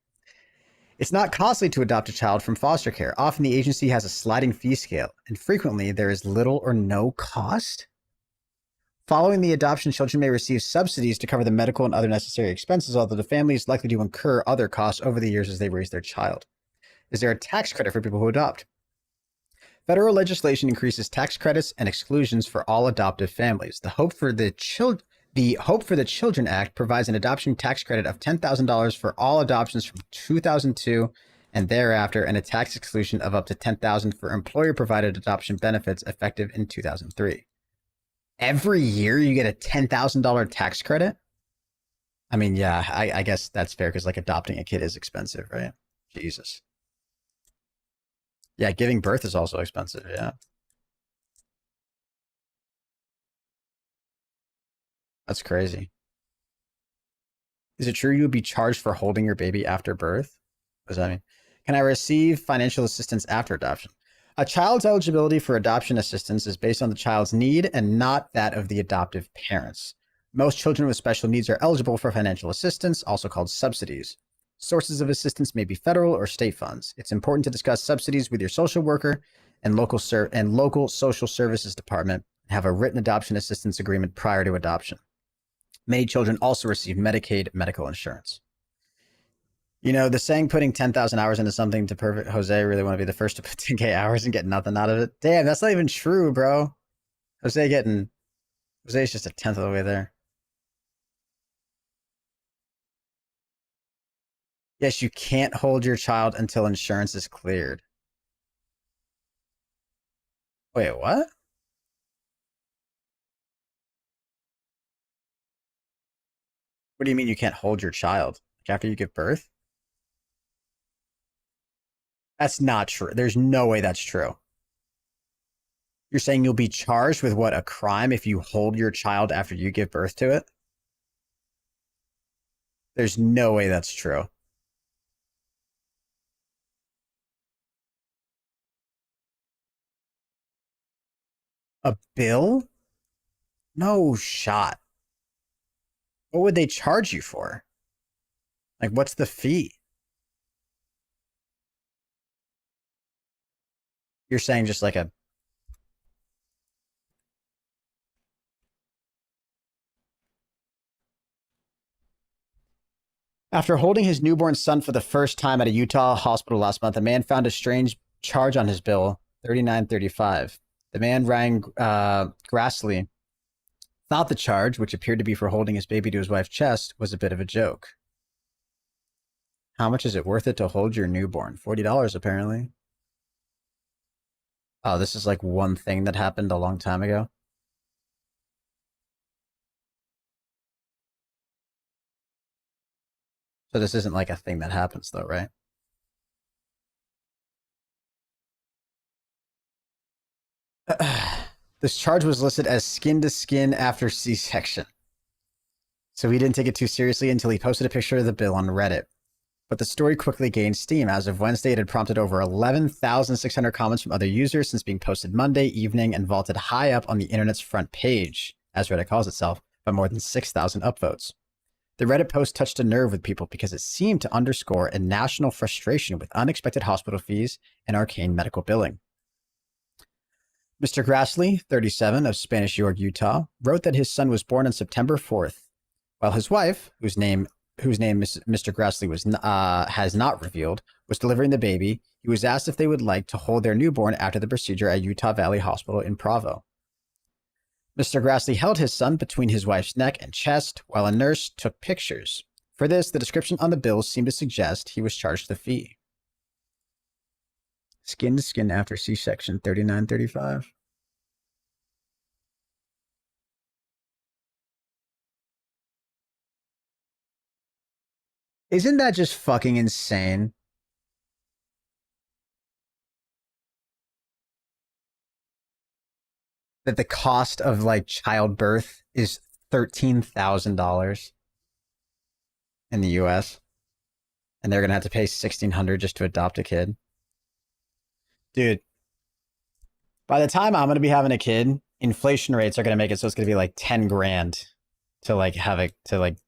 It's not costly to adopt a child from foster care. Often the agency has a sliding fee scale, and frequently there is little or no cost. Following the adoption, children may receive subsidies to cover the medical and other necessary expenses, although the family is likely to incur other costs over the years as they raise their child. Is there a tax credit for people who adopt? Federal legislation increases tax credits and exclusions for all adoptive families. The Hope for the Children Act provides an adoption tax credit of $10,000 for all adoptions from 2002 and thereafter, and a tax exclusion of up to $10,000 for employer-provided adoption benefits effective in 2003. Every year you get a $10,000 tax credit? I mean, yeah, I guess that's fair because like adopting a kid is expensive, right? Jesus. Yeah, giving birth is also expensive, yeah. That's crazy. Is it true you'll be charged for holding your baby after birth? What does that mean? Can I receive financial assistance after adoption? A child's eligibility for adoption assistance is based on the child's need and not that of the adoptive parents. Most children with special needs are eligible for financial assistance, also called subsidies. Sources of assistance may be federal or state funds. It's important to discuss subsidies with your social worker and local social services department and have a written adoption assistance agreement prior to adoption. Many children also receive Medicaid medical insurance. You know, the saying putting 10,000 hours into something to perfect Jose really want to be the first to put 10K hours and get nothing out of it. Damn, that's not even true, bro. Jose's just a tenth of the way there. Yes, you can't hold your child until insurance is cleared. Wait, what? What do you mean you can't hold your child? Like after you give birth? That's not true. There's no way that's true. You're saying you'll be charged with what, a crime if you hold your child after you give birth to it? There's no way that's true. A bill? No shot. What would they charge you for? Like, what's the fee? You're saying just like a... After holding his newborn son for the first time at a Utah hospital last month, a man found a strange charge on his bill, $39.35. The man, Ryan Grassley, thought the charge, which appeared to be for holding his baby to his wife's chest, was a bit of a joke. How much is it worth it to hold your newborn? $40, apparently. Oh, this is like one thing that happened a long time ago. So this isn't like a thing that happens though, right? This charge was listed as skin to skin after C-section. So he didn't take it too seriously until he posted a picture of the bill on Reddit. But the story quickly gained steam. As of Wednesday, it had prompted over 11,600 comments from other users since being posted Monday evening and vaulted high up on the internet's front page, as Reddit calls itself, by more than 6,000 upvotes. The Reddit post touched a nerve with people because it seemed to underscore a national frustration with unexpected hospital fees and arcane medical billing. Mr. Grassley, 37, of Spanish York, Utah, wrote that his son was born on September 4th, while his wife, whose name Mr. Grassley has not revealed, was delivering the baby. He was asked if they would like to hold their newborn after the procedure at Utah Valley Hospital in Provo. Mr. Grassley held his son between his wife's neck and chest while a nurse took pictures. For this, the description on the bill seemed to suggest he was charged the fee. Skin to skin after C-section, $39.35. Isn't that just fucking insane? That the cost of like childbirth is $13,000 in the US, and they're gonna have to pay $1,600 just to adopt a kid. Dude, by the time I'm gonna be having a kid, inflation rates are gonna make it so it's gonna be like 10 grand to like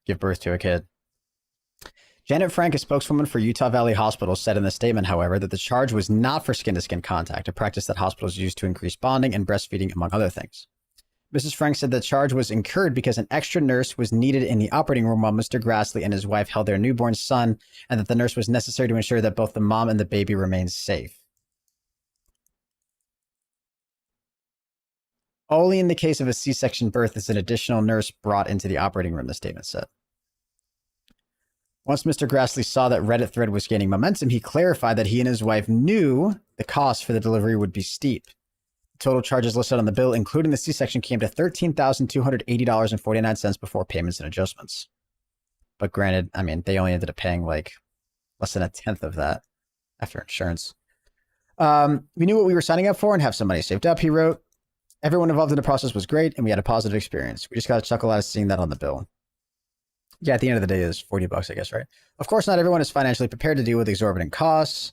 give birth to a kid. Janet Frank, a spokeswoman for Utah Valley Hospital, said in the statement, however, that the charge was not for skin-to-skin contact, a practice that hospitals use to increase bonding and breastfeeding, among other things. Mrs. Frank said the charge was incurred because an extra nurse was needed in the operating room while Mr. Grassley and his wife held their newborn son, and that the nurse was necessary to ensure that both the mom and the baby remained safe. Only in the case of a C-section birth is an additional nurse brought into the operating room, the statement said. Once Mr. Grassley saw that Reddit thread was gaining momentum, he clarified that he and his wife knew the cost for the delivery would be steep. The total charges listed on the bill, including the C-section, came to $13,280.49 before payments and adjustments. But granted, I mean, they only ended up paying like less than a tenth of that after insurance. We knew what we were signing up for and have some money saved up, he wrote. Everyone involved in the process was great, and we had a positive experience. We just got a chuckle out of seeing that on the bill. Yeah, at the end of the day, it's $40, I guess, right? Of course, not everyone is financially prepared to deal with exorbitant costs.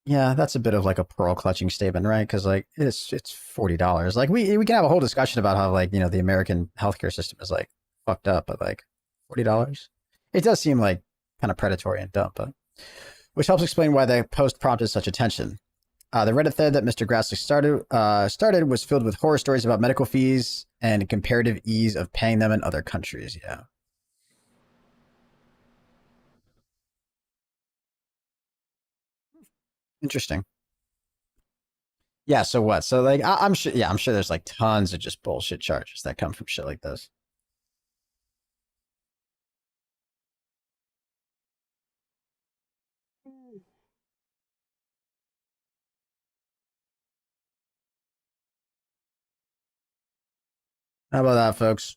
Yeah, that's a bit of like a pearl clutching statement, right? Because like it's $40. Like we can have a whole discussion about how like, you know, the American healthcare system is like fucked up, but like $40. It does seem like kind of predatory and dumb, but which helps explain why the post prompted such attention. The Reddit thread that Mr. Grassley started was filled with horror stories about medical fees and comparative ease of paying them in other countries. Yeah. Interesting. Yeah. So what? So like, I'm sure. Yeah, I'm sure there's like tons of just bullshit charges that come from shit like this. How about that, folks?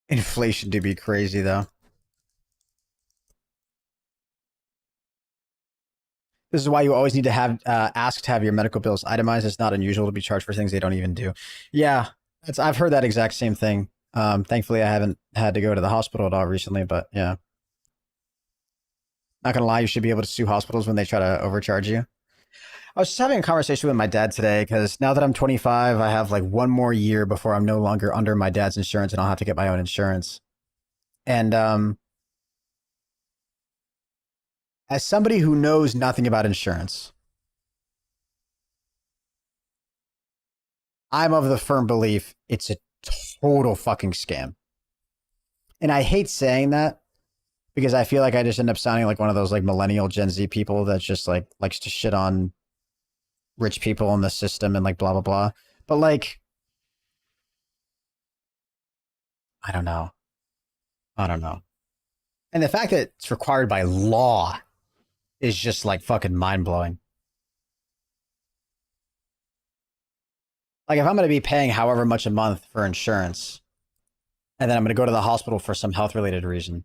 Inflation do be crazy, though. This is why you always need to have ask to have your medical bills itemized. It's not unusual to be charged for things they don't even do. Yeah, I've heard that exact same thing. Thankfully, I haven't had to go to the hospital at all recently, but yeah. Not gonna lie, you should be able to sue hospitals when they try to overcharge you. I was just having a conversation with my dad today because now that I'm 25, I have like one more year before I'm no longer under my dad's insurance and I'll have to get my own insurance. And as somebody who knows nothing about insurance, I'm of the firm belief it's a total fucking scam. And I hate saying that because I feel like I just end up sounding like one of those like millennial Gen Z people that just like likes to shit on rich people in the system and like blah, blah, blah. But like, I don't know. And the fact that it's required by law is just like fucking mind blowing. Like if I'm going to be paying however much a month for insurance, and then I'm going to go to the hospital for some health related reason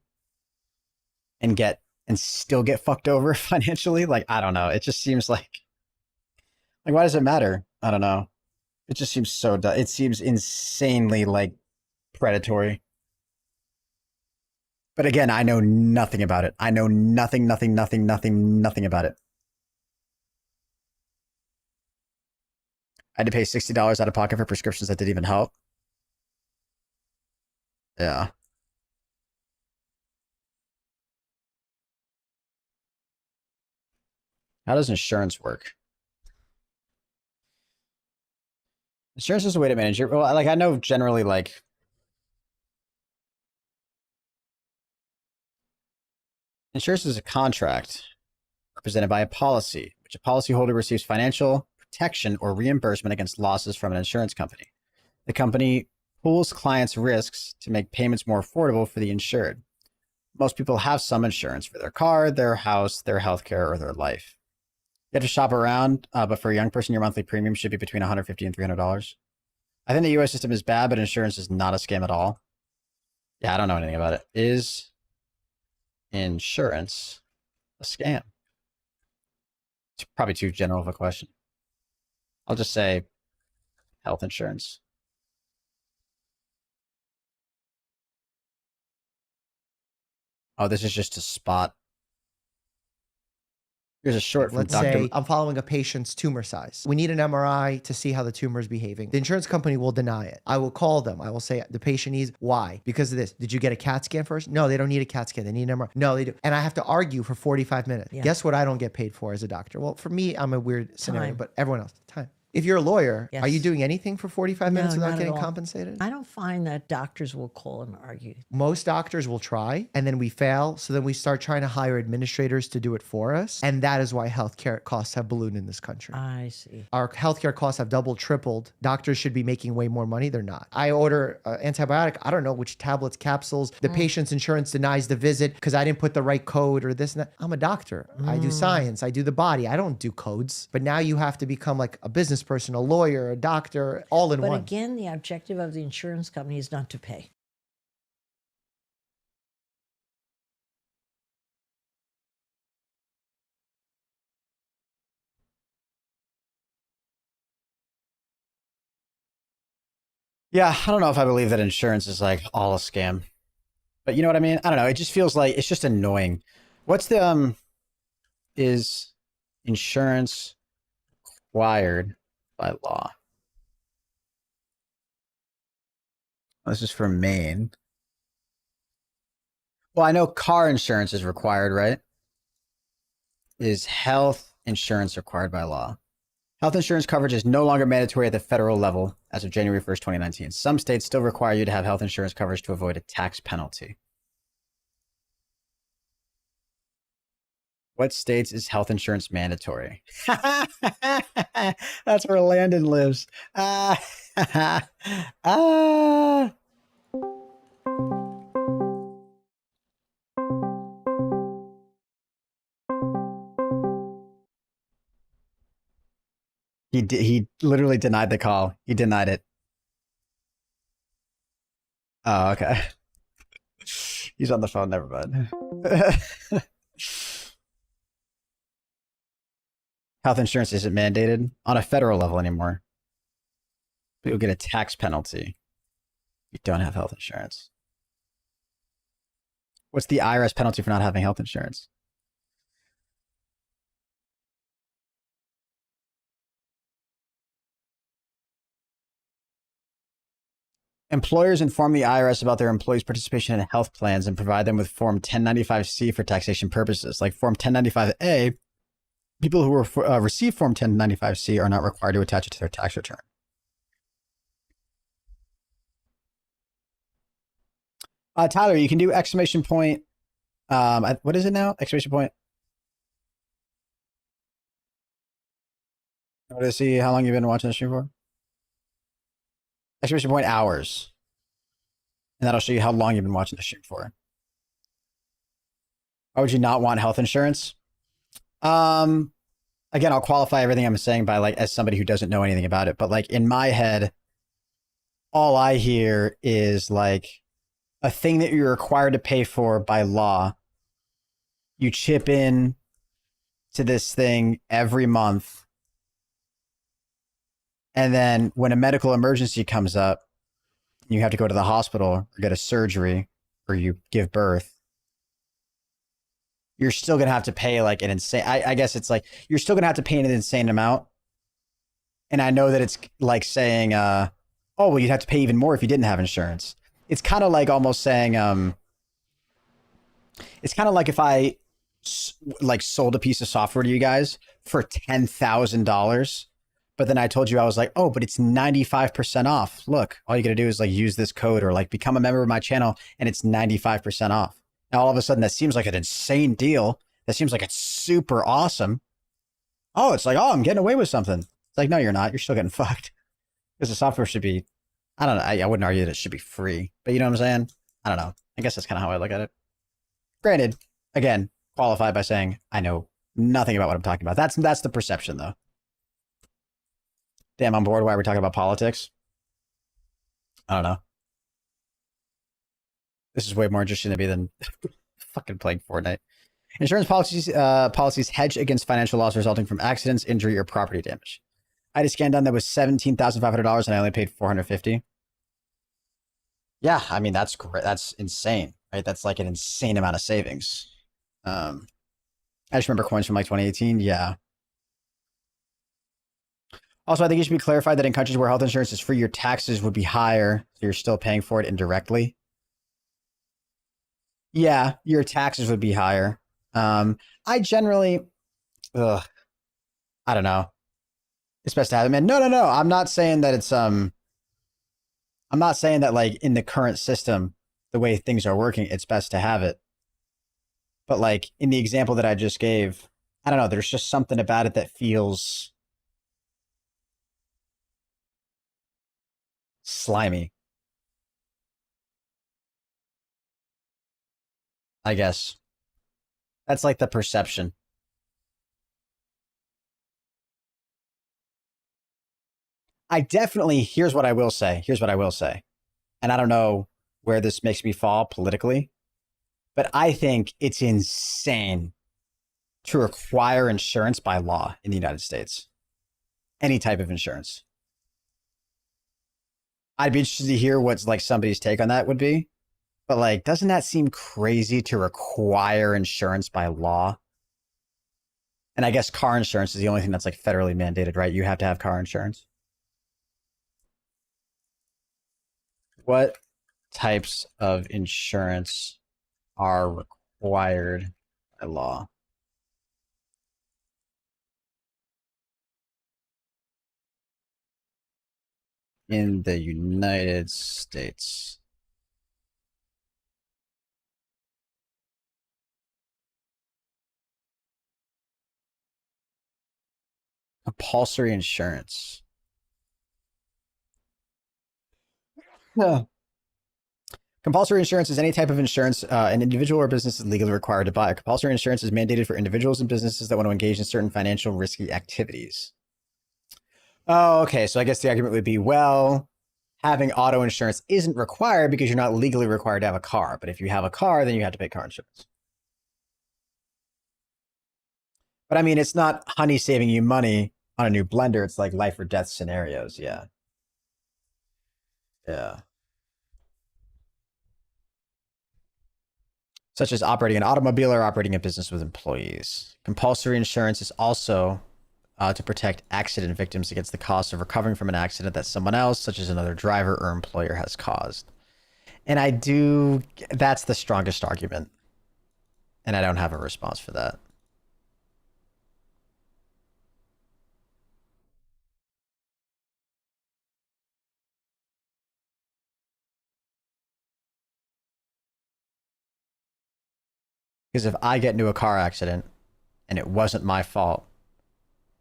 and still get fucked over financially. Like, I don't know. It just seems like why does it matter? I don't know. It just seems it seems insanely like predatory. But again, I know nothing about it. I know nothing about it. I had to pay $60 out of pocket for prescriptions that didn't even help. Yeah. How does insurance work? Insurance is a way to manage your, well, like I know generally like insurance is a contract represented by a policy, which a policyholder receives financial protection or reimbursement against losses from an insurance company. The company pools clients' risks to make payments more affordable for the insured. Most people have some insurance for their car, their house, their healthcare, or their life. You have to shop around, but for a young person, your monthly premium should be between $150 and $300. I think the US system is bad, but insurance is not a scam at all. Yeah, I don't know anything about it. Is insurance a scam? It's probably too general of a question. I'll just say health insurance. Oh, this is just a spot. Here's a short from Let's Dr. say I'm following a patient's tumor size. We need an MRI to see how the tumor is behaving. The insurance company will deny it. I will call them. I will say the patient needs, why? Because of this. Did you get a CAT scan first? No, they don't need a CAT scan. They need an MRI. No, they do. And I have to argue for 45 minutes. Yeah. Guess what I don't get paid for as a doctor? Well, for me, I'm a weird scenario, Time. but everyone else, time. If you're a lawyer, Yes. are you doing anything for 45 minutes No, without not at getting all. compensated? I don't find that doctors will call and argue. Most doctors will try and then we fail. So then we start trying to hire administrators to do it for us. And that is why healthcare costs have ballooned in this country. I see. Our healthcare costs have doubled, tripled. Doctors should be making way more money. They're not. I order antibiotic. I don't know which tablets, capsules. The patient's insurance denies the visit because I didn't put the right code or this and that. I'm a doctor. I do science. I do the body. I don't do codes. But now you have to become like a business person, a lawyer, a doctor, all in But one. again, the objective of the insurance company is not to pay. Yeah, I don't know if I believe that insurance is like all a scam. But you know what I mean? I don't know. It just feels like it's just annoying. What's the is insurance required by law? This is from Maine. Well, I know car insurance is required, right? Is health insurance required by law? Health insurance coverage is no longer mandatory at the federal level as of January 1st, 2019. Some states still require you to have health insurance coverage to avoid a tax penalty. What states is health insurance mandatory? That's where Landon lives. He literally denied the call. He denied it. Oh, okay. He's on the phone. Never mind. Health insurance isn't mandated on a federal level anymore. But you'll get a tax penalty if you don't have health insurance. What's the IRS penalty for not having health insurance? Employers inform the IRS about their employees' participation in health plans and provide them with Form 1095-C for taxation purposes. Like Form 1095-A, people who receive Form 1095-C are not required to attach it to their tax return. Tyler, you can do exclamation point. What is it now? Exclamation point. I want to see how long you've been watching the stream for. Exclamation point hours. And that'll show you how long you've been watching the stream for. Why would you not want health insurance? I again, I'll qualify everything I'm saying by like as somebody who doesn't know anything about it, but like in my head, all I hear is like a thing that you're required to pay for by law. You chip in to this thing every month. And then when a medical emergency comes up, you have to go to the hospital or get a surgery or you give birth. You're still going to have to pay like an insane, I guess it's like, you're still going to have to pay an insane amount. And I know that it's like saying, oh, well, you'd have to pay even more if you didn't have insurance. It's kind of like almost saying, it's kind of like if I like sold a piece of software to you guys for $10,000, but then I told you, I was like, oh, but it's 95% off. Look, all you got to do is like use this code or like become a member of my channel and it's 95% off. Now, all of a sudden that seems like an insane deal. That seems like it's super awesome. Oh, it's like, oh, I'm getting away with something. It's like, no, you're not. You're still getting fucked. Because the software should be, I don't know. I wouldn't argue that it should be free, but you know what I'm saying? I don't know. I guess that's kind of how I look at it. Granted, again, qualified by saying I know nothing about what I'm talking about. That's the perception, though. Damn, I'm bored. Why are we talking about politics? I don't know. This is way more interesting to me than fucking playing Fortnite. Insurance policies hedge against financial loss resulting from accidents, injury, or property damage. I had a scan done that was $17,500 and I only paid $450. Yeah, I mean, that's great. That's insane, right? That's like an insane amount of savings. I just remember coins from like 2018. Yeah. Also, I think it should be clarified that in countries where health insurance is free, your taxes would be higher. So you're still paying for it indirectly. Yeah, your taxes would be higher. I generally, I don't know. It's best to have it, man. No. I'm not saying that it's, I'm not saying that like in the current system, the way things are working, it's best to have it. But like in the example that I just gave, I don't know. There's just something about it that feels slimy, I guess. That's like the perception. I definitely, here's what I will say. And I don't know where this makes me fall politically, but I think it's insane to require insurance by law in the United States. Any type of insurance. I'd be interested to hear what's like somebody's take on that would be. But like, doesn't that seem crazy to require insurance by law? And I guess car insurance is the only thing that's like federally mandated, right? You have to have car insurance. What types of insurance are required by law? In the United States. Compulsory insurance. Yeah. Compulsory insurance is any type of insurance an individual or business is legally required to buy. Compulsory insurance is mandated for individuals and businesses that want to engage in certain financial risky activities. Oh, okay. So I guess the argument would be, well, having auto insurance isn't required because you're not legally required to have a car. But if you have a car, then you have to pay car insurance. But I mean, it's not honey saving you money on a new blender. It's like life or death scenarios. Yeah. Yeah. Such as operating an automobile or operating a business with employees. Compulsory insurance is also to protect accident victims against the cost of recovering from an accident that someone else, such as another driver or employer, has caused. And that's the strongest argument. And I don't have a response for that. Because if I get into a car accident and it wasn't my fault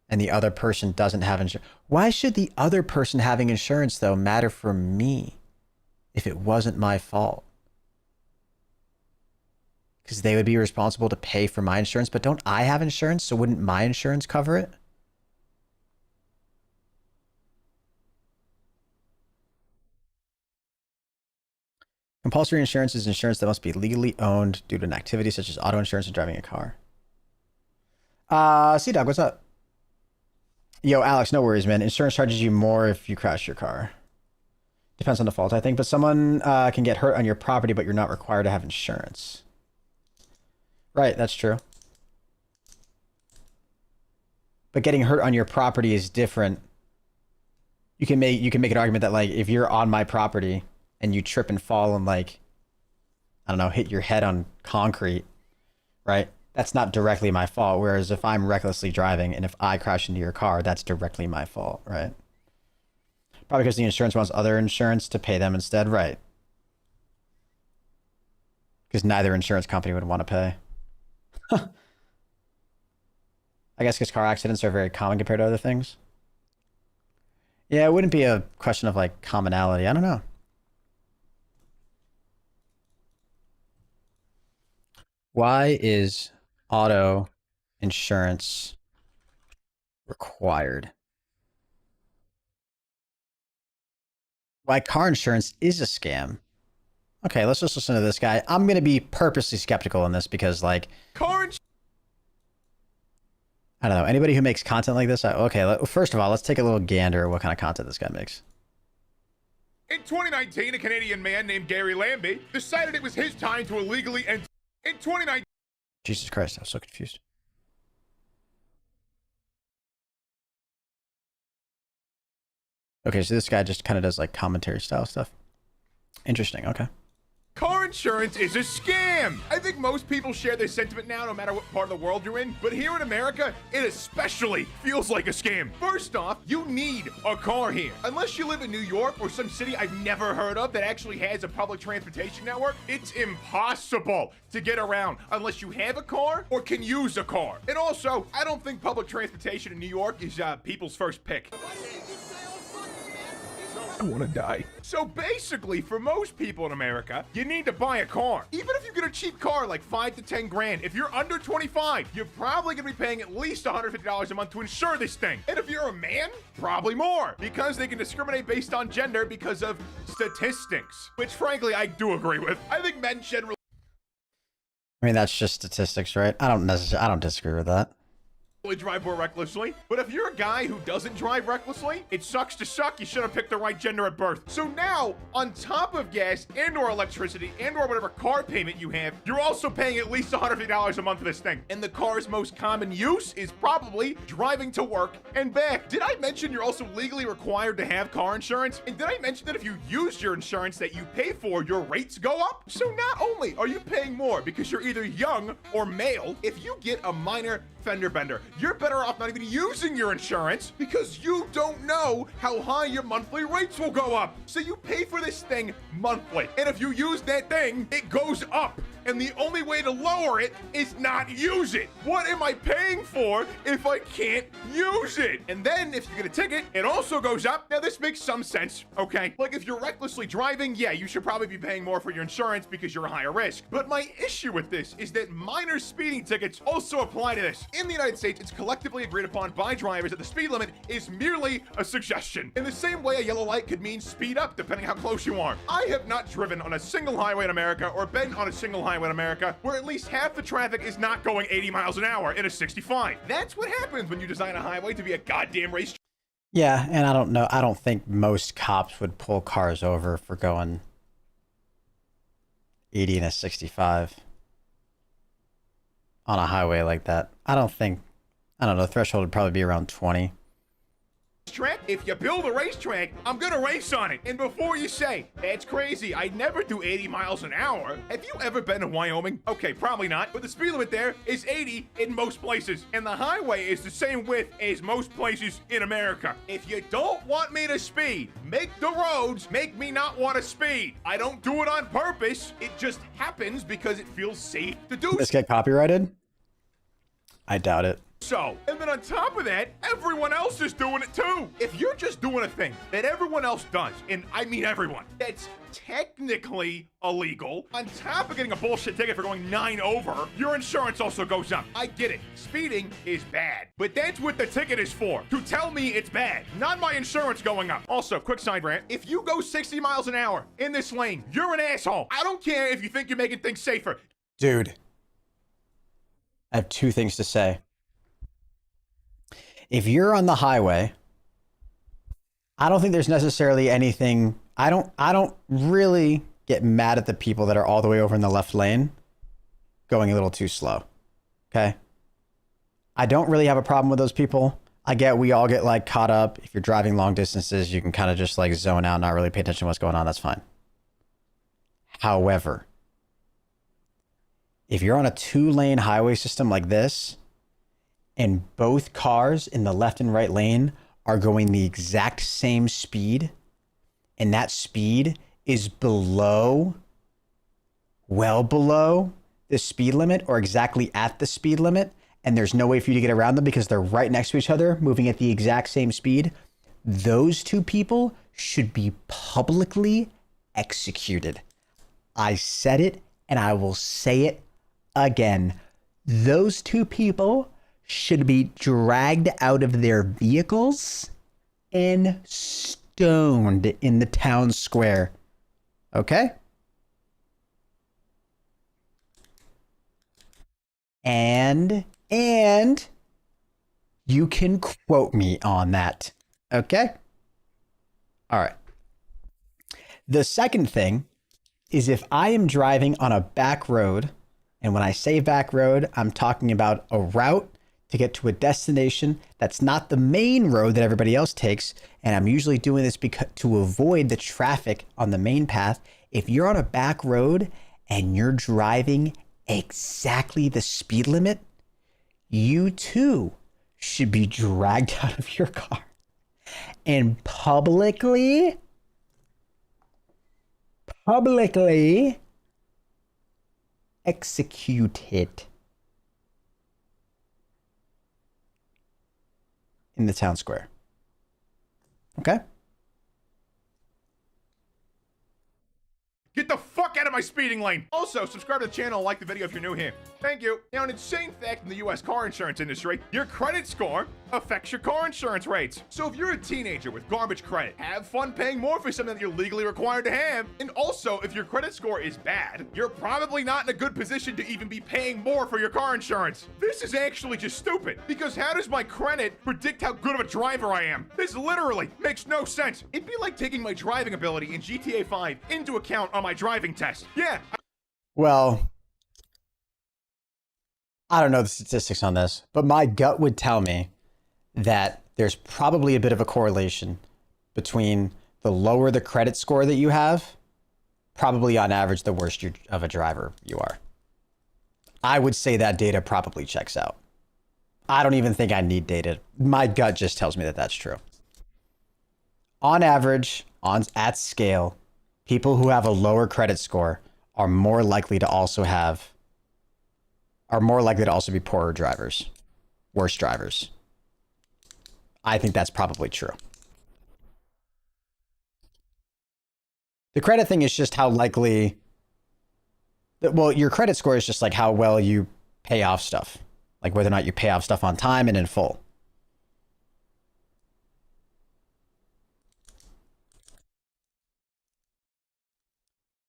and the other person doesn't have insurance, why should the other person having insurance, though, matter for me if it wasn't my fault? Because they would be responsible to pay for my insurance, but don't I have insurance? So wouldn't my insurance cover it? Compulsory insurance is insurance that must be legally owned due to an activity such as auto insurance and driving a car. C-Dog, what's up? Yo, Alex, no worries, man. Insurance charges you more if you crash your car. Depends on the fault, I think. But someone can get hurt on your property, but you're not required to have insurance. Right, that's true. But getting hurt on your property is different. You can make an argument that, like, if you're on my property and you trip and fall and, like, I don't know, hit your head on concrete, right? That's not directly my fault. Whereas if I'm recklessly driving and if I crash into your car, that's directly my fault, right? Probably because the insurance wants other insurance to pay them instead, right? Because neither insurance company would want to pay. I guess because car accidents are very common compared to other things. Yeah, it wouldn't be a question of, like, commonality. I don't know. Why is auto insurance required? Why car insurance is a scam? Okay, let's just listen to this guy. I'm going to be purposely skeptical in this because, like, I don't know. Anybody who makes content like this, okay, first of all, let's take a little gander at what kind of content this guy makes. In 2019, a Canadian man named Gary Lambie decided it was his time to illegally enter. In 2019... Jesus Christ, I was so confused. Okay, so this guy just kind of does, like, commentary style stuff. Interesting, okay. Car insurance is a scam! I think most people share this sentiment now, no matter what part of the world you're in, but here in America, it especially feels like a scam. First off, you need a car here. Unless you live in New York or some city I've never heard of that actually has a public transportation network, it's impossible to get around unless you have a car or can use a car. And also, I don't think public transportation in New York is people's first pick. I want to die. So basically, for most people in America, you need to buy a car. Even if you get a cheap car, like 5 to 10 grand, if you're under 25, you're probably gonna be paying at least $150 a month to insure this thing. And if you're a man, probably more, because they can discriminate based on gender because of statistics, which frankly, I do agree with. I think men generally... I mean, that's just statistics, right? I don't disagree with that. Drive more recklessly, but if you're a guy who doesn't drive recklessly, it sucks to suck. You should have picked the right gender at birth. So now, on top of gas and or electricity and or whatever car payment you have, you're also paying at least $150 a month for this thing. And the car's most common use is probably driving to work and back. Did I mention you're also legally required to have car insurance? And did I mention that if you use your insurance that you pay for, your rates go up? So not only are you paying more because you're either young or male, if you get a minor fender bender, you're better off not even using your insurance because you don't know how high your monthly rates will go up. So you pay for this thing monthly. And if you use that thing, it goes up. And the only way to lower it is not use it. What am I paying for if I can't use it? And then if you get a ticket, it also goes up. Now this makes some sense, okay? Like if you're recklessly driving, yeah, you should probably be paying more for your insurance because you're a higher risk. But my issue with this is that minor speeding tickets also apply to this. In the United States, it's collectively agreed upon by drivers that the speed limit is merely a suggestion. In the same way a yellow light could mean speed up depending how close you are. I have not driven on a single highway in America or been on a single highway in America where at least half the traffic is not going 80 miles an hour in a 65. That's what happens when you design a highway to be a goddamn race. Yeah, and I don't know. I don't think most cops would pull cars over for going 80 in a 65 on a highway like that. I don't know, the threshold would probably be around 20. Track. If you build a racetrack, I'm gonna race on it. And before you say, that's crazy, I'd never do 80 miles an hour. Have you ever been to Wyoming? Okay, probably not, but the speed limit there is 80 in most places. And the highway is the same width as most places in America. If you don't want me to speed, make the roads make me not want to speed. I don't do it on purpose. It just happens because it feels safe to do. This get copyrighted? I doubt it. So, and then on top of that, everyone else is doing it too. If you're just doing a thing that everyone else does, and I mean everyone, that's technically illegal, on top of getting a bullshit ticket for going 9 over, your insurance also goes up. I get it. Speeding is bad, but that's what the ticket is for, to tell me it's bad, not my insurance going up. Also, quick side rant, if you go 60 miles an hour in this lane, you're an asshole. I don't care if you think you're making things safer. Dude, I have 2 things to say. If you're on the highway, I don't think there's necessarily anything. I don't really get mad at the people that are all the way over in the left lane going a little too slow. Okay? I don't really have a problem with those people. I get we all get like caught up. If you're driving long distances, you can kind of just like zone out, not really pay attention to what's going on. That's fine. However, if you're on a 2-lane highway system like this, and both cars in the left and right lane are going the exact same speed, and that speed is below, well below the speed limit or exactly at the speed limit, and there's no way for you to get around them because they're right next to each other, moving at the exact same speed, those 2 people should be publicly executed. I said it, and I will say it again. Those 2 people should be dragged out of their vehicles and stoned in the town square. Okay? And you can quote me on that. Okay? All right. The second thing is if I am driving on a back road, and when I say back road, I'm talking about a route to get to a destination that's not the main road that everybody else takes. And I'm usually doing this because to avoid the traffic on the main path. If you're on a back road and you're driving exactly the speed limit, you too should be dragged out of your car and publicly executed in the town square. Okay? Get the fuck out of my speeding lane. Also, subscribe to the channel and like the video if you're new here. Thank you. Now, an insane fact in the US car insurance industry, your credit score affects your car insurance rates. So if you're a teenager with garbage credit, have fun paying more for something that you're legally required to have. And also, if your credit score is bad, you're probably not in a good position to even be paying more for your car insurance. This is actually just stupid, because how does my credit predict how good of a driver I am? This literally makes no sense. It'd be like taking my driving ability in GTA 5 into account on my driving test. Yeah. Well, I don't know the statistics on this, but my gut would tell me that there's probably a bit of a correlation between the lower the credit score that you have, probably on average, the worse of a driver you are. I would say that data probably checks out. I don't even think I need data. My gut just tells me that that's true. On average, at scale, people who have a lower credit score are more likely to also be poorer drivers, worse drivers. I think that's probably true. The credit thing is just how likely, well, your credit score is just like how well you pay off stuff, like whether or not you pay off stuff on time and in full.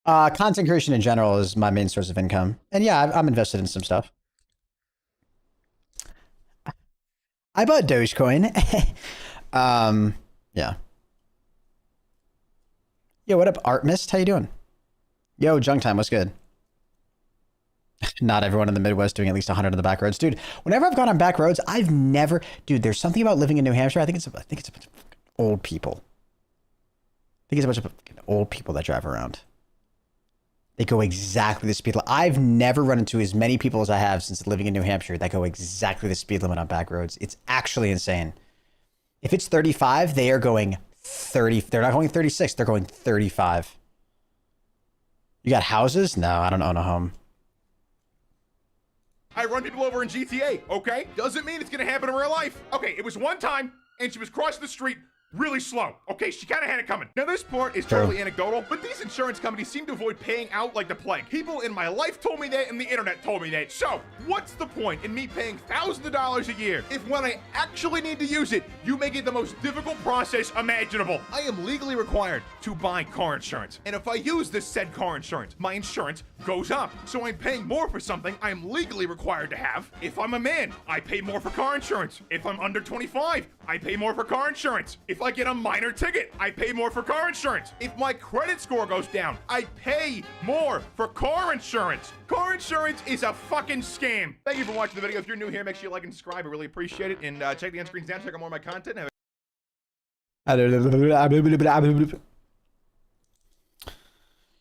Content creation in general is my main source of income. And yeah, I'm invested in some stuff. I bought Dogecoin. Yeah. Yo, what up, Art Mist? How you doing? Yo, Junk Time, what's good? Not everyone in the Midwest doing at least 100 on the back roads. Dude, whenever I've gone on back roads, I've never... Dude, there's something about living in New Hampshire. I think it's a bunch of old people. I think it's a bunch of old people that drive around. They go exactly the speed limit. I've never run into as many people as I have since living in New Hampshire that go exactly the speed limit on back roads. It's actually insane. If it's 35, they are going 30. They're not going 36. They're going 35. You got houses? No, I don't own a home. I I run people over in GTA, okay? Doesn't mean it's gonna happen in real life. Okay, it was one time, and she was crossing the street really slow. Okay, she kind of had it coming. Now, this part is totally anecdotal, but these insurance companies seem to avoid paying out like the plague. People in my life told me that, and the internet told me that. So, what's the point in me paying thousands of dollars a year if when I actually need to use it, you make it the most difficult process imaginable? I am legally required to buy car insurance. And if I use this said car insurance, my insurance goes up. So I'm paying more for something I am legally required to have. If I'm a man, I pay more for car insurance. If I'm under 25, I pay more for car insurance. If I get a minor ticket, I pay more for car insurance. If my credit score goes down, I pay more for car insurance. Car insurance is a fucking scam. Thank you for watching the video. If you're new here, make sure you like and subscribe. I really appreciate it. And check the end screens down. Check out more of my content.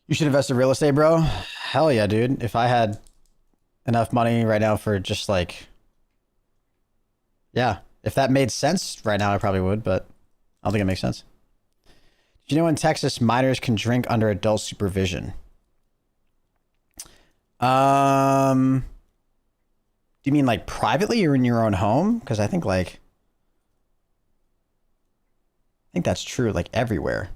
You should invest in real estate, bro. Hell yeah, dude. If I had enough money right now for just like, yeah, if that made sense right now, I probably would, but I don't think it makes sense. Do you know in Texas, minors can drink under adult supervision? Do you mean like privately or in your own home? Because I think that's true like everywhere.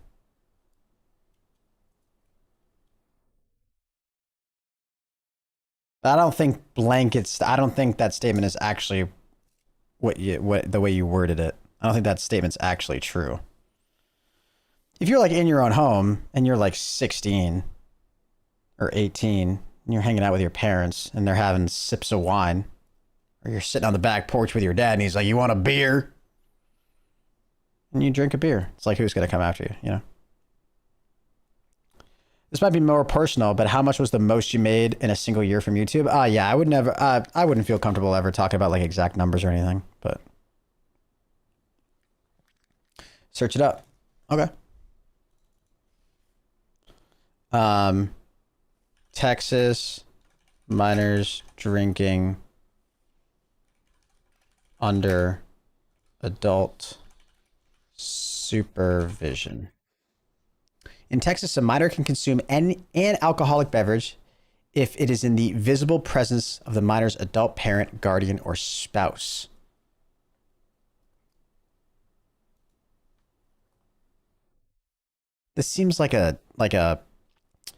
I don't think I don't think that statement is actually the way you worded it. I don't think that statement's actually true. If you're like in your own home and you're like 16 or 18 and you're hanging out with your parents and they're having sips of wine, or you're sitting on the back porch with your dad and he's like, "You want a beer?" And you drink a beer. It's like, who's going to come after you, you know? This might be more personal, but how much was the most you made in a single year from YouTube? Yeah, I would never, I wouldn't feel comfortable ever talking about like exact numbers or anything, but search it up. Okay. Texas minors drinking under adult supervision. In Texas, a minor can consume an alcoholic beverage if it is in the visible presence of the minor's adult parent, guardian, or spouse. This seems like a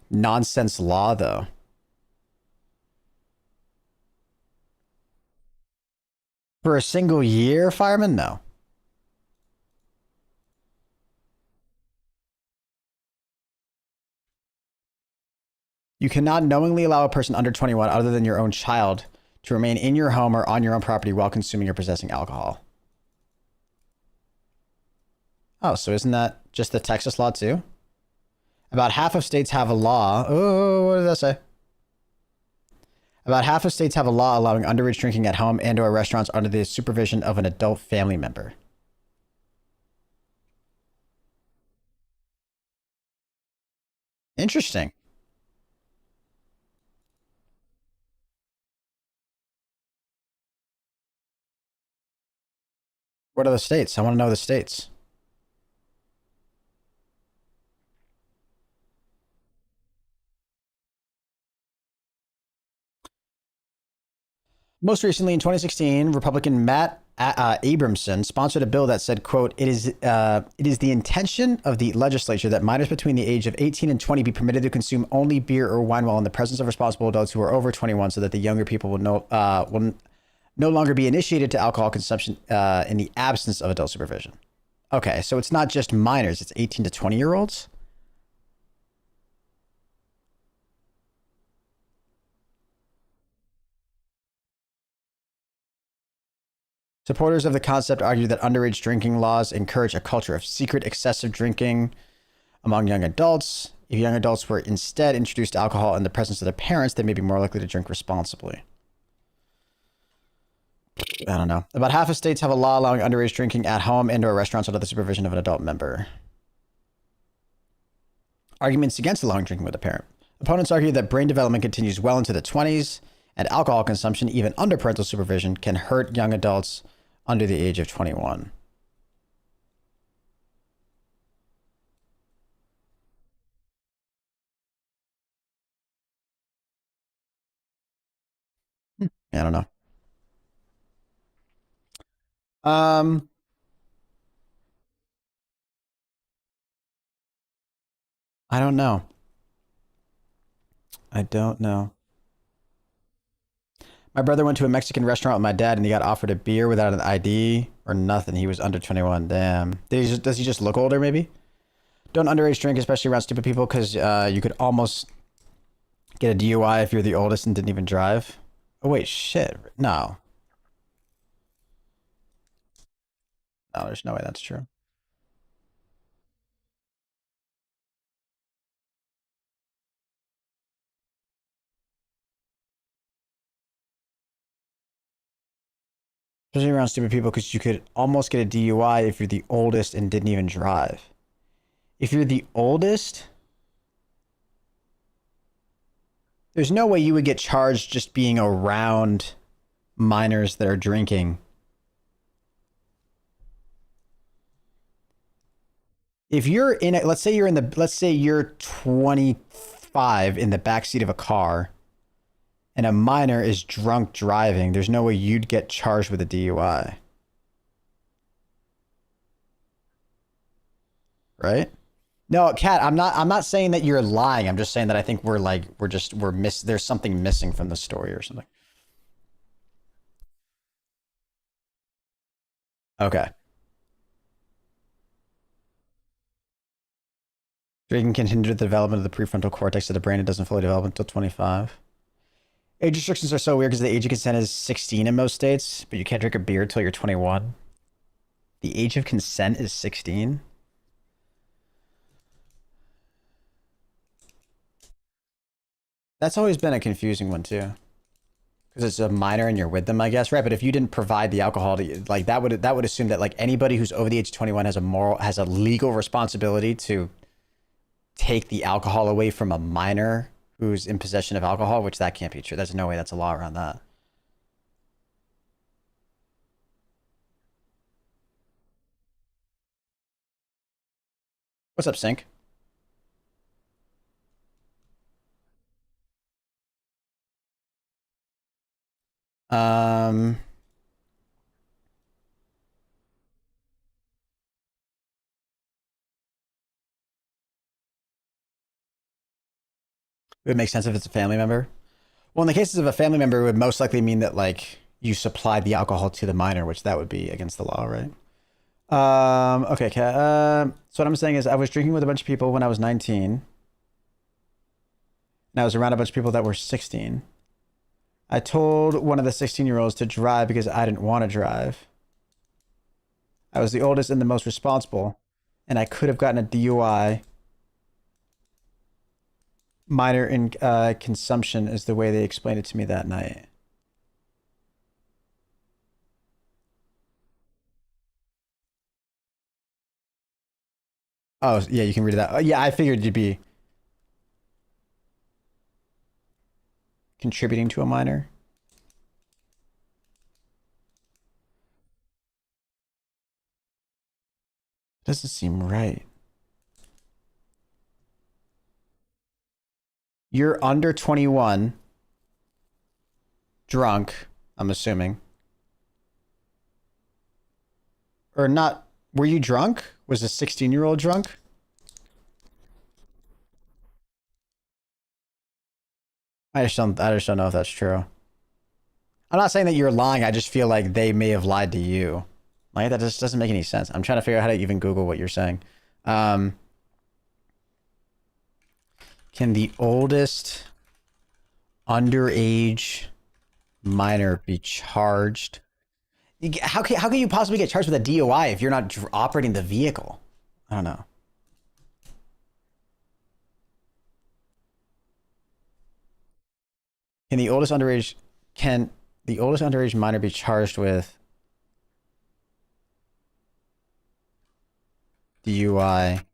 nonsense law, though. For a single year, fireman? No. You cannot knowingly allow a person under 21 other than your own child to remain in your home or on your own property while consuming or possessing alcohol. Oh, so isn't that just the Texas law too? About half of states have a law. Oh, what does that say? About half of states have a law allowing underage drinking at home and or restaurants under the supervision of an adult family member. Interesting. What are the states? I want to know the states. Most recently, in 2016, Republican Matt Abramson sponsored a bill that said, quote, it is the intention of the legislature that minors between the age of 18 and 20 be permitted to consume only beer or wine while in the presence of responsible adults who are over 21 so that the younger people will no longer be initiated to alcohol consumption in the absence of adult supervision. Okay, so it's not just minors, it's 18 to 20-year-olds? Supporters of the concept argue that underage drinking laws encourage a culture of secret, excessive drinking among young adults. If young adults were instead introduced to alcohol in the presence of their parents, they may be more likely to drink responsibly. I don't know. About half of states have a law allowing underage drinking at home and or restaurants under the supervision of an adult member. Arguments against allowing drinking with a parent. Opponents argue that brain development continues well into the 20s, and alcohol consumption, even under parental supervision, can hurt young adults under the age of 21. I don't know. Um, I don't know. I don't know. My brother went to a Mexican restaurant with my dad and he got offered a beer without an ID or nothing. He was under 21. Damn. Does he just look older, maybe? Don't underage drink, especially around stupid people, because you could almost get a DUI if you're the oldest and didn't even drive. Oh, wait, shit. No. No, there's no way that's true. Especially around stupid people, because you could almost get a DUI if you're the oldest and didn't even drive. If you're the oldest, there's no way you would get charged just being around minors that are drinking. If you're in it, let's say you're 25 in the backseat of a car and a minor is drunk driving, there's no way you'd get charged with a DUI. Right? No, Kat, I'm not saying that you're lying. I'm just saying that I think there's something missing from the story or something. Okay. Drinking can hinder the development of the prefrontal cortex of the brain. It doesn't fully develop until 25. Age restrictions are so weird because the age of consent is 16 in most states, but you can't drink a beer until you're 21. The age of consent is 16? That's always been a confusing one too. Because it's a minor and you're with them, I guess, right? But if you didn't provide the alcohol, like that would assume that like anybody who's over the age of 21 has a legal responsibility to take the alcohol away from a minor who's in possession of alcohol, which that can't be true. There's no way that's a law around that. What's up, Sync? It would make sense if it's a family member. Well, in the cases of a family member, it would most likely mean that like you supplied the alcohol to the minor, which that would be against the law, right? Okay, so what I'm saying is I was drinking with a bunch of people when I was 19. And I was around a bunch of people that were 16. I told one of the 16-year-olds to drive because I didn't want to drive. I was the oldest and the most responsible, and I could have gotten a DUI. Minor in consumption is the way they explained it to me that night. Oh, yeah, you can read that. Yeah, I figured you'd be contributing to a minor. Doesn't seem right. You're under 21, drunk, I'm assuming. Or not, were you drunk? Was a 16-year-old drunk? I just don't know if that's true. I'm not saying that you're lying, I just feel like they may have lied to you. Like, that just doesn't make any sense. I'm trying to figure out how to even Google what you're saying. Can the oldest underage minor be charged? How can you possibly get charged with a DUI if you're not operating the vehicle? I don't know. Can the oldest underage minor be charged with DUI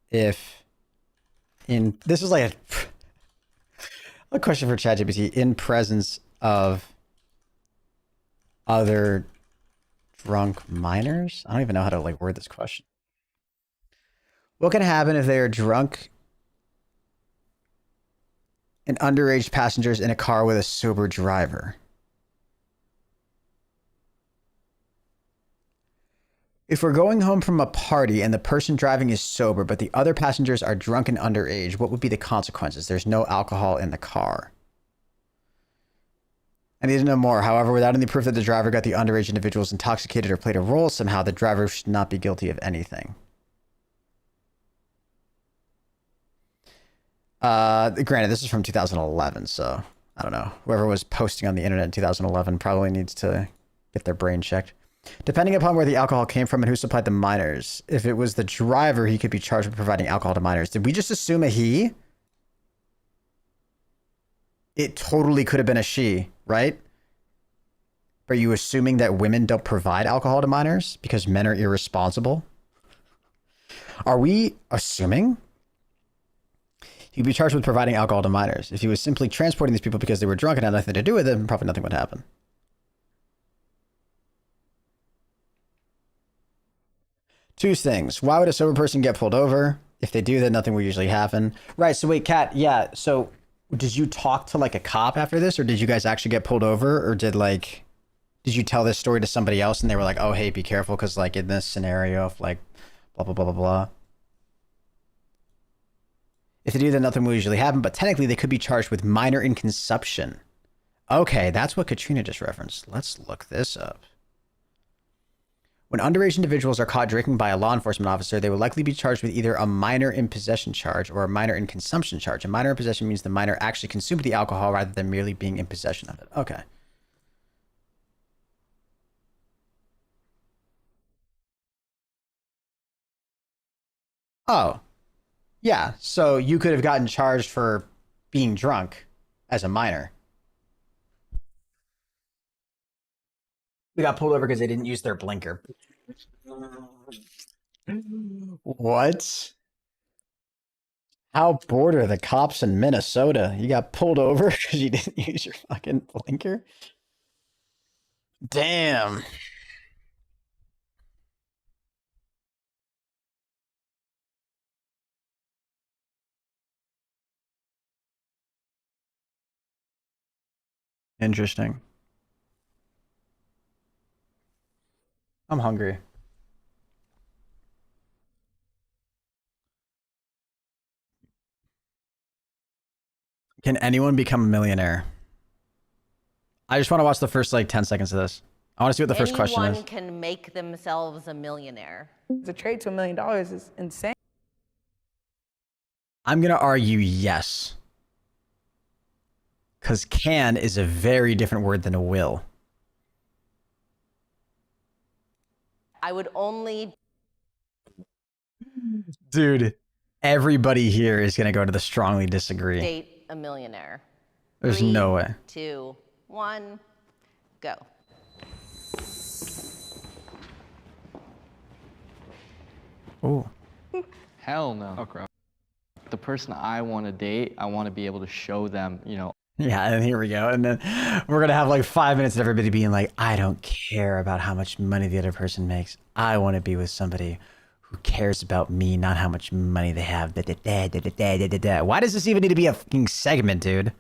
if this is like a question for ChatGPT, in presence of other drunk minors? I don't even know how to like word this question. What can happen if they are drunk and underage passengers in a car with a sober driver? If we're going home from a party and the person driving is sober, but the other passengers are drunk and underage, what would be the consequences? There's no alcohol in the car. I need to know more. However, without any proof that the driver got the underage individuals intoxicated or played a role somehow, the driver should not be guilty of anything. Granted, this is from 2011, so I don't know. Whoever was posting on the internet in 2011 probably needs to get their brain checked. Depending upon where the alcohol came from and who supplied the minors, if it was the driver, he could be charged with providing alcohol to minors. Did we just assume a he? It totally could have been a she, right? Are you assuming that women don't provide alcohol to minors because men are irresponsible? Are we assuming? He'd be charged with providing alcohol to minors. If he was simply transporting these people because they were drunk and had nothing to do with it, probably nothing would happen. Two things. Why would a sober person get pulled over? If they do, then nothing will usually happen. Right, so wait, Kat, yeah, so did you talk to like a cop after this, or did you guys actually get pulled over, or did you tell this story to somebody else and they were like, oh, hey, be careful, because like in this scenario of like blah, blah, blah, blah, blah. If they do, then nothing will usually happen, but technically they could be charged with minor in consumption. Okay, that's what Katrina just referenced. Let's look this up. When underage individuals are caught drinking by a law enforcement officer, they will likely be charged with either a minor in possession charge or a minor in consumption charge. A minor in possession means the minor actually consumed the alcohol rather than merely being in possession of it. Okay. Oh, yeah. So you could have gotten charged for being drunk as a minor. We got pulled over because they didn't use their blinker. What? How bored are the cops in Minnesota? You got pulled over because you didn't use your fucking blinker? Damn. Interesting. I'm hungry. Can anyone become a millionaire? I just want to watch the first like 10 seconds of this. I want to see what the first question is. Anyone can make themselves a millionaire. The trade to $1 million is insane. I'm going to argue yes. Because can is a very different word than a will. I would only... Dude, everybody here is going to go to the strongly disagree. date a millionaire. There's 3, no way. 2, 1, go. Ooh. Hell no. Oh, crap. The person I want to date, I want to be able to show them, you know. Yeah, and here we go. And then we're going to have like 5 minutes of everybody being like, I don't care about how much money the other person makes. I want to be with somebody who cares about me, not how much money they have. Why does this even need to be a fucking segment, dude?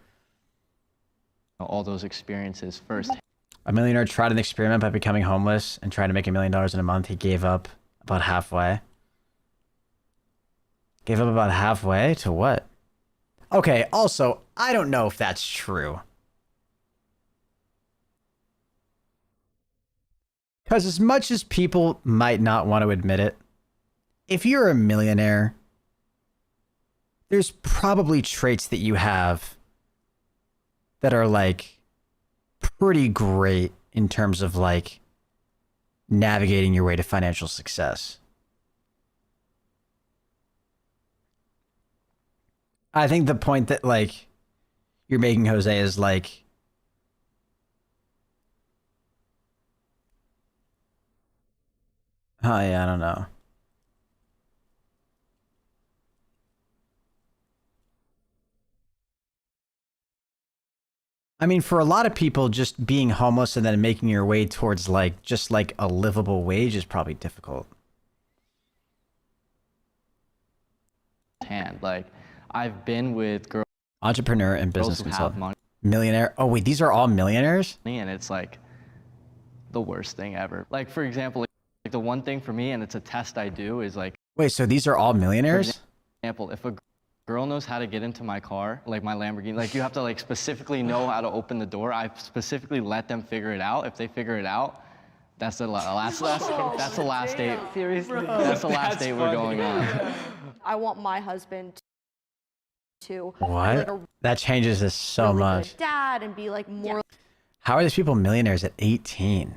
All those experiences first. A millionaire tried an experiment by becoming homeless and trying to make $1 million in a month. He gave up about halfway. Gave up about halfway to what? Okay, also, I don't know if that's true. Because as much as people might not want to admit it, if you're a millionaire, there's probably traits that you have that are like pretty great in terms of like navigating your way to financial success. I think the point that like you're making, Jose, is like oh yeah, I don't know. I mean, for a lot of people, just being homeless and then making your way towards like just like a livable wage is probably difficult. Hand, like I've been with girls. Entrepreneur and business who have consultant. money. Millionaire. Oh wait, these are all millionaires? And it's like the worst thing ever. Like for example, the one thing for me, and it's a test I do, is like, Wait, so these are all millionaires? for example, if a girl knows how to get into my car, like my Lamborghini, like you have to like specifically know how to open the door. I specifically let them figure it out. If they figure it out, that's the last date. Seriously. That's the last date we're going on. I want my husband to be What? like a That changes this so really much. good dad and be like more How are these people millionaires at 18?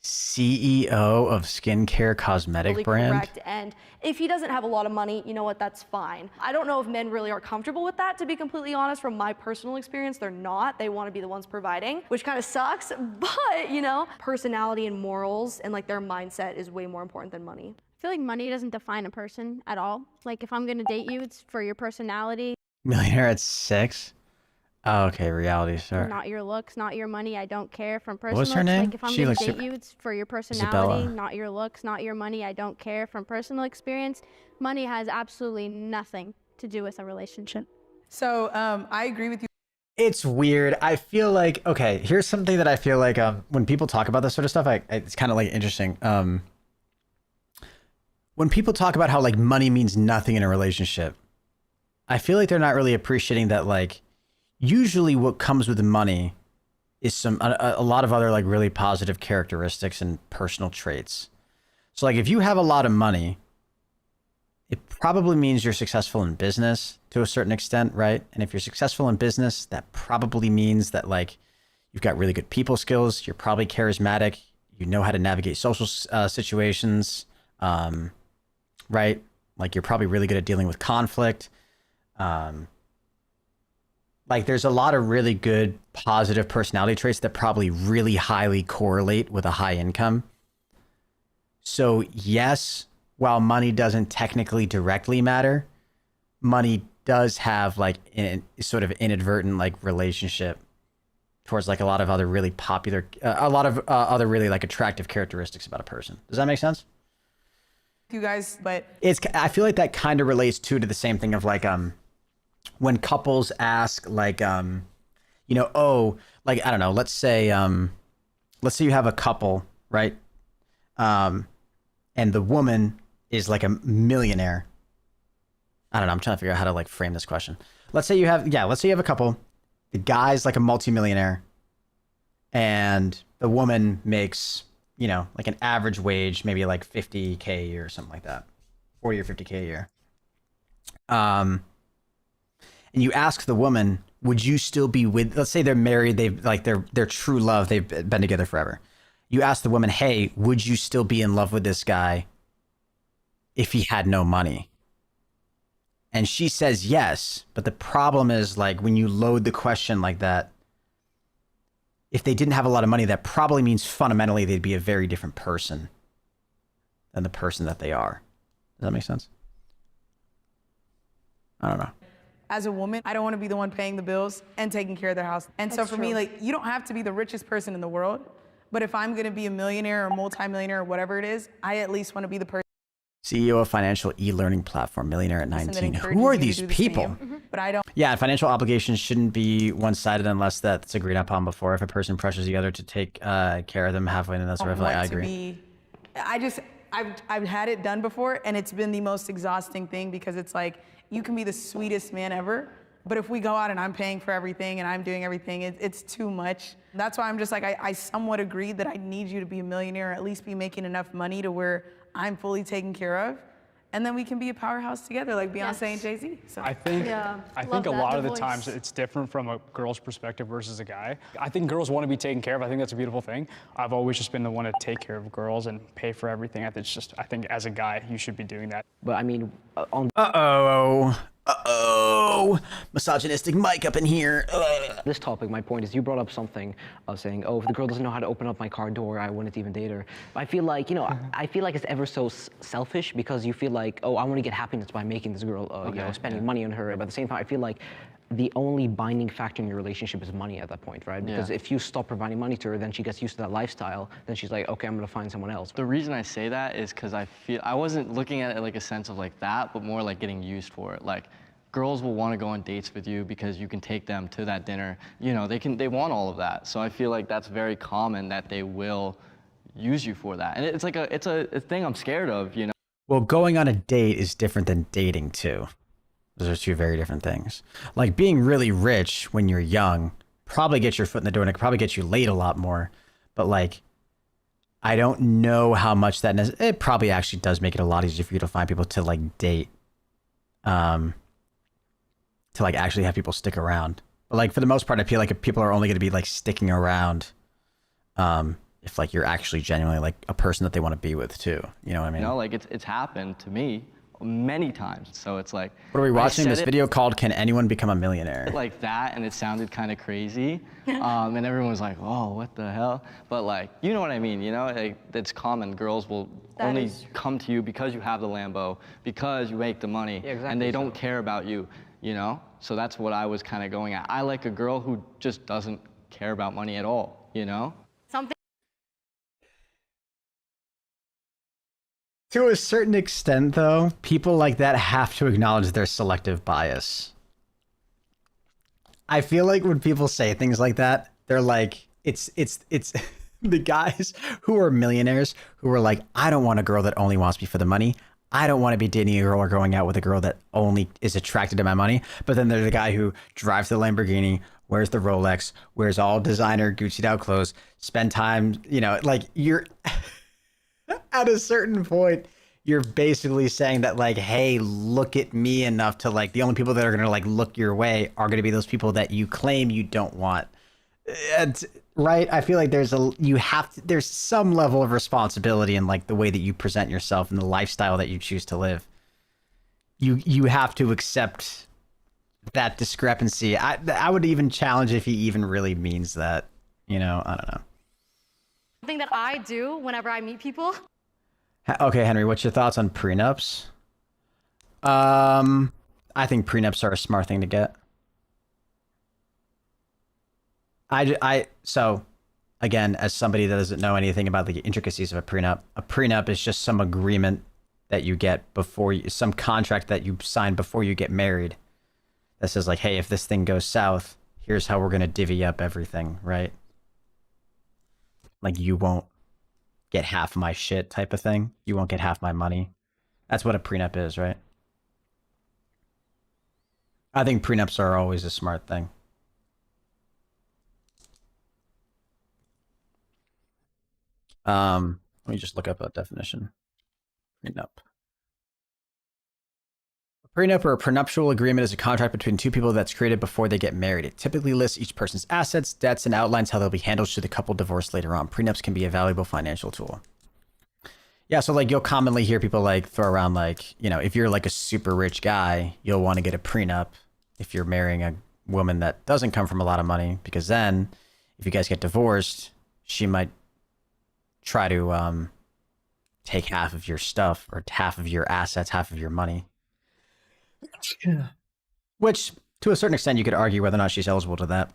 CEO of skincare cosmetic really brand? correct. And if he doesn't have a lot of money, you know what, that's fine. I don't know if men really are comfortable with that, to be completely honest. From my personal experience, they're not. They want to be the ones providing, which kind of sucks. But, you know, personality and morals and like their mindset is way more important than money. I feel like money doesn't define a person at all. Like if I'm gonna date you, it's for your personality, Millionaire at 6? Oh, okay, reality star. not your looks, not your money. I don't care from What personal. was her looks. name? Like if I'm She gonna looks date super- you, it's for your personality, Isabella. not your looks, not your money. I don't care from personal experience. Money has absolutely nothing to do with a relationship. So I agree with you. It's weird. I feel like, okay, here's something that I feel like when people talk about this sort of stuff, it's kind of like interesting. When people talk about how like money means nothing in a relationship, I feel like they're not really appreciating that like usually what comes with the money is a lot of other like really positive characteristics and personal traits. So like if you have a lot of money, it probably means you're successful in business to a certain extent, right? And if you're successful in business, that probably means that like you've got really good people skills, you're probably charismatic, you know how to navigate social situations, right? Like you're probably really good at dealing with conflict. Like there's a lot of really good positive personality traits that probably really highly correlate with a high income. So yes, while money doesn't technically directly matter, money does have like sort of inadvertent like relationship towards like a lot of other really popular, a lot of other really like attractive characteristics about a person. Does that make sense? You guys, but I feel like that kind of relates to the same thing of like, when couples ask like, you know, oh, like, I don't know, let's say you have a couple, right? And the woman is like a millionaire. I don't know. I'm trying to figure out how to like frame this question. Let's say you have a couple, the guy's like a multimillionaire and the woman makes, you know, like an average wage, maybe like $50K a year or something like that, 40 or 50K a year. And you ask the woman, would you still be with, let's say they're married, they've like their true love, they've been together forever. You ask the woman, hey, would you still be in love with this guy if he had no money? And she says yes, but the problem is like when you load the question like that, if they didn't have a lot of money, that probably means fundamentally they'd be a very different person than the person that they are. Does that make sense? I don't know. as a woman, I don't want to be the one paying the bills and taking care of their house. And so for me, like, you don't have to be the richest person in the world, but if I'm going to be a millionaire or multimillionaire or whatever it is, I at least want to be the person. CEO of financial e-learning platform, millionaire at 19. Who encourages are you to these do the same. people? But I don't. Yeah, financial obligations shouldn't be one-sided unless that's agreed upon before. If a person pressures the other to take care of them halfway in that sort of, I agree. I've had it done before, and it's been the most exhausting thing because it's like, you can be the sweetest man ever, but if we go out and I'm paying for everything and I'm doing everything, it's too much. That's why I'm just like, I somewhat agree that I need you to be a millionaire, or at least be making enough money to where I'm fully taken care of. And then we can be a powerhouse together like Beyonce and Jay-Z. So. I think a lot of the times it's different from a girl's perspective versus a guy. I think girls want to be taken care of. I think that's a beautiful thing. I've always just been the one to take care of girls and pay for everything. I think as a guy, you should be doing that. But I mean, misogynistic Mike up in here. This topic, my point is, you brought up something saying, oh, if the girl doesn't know how to open up my car door, I wouldn't even date her. I feel like, I feel like it's ever so selfish because you feel like, oh, I want to get happiness by making this girl, spending money on her. But at the same time, I feel like the only binding factor in your relationship is money at that point, right? Because if you stop providing money to her, then she gets used to that lifestyle. Then she's like, okay, I'm gonna find someone else. The reason I say that is because I wasn't looking at it like a sense of like that, but more like getting used for it. Like, girls will want to go on dates with you because you can take them to that dinner. They want all of that. So I feel like that's very common that they will, use you for that. And it's like it's a thing I'm scared of, you know? Well, going on a date is different than dating too. Those are two very different things. Like being really rich when you're young probably gets your foot in the door and it could probably get you laid a lot more. But like, I don't know how much that, it probably actually does make it a lot easier for you to find people to like date, to like actually have people stick around. But like for the most part, I feel like if people are only going to be like sticking around, if like you're actually genuinely like a person that they want to be with too. You know what I mean? You know, like it's happened to me many times. So it's like, what are we watching? I This said video called "Can Anyone Become a Millionaire?" like that, and it sounded kind of crazy, and everyone was like, "Oh, what the hell?" But like, you know what I mean? You know, like it's common. Girls will only come to you because you have the Lambo, because you make the money, and they don't care about you. You know, so that's what I was kind of going at. I like a girl who just doesn't care about money at all. You know? Something. To a certain extent, though, people like that have to acknowledge their selective bias. I feel like when people say things like that, they're like, it's the guys who are millionaires who are like, I don't want a girl that only wants me for the money. I don't want to be dating a girl or going out with a girl that only is attracted to my money. But then there's a guy who drives the Lamborghini, wears the Rolex, wears all designer Gucci'd out clothes, spend time, you know, like you're... At a certain point, you're basically saying that like, hey, look at me enough to like, the only people that are going to like look your way are going to be those people that you claim you don't want. Right? I feel like there's some level of responsibility in like the way that you present yourself and the lifestyle that you choose to live. You have to accept that discrepancy. I would even challenge if he even really means that, you know, I don't know. Something that I do whenever I meet people. Okay, Henry, what's your thoughts on prenups? I think prenups are a smart thing to get. So, again, as somebody that doesn't know anything about the intricacies of a prenup is just some agreement that you get before you, some contract that you sign before you get married that says like, hey, if this thing goes south, here's how we're going to divvy up everything, right? Like you won't get half my shit type of thing. You won't get half my money. That's what a prenup is, right? I think prenups are always a smart thing. Let me just look up a definition. Prenup. A prenup or a prenuptial agreement is a contract between two people that's created before they get married. It typically lists each person's assets, debts, and outlines how they'll be handled should the couple divorce later on. Prenups can be a valuable financial tool. Yeah, so like you'll commonly hear people like throw around like, you know, if you're like a super rich guy, you'll want to get a prenup if you're marrying a woman that doesn't come from a lot of money, because then if you guys get divorced, she might try to take half of your stuff or half of your assets, half of your money. Which, to a certain extent, you could argue whether or not she's eligible to that,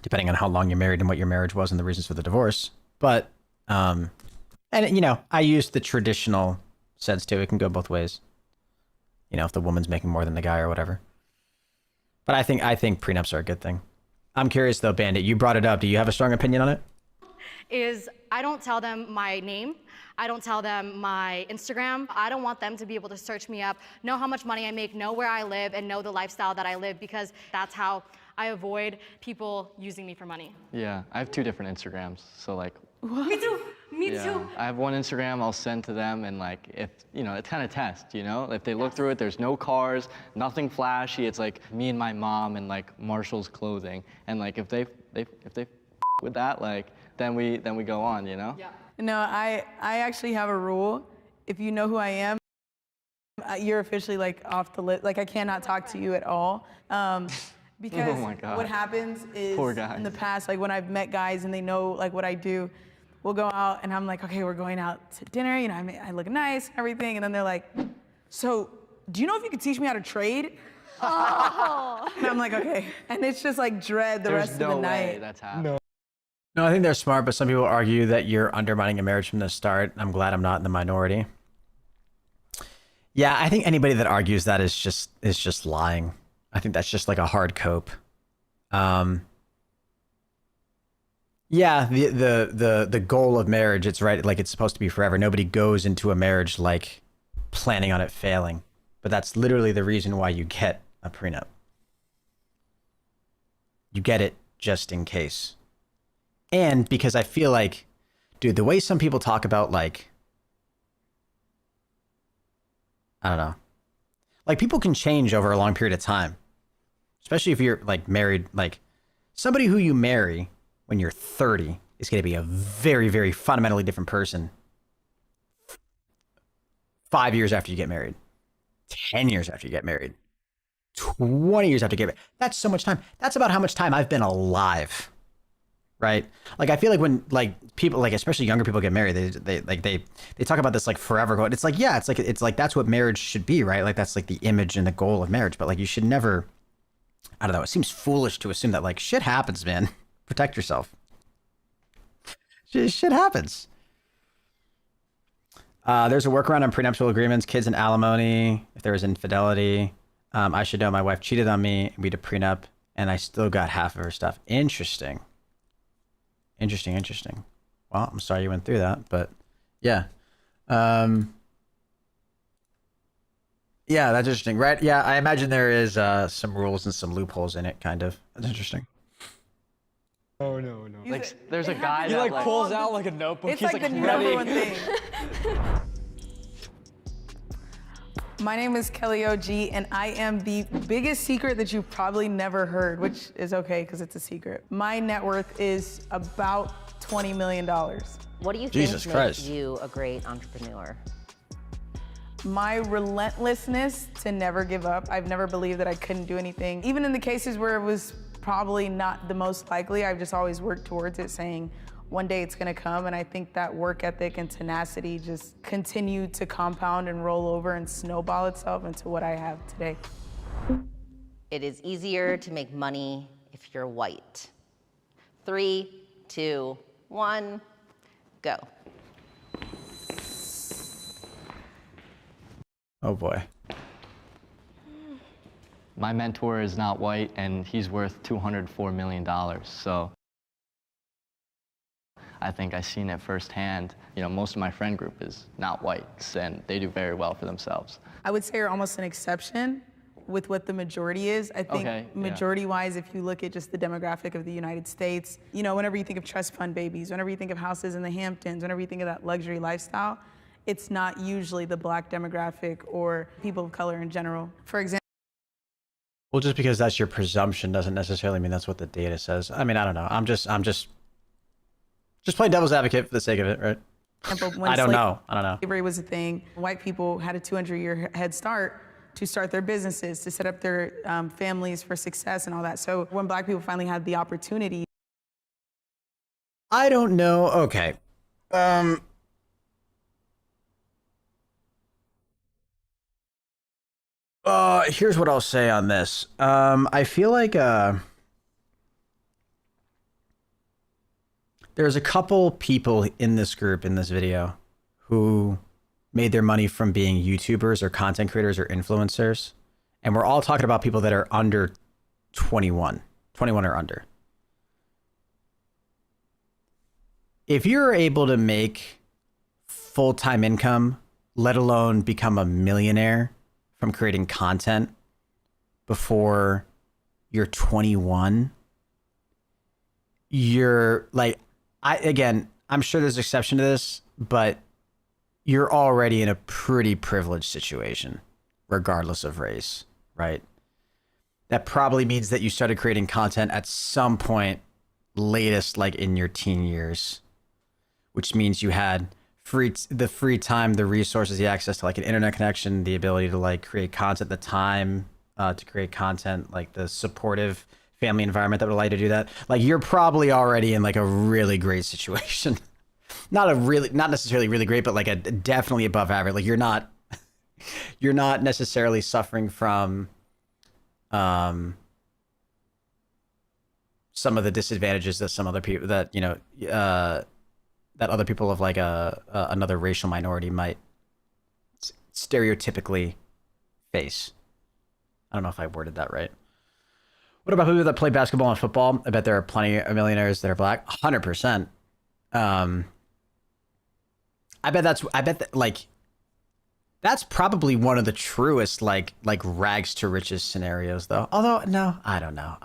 depending on how long you're married and what your marriage was and the reasons for the divorce. But, and you know, I use the traditional sense too. It can go both ways. You know, if the woman's making more than the guy or whatever. But I think prenups are a good thing. I'm curious though, Bandit, you brought it up. Do you have a strong opinion on it? Is I don't tell them my name. I don't tell them my Instagram. I don't want them to be able to search me up, know how much money I make, know where I live, and know the lifestyle that I live, because that's how I avoid people using me for money. Yeah, I have 2 different Instagrams. So like, Me too. Me too. I have one Instagram I'll send to them, and like, if, you know, it's kind of test, you know? If they look through it, there's no cars, nothing flashy. It's like me and my mom and like Marshall's clothing. And like, if they with that, like, then we go on, you know? Yeah. No, I actually have a rule. If you know who I am, you're officially like off the list. Like I cannot talk to you at all. Because oh my God. What happens is Poor guys. in the past, like when I've met guys and they know like what I do, we'll go out and I'm like, okay, we're going out to dinner. You know, I look nice and everything. And then they're like, so do you know if you could teach me how to trade? Oh. And I'm like, okay. And it's just like dread the rest of the night. That's happening. No, I think they're smart, but some people argue that you're undermining a marriage from the start. I'm glad I'm not in the minority. Yeah, I think anybody that argues that is just lying. I think that's just like a hard cope. Yeah, the goal of marriage, it's right, like it's supposed to be forever. Nobody goes into a marriage like planning on it failing. But that's literally the reason why you get a prenup. You get it just in case. And because I feel like, dude, the way some people talk about like, I don't know. Like people can change over a long period of time. Especially if you're like married, like somebody who you marry when you're 30 is going to be a very, very fundamentally different person 5 years after you get married, 10 years after you get married, 20 years after you get married. That's so much time. That's about how much time I've been alive, right? Like I feel like when like people, like especially younger people get married, they talk about this like forever ago. It's like, yeah, it's like that's what marriage should be, right? Like that's like the image and the goal of marriage. But like you should never, I don't know, it seems foolish to assume that like shit happens, man. Protect yourself. Shit happens. There's a workaround on prenuptial agreements, kids and alimony. If there was infidelity, I should know my wife cheated on me. We did a prenup, and I still got half of her stuff. Interesting. Interesting. Well, I'm sorry you went through that, but yeah. Yeah, that's interesting, right? Yeah, I imagine there is some rules and some loopholes in it, kind of. That's interesting. Oh no. Like there's a guy He that like pulls out like a notebook. It's He's like like the ready. number one thing. My name is Kelly OG, and I am the biggest secret that you've probably never heard, which is okay because it's a secret. My net worth is about $20 million. What do you Jesus think Christ. makes you a great entrepreneur? My relentlessness to never give up. I've never believed that I couldn't do anything. Even in the cases where it was probably not the most likely, I've just always worked towards it, saying one day it's gonna come. And I think that work ethic and tenacity just continued to compound and roll over and snowball itself into what I have today. It is easier to make money if you're white. 3, 2, 1, go. Oh boy. My mentor is not white, and he's worth $204 million. So I think I've seen it firsthand. You know, most of my friend group is not whites, and they do very well for themselves. I would say you're almost an exception with what the majority is. I think Okay, yeah. majority-wise, if you look at just the demographic of the United States, you know, whenever you think of trust fund babies, whenever you think of houses in the Hamptons, whenever you think of that luxury lifestyle, it's not usually the Black demographic or people of color in general. For example, Well, just because that's your presumption doesn't necessarily mean that's what the data says. I mean, I don't know. I'm just playing devil's advocate for the sake of it, right? when I don't know. slavery was a thing, white people had a 200-year head start to start their businesses, to set up their families for success and all that. So when Black people finally had the opportunity. I don't know. Okay. Here's what I'll say on this. I feel like there's a couple people in this group, in this video, who made their money from being YouTubers or content creators or influencers. And we're all talking about people that are under 21 or under. If you're able to make full-time income, let alone become a millionaire from creating content before you're 21, you're like, I'm sure there's an exception to this, but you're already in a pretty privileged situation, regardless of race, right? That probably means that you started creating content at some point, latest like in your teen years, which means you had the free time, the resources, the access to like an internet connection, the ability to like create content, the time to create content, like the supportive family environment that would allow you to do that. Like you're probably already in like a really great situation. Not necessarily really great, but like a definitely above average. Like you're not necessarily suffering from some of the disadvantages that some other people that, you know, that other people of like another racial minority might stereotypically face. I don't know if I worded that right. What about people that play basketball and football? I bet there are plenty of millionaires that are black. 100%. I bet that like that's probably one of the truest like rags to riches scenarios though. Although no, I don't know.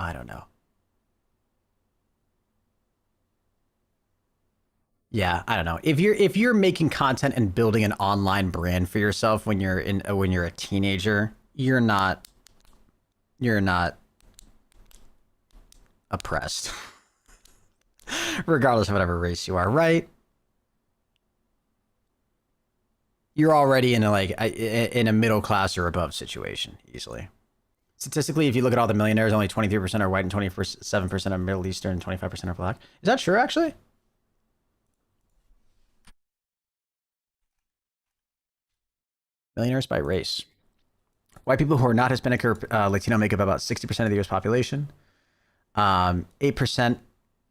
Yeah, I don't know. If you're making content and building an online brand for yourself when you're a teenager, you're not oppressed. Regardless of whatever race you are, right? You're already in a middle class or above situation easily. Statistically, if you look at all the millionaires, only 23% are white and 27% are Middle Eastern and 25% are black. Is that true actually? Millionaires by race. White people who are not Hispanic or Latino make up about 60% of the U.S. population. 8%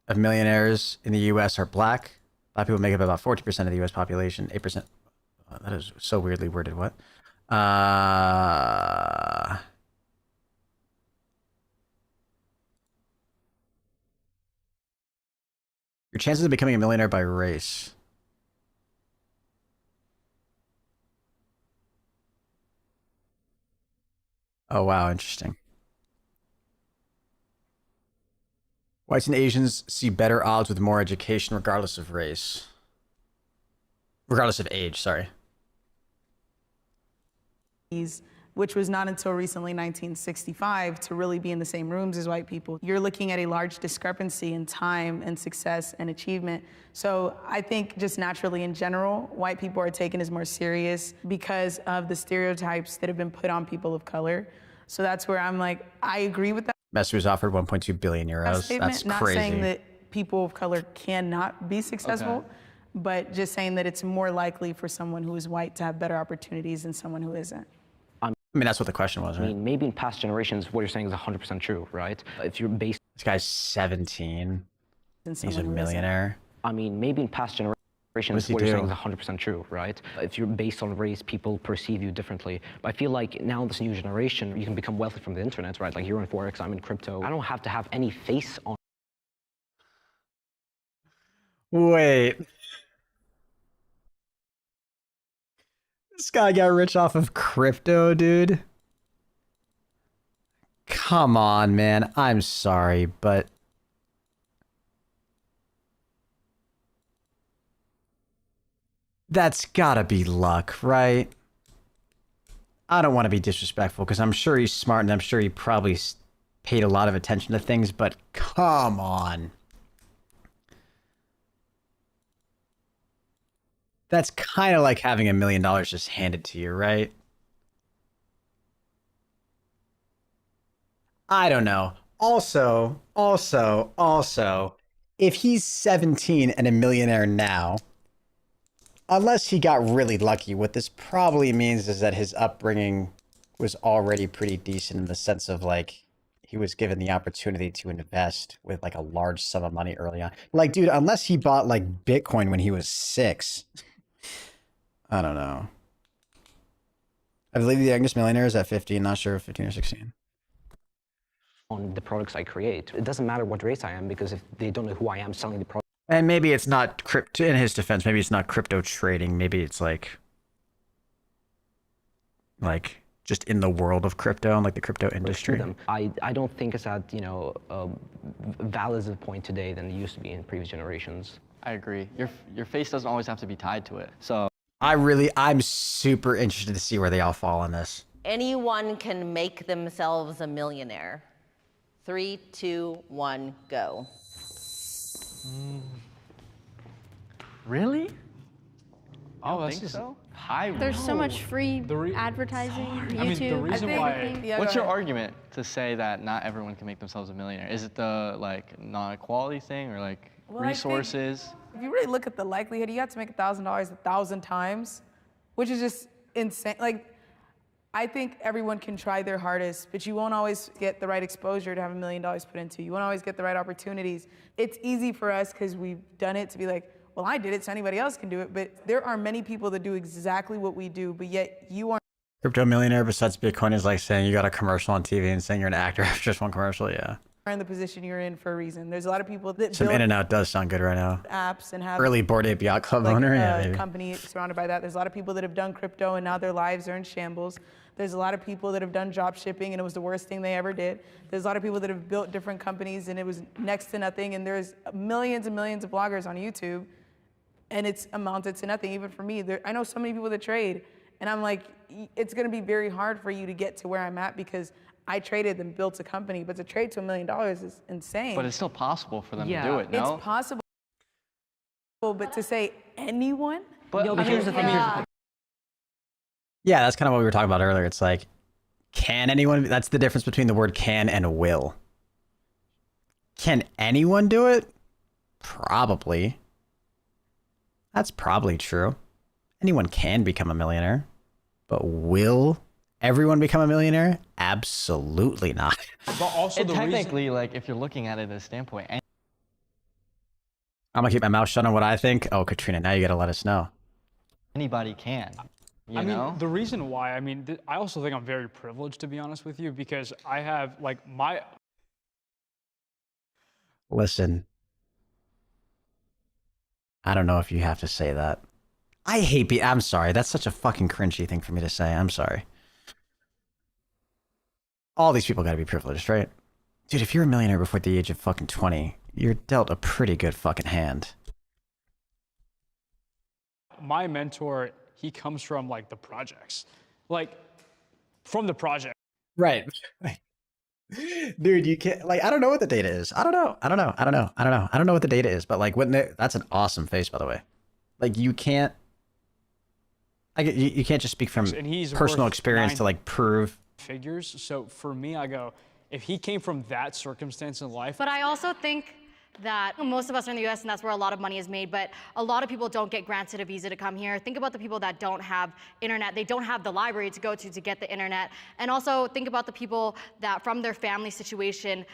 of millionaires in the U.S. are black. Black people make up about 40% of the U.S. population. 8%. That is so weirdly worded. What? Your chances of becoming a millionaire by race. Oh, wow. Interesting. Whites and Asians see better odds with more education regardless of race. Regardless of age, sorry. Which was not until recently 1965 to really be in the same rooms as white people. You're looking at a large discrepancy in time and success and achievement. So I think just naturally in general, white people are taken as more serious because of the stereotypes that have been put on people of color. So that's where I'm like, I agree with that. Messi was offered 1.2 billion euros. Statement. That's not crazy. saying that people of color cannot be successful, but just saying that it's more likely for someone who is white to have better opportunities than someone who isn't. I mean, that's what the question was, right? I mean, maybe in past generations, what you're saying is 100% true, right? If you're based... This guy's 17. He's a millionaire. I mean, maybe in past generations, what you're saying is 100% true, right? If you're based on race, people perceive you differently. But I feel like now this new generation, you can become wealthy from the internet, right? Like you're in Forex, I'm in crypto. I don't have to have any face on... Wait. This guy got rich off of crypto, dude. Come on, man. I'm sorry, but... That's gotta be luck, right? I don't want to be disrespectful because I'm sure he's smart and I'm sure he probably paid a lot of attention to things, but come on. That's kind of like having $1 million just handed to you, right? I don't know. Also, if he's 17 and a millionaire now, unless he got really lucky, what this probably means is that his upbringing was already pretty decent in the sense of like, he was given the opportunity to invest with like a large sum of money early on. Like, dude, unless he bought like Bitcoin when he was 6. I don't know. I believe the youngest millionaire is at 15, not sure if 15 or 16. On the products I create. It doesn't matter what race I am because if they don't know who I am selling the product. And maybe it's not crypto, in his defense, maybe it's not crypto trading. Maybe it's like just in the world of crypto and like the crypto industry. I don't think it's at, valid as a point today than it used to be in previous generations. I agree. Your face doesn't always have to be tied to it. So I'm super interested to see where they all fall on this. Anyone can make themselves a millionaire. 3, 2, 1, go. Really? Oh, I think so. High. There's so much free advertising, YouTube. I mean, the reason why... What's your argument to say that not everyone can make themselves a millionaire? Is it the non-equality thing or resources? If you really look at the likelihood, you have to make $1,000 1,000 times, which is just insane. I think everyone can try their hardest, but you won't always get the right exposure to have $1 million put into you. You won't always get the right opportunities. It's easy for us because we've done it to be like, well, I did it, so anybody else can do it. But there are many people that do exactly what we do, but yet you aren't. Crypto millionaire besides Bitcoin is like saying you got a commercial on TV and saying you're an actor after just one commercial. Yeah. Are in the position you're in for a reason. There's a lot of people that Some build in and out does sound good right now. apps and have Early Bored Ape Yacht Club like owner. Yeah, a maybe. company surrounded by that. There's a lot of people that have done crypto and now their lives are in shambles. There's a lot of people that have done drop shipping and it was the worst thing they ever did. There's a lot of people that have built different companies and it was next to nothing. And there's millions and millions of bloggers on YouTube and it's amounted to nothing. Even for me, I know so many people that trade and I'm like, it's gonna be very hard for you to get to where I'm at because I traded and built a company, but to trade to $1 million is insane. But it's still possible for them to do it, no? It's possible, but to say anyone? But here's the thing. Yeah, that's kind of what we were talking about earlier. It's like, can anyone? That's the difference between the word can and will. Can anyone do it? Probably. That's probably true. Anyone can become a millionaire, but will everyone become a millionaire? Absolutely not. But also technically, like, if you're looking at it as a standpoint, I'm gonna keep my mouth shut on what I think. Oh, Katrina, now you gotta let us know. anybody can. I mean, the reason why, I mean, I also think I'm very privileged, to be honest with you, because I have, like, Listen. I don't know if you have to say that. I hate I'm sorry. That's such a fucking cringy thing for me to say. I'm sorry. All these people gotta be privileged, right? Dude, if you're a millionaire before the age of fucking 20, you're dealt a pretty good fucking hand. my mentor, he comes from, like, the projects. Like, from the project. Right. Dude, you can't, like, I don't know what the data is. I don't know what the data is, but like, that's an awesome face, by the way. Like, you can't, you can't just speak from personal experience to like prove figures. So for me, I go, if he came from that circumstance in life. But I also think that most of us are in the US and that's where a lot of money is made, but a lot of people don't get granted a visa to come here. Think about the people that don't have internet. They don't have the library to go to get the internet. And also think about the people that from their family situation,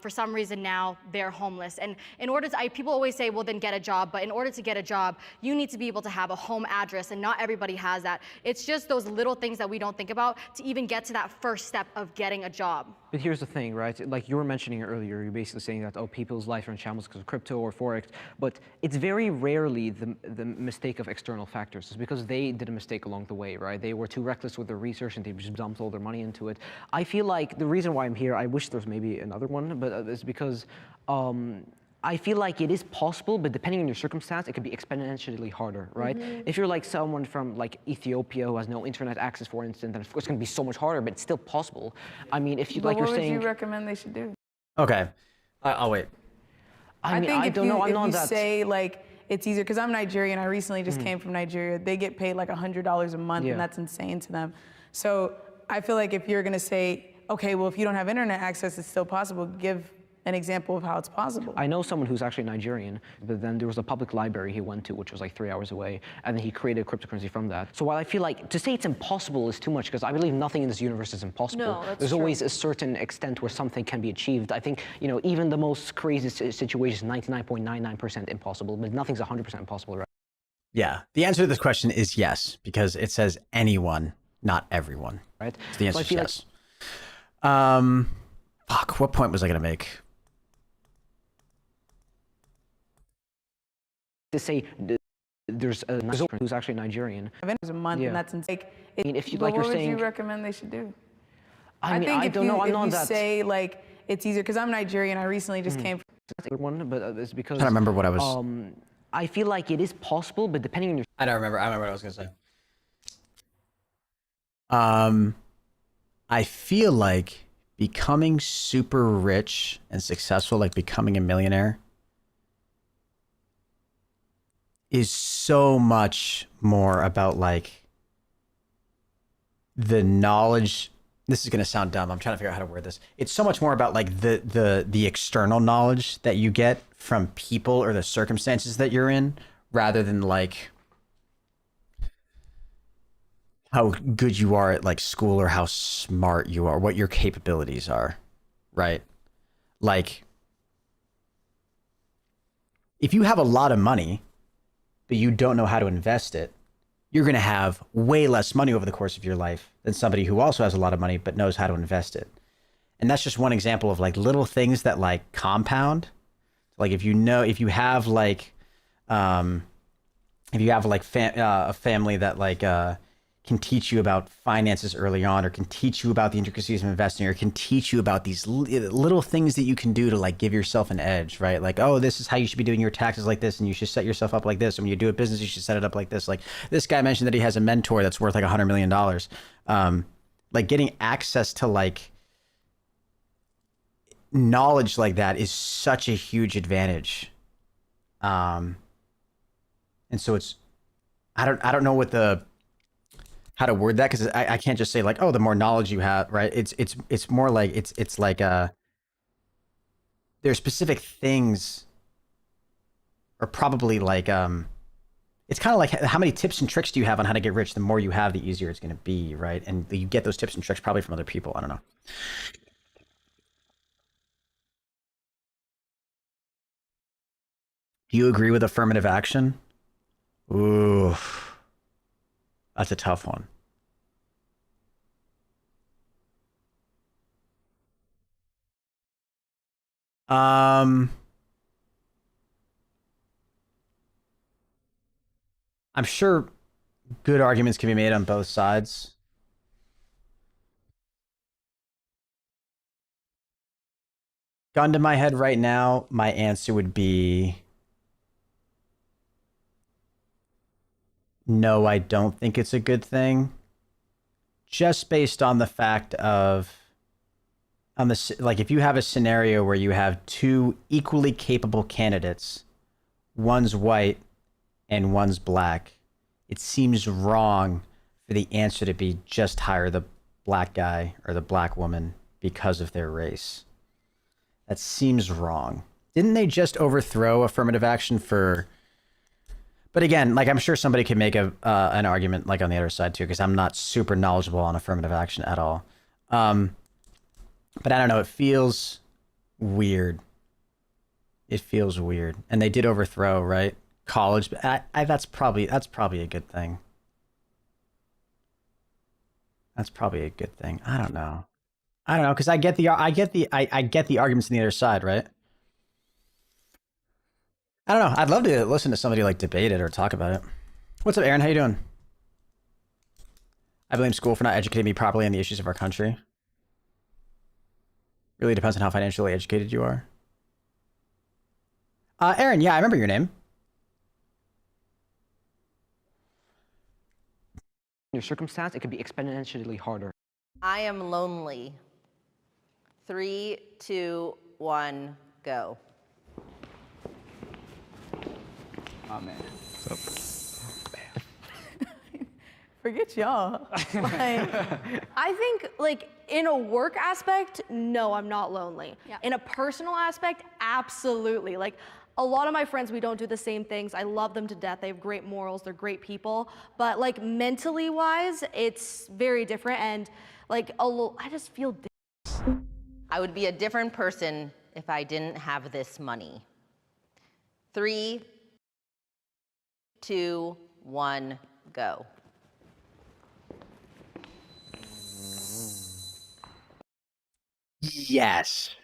for some reason now they're homeless. And in order to, people always say, well, then get a job. But in order to get a job, you need to be able to have a home address, and not everybody has that. It's just those little things that we don't think about to even get to that first step of getting a job. But here's the thing, right? Like you were mentioning earlier, you're basically saying that, oh, people's life are in shambles because of crypto or Forex, but it's very rarely the mistake of external factors. It's because they did a mistake along the way, right? They were too reckless with their research and they just dumped all their money into it. I feel like the reason why I'm here, I wish there's maybe another one, but it's because I feel like it is possible, but depending on your circumstance, it could be exponentially harder, right? Mm-hmm. If you're like someone from like Ethiopia who has no internet access, for instance, then of course it's gonna be so much harder, but it's still possible. I mean, if you like you're saying. What would you recommend they should do? Okay, I'll wait. I mean, think I if don't you, know. I'm if not you that. say like it's easier, because I'm Nigerian. I recently just came from Nigeria. They get paid like $100 a month, Yeah. and that's insane to them. So I feel like if you're gonna say, okay, well, if you don't have internet access, it's still possible. Give an example of how it's possible. I know someone who's actually Nigerian, but then there was a public library he went to, which was like 3 hours away, and then he created cryptocurrency from that. So while I feel like to say it's impossible is too much, because I believe nothing in this universe is impossible. No, that's There's true. always a certain extent where something can be achieved. I think, you know, even the most crazy situation is 99.99% impossible, but nothing's 100% impossible, right? Yeah, the answer to this question is yes, because it says anyone, not everyone. Right. So the answer So I is feel yes. Fuck, what point was I gonna make? To say there's a Nigerian who's actually Nigerian. $100 a month, Yeah. and that's insane. I mean, if you But like, you're what saying. would you recommend they should do? I mean, think I if don't you, know. I'm if not you that. say like it's easier, because I'm Nigerian. I recently just came from. That's a good one, but it's because. I don't remember what I was. I feel like it is possible, but depending on your. I don't remember. I remember what I was gonna say. I feel like becoming super rich and successful, like becoming a millionaire, is so much more about like the knowledge. This is gonna sound dumb. I'm trying to figure out how to word this. It's so much more about like the external knowledge that you get from people or the circumstances that you're in, rather than like how good you are at like school or how smart you are, what your capabilities are, right? Like, if you have a lot of money, but you don't know how to invest it, you're going to have way less money over the course of your life than somebody who also has a lot of money but knows how to invest it. And that's just one example of like little things that like compound. Like if you have like a family that like can teach you about finances early on, or can teach you about the intricacies of investing, or can teach you about these little things that you can do to like give yourself an edge, right? Like, oh, this is how you should be doing your taxes like this, and you should set yourself up like this. And when you do a business, you should set it up like this. Like this guy mentioned that he has a mentor that's worth like $100 million. Like getting access to like knowledge like that is such a huge advantage. And so it's, I don't know how to word that, because I can't just say like, oh, the more knowledge you have, right? It's more like it's like there's specific things, or probably like it's kind of like how many tips and tricks do you have on how to get rich? The more you have, the easier it's going to be, right? And you get those tips and tricks probably from other people. I don't know. Do you agree with affirmative action? Ooh, that's a tough one. I'm sure good arguments can be made on both sides. Gun to my head right now, my answer would be no, I don't think it's a good thing. Just based on the fact of, like if you have a scenario where you have two equally capable candidates, one's white and one's black, it seems wrong for the answer to be just hire the black guy or the black woman because of their race. That seems wrong. Didn't they just overthrow affirmative action for... But again, like I'm sure somebody could make an argument like on the other side too, because I'm not super knowledgeable on affirmative action at all. But I don't know, it feels weird. It feels weird. And they did overthrow, right? College, but that's probably a good thing. That's probably a good thing. I don't know, because I get the arguments on the other side, right? I don't know. I'd love to listen to somebody like debate it or talk about it. What's up, Aaron? How you doing? I blame school for not educating me properly on the issues of our country. Really depends on how financially educated you are. Aaron, yeah, I remember your name. Your circumstance, it could be exponentially harder. I am lonely. 3, 2, 1, go. Oh man. Forget y'all. I think, like, in a work aspect, no, I'm not lonely. Yeah. In a personal aspect, absolutely. Like, a lot of my friends, we don't do the same things. I love them to death. They have great morals. They're great people. But, like, mentally wise, it's very different. And, like, I just feel different. I would be a different person if I didn't have this money. 3, 2, 1, go. Yes.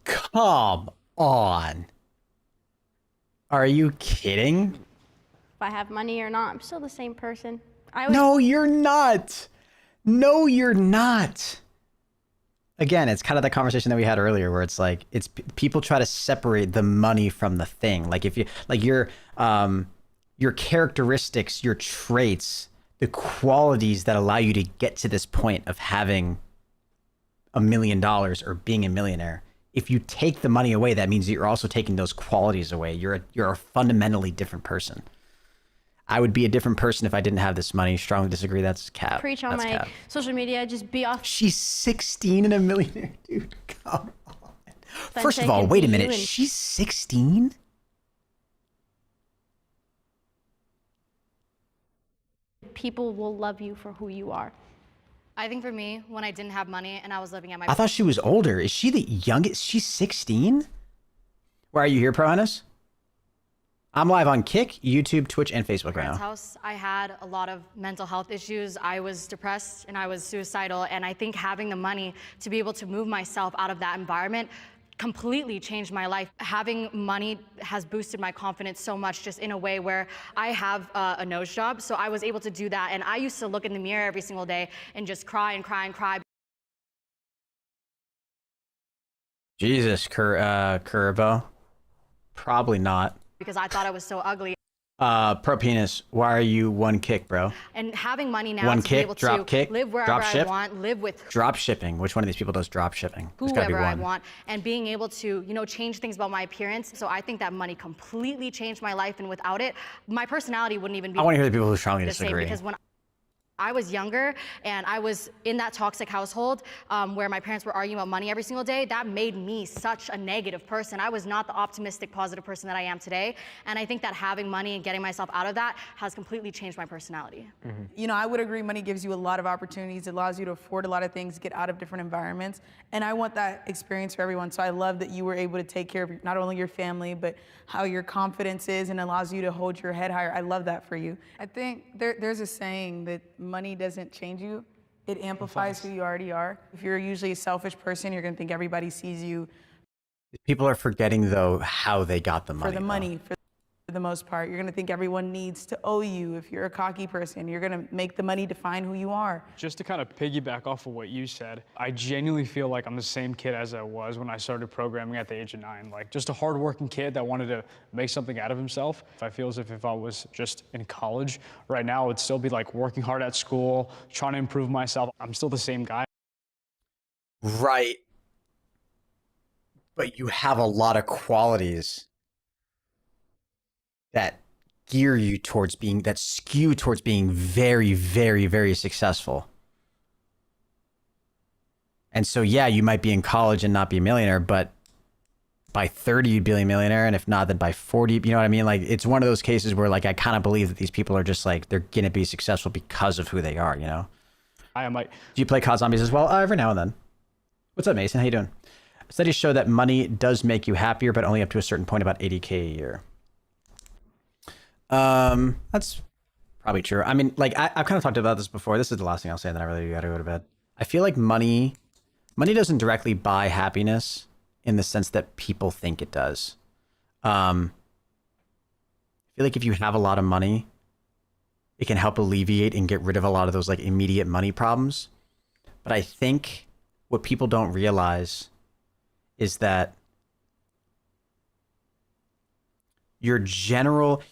Come on. Are you kidding? If I have money or not, I'm still the same person. No, you're not. No, you're not. Again, it's kind of the conversation that we had earlier where it's like, people try to separate the money from the thing. Like if you, like your characteristics, your traits, the qualities that allow you to get to this point of having $1 million or being a millionaire. If you take the money away, that means that you're also taking those qualities away. You're a fundamentally different person. I would be a different person if I didn't have this money. Strongly disagree. That's cap. Preach on my social media. Just be off. She's 16 and a millionaire, dude. Come on. First of all, wait a minute. She's 16? People will love you for who you are. I think for me, when I didn't have money and I was living at my... I thought she was older. Is she the youngest? She's 16? Why are you here, ProHenis? I'm live on Kick, YouTube, Twitch, and Facebook right now. House, I had a lot of mental health issues. I was depressed and I was suicidal. And I think having the money to be able to move myself out of that environment completely changed my life. Having money has boosted my confidence so much, just in a way where I have a nose job. So I was able to do that. And I used to look in the mirror every single day and just cry and cry and cry. Jesus, Curbo. Probably not. Because I thought I was so ugly. ProHenis, why are you one kick, bro? And having money now One to kick, be able drop to kick, live wherever drop I ship? want, live with Drop shipping. Which one of these people does drop shipping? There's gotta be whoever I one. want, and being able to, you know, change things about my appearance. So I think that money completely changed my life, and without it, my personality wouldn't even be I want to hear the people who strongly the same. disagree. Because when I was younger and I was in that toxic household where my parents were arguing about money every single day, that made me such a negative person. I was not the optimistic, positive person that I am today. And I think that having money and getting myself out of that has completely changed my personality. You know, I would agree money gives you a lot of opportunities. It allows you to afford a lot of things, get out of different environments. And I want that experience for everyone. So I love that you were able to take care of not only your family, but how your confidence is and allows you to hold your head higher. I love that for you. I think there's a saying that money doesn't change you. It amplifies who you already are. If you're usually a selfish person, you're gonna think everybody sees you People are forgetting, though, how they got the money. for the money, for the most part. You're gonna think everyone needs to owe you. If you're a cocky person, you're gonna make the money define who you are. Just to kind of piggyback off of what you said, I genuinely feel like I'm the same kid as I was when I started programming at the age of 9. Like, just a hardworking kid that wanted to make something out of himself. I feel as if I was just in college right now, I would still be like working hard at school, trying to improve myself. I'm still the same guy. Right. But you have a lot of qualities that gear you towards being, that skew towards being very, very, very successful. And so, yeah, you might be in college and not be a millionaire, but by 30, you'd be a millionaire. And if not, then by 40, you know what I mean? Like, it's one of those cases where, like, I kind of believe that these people are just like, they're going to be successful because of who they are, you know? I might. Do you play COD Zombies as well? Every now and then. What's up, Mason? How you doing? Studies show that money does make you happier, but only up to a certain point, about 80K a year. That's probably true. I mean, like, I've kind of talked about this before. This is the last thing I'll say, and then I really gotta go to bed. I feel like money doesn't directly buy happiness in the sense that people think it does. I feel like if you have a lot of money, it can help alleviate and get rid of a lot of those, like, immediate money problems. But I think what people don't realize is that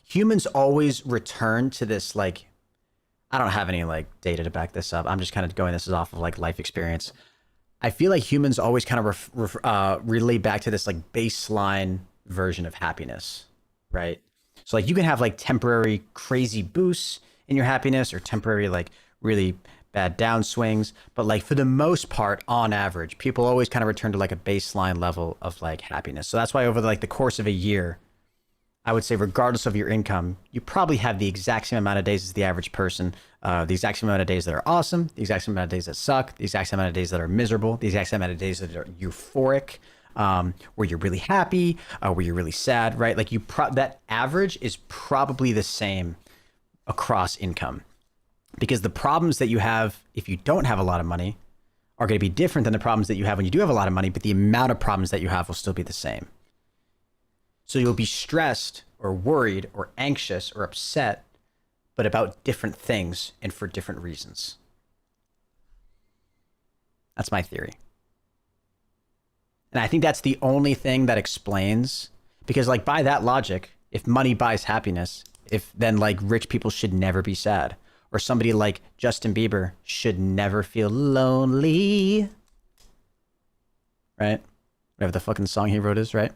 humans always return to this, like, I don't have any, like, data to back this up. I'm just kind of going, this is off of, like, life experience. I feel like humans always kind of relate back to this, like, baseline version of happiness, right? So, like, you can have, like, temporary crazy boosts in your happiness or temporary, like, really bad downswings. But, like, for the most part, on average, people always kind of return to, like, a baseline level of, like, happiness. So that's why over, like, the course of a year, I would say regardless of your income, you probably have the exact same amount of days as the average person, the exact same amount of days that are awesome, the exact same amount of days that suck, the exact same amount of days that are miserable, the exact same amount of days that are euphoric, where you're really happy, where you're really sad, right? Like, that average is probably the same across income, because the problems that you have if you don't have a lot of money are going to be different than the problems that you have when you do have a lot of money, but the amount of problems that you have will still be the same. So you'll be stressed or worried or anxious or upset, but about different things and for different reasons. That's my theory. And I think that's the only thing that explains, because, like, by that logic, if money buys happiness, then, like, rich people should never be sad, or somebody like Justin Bieber should never feel lonely, right? Whatever the fucking song he wrote is, right?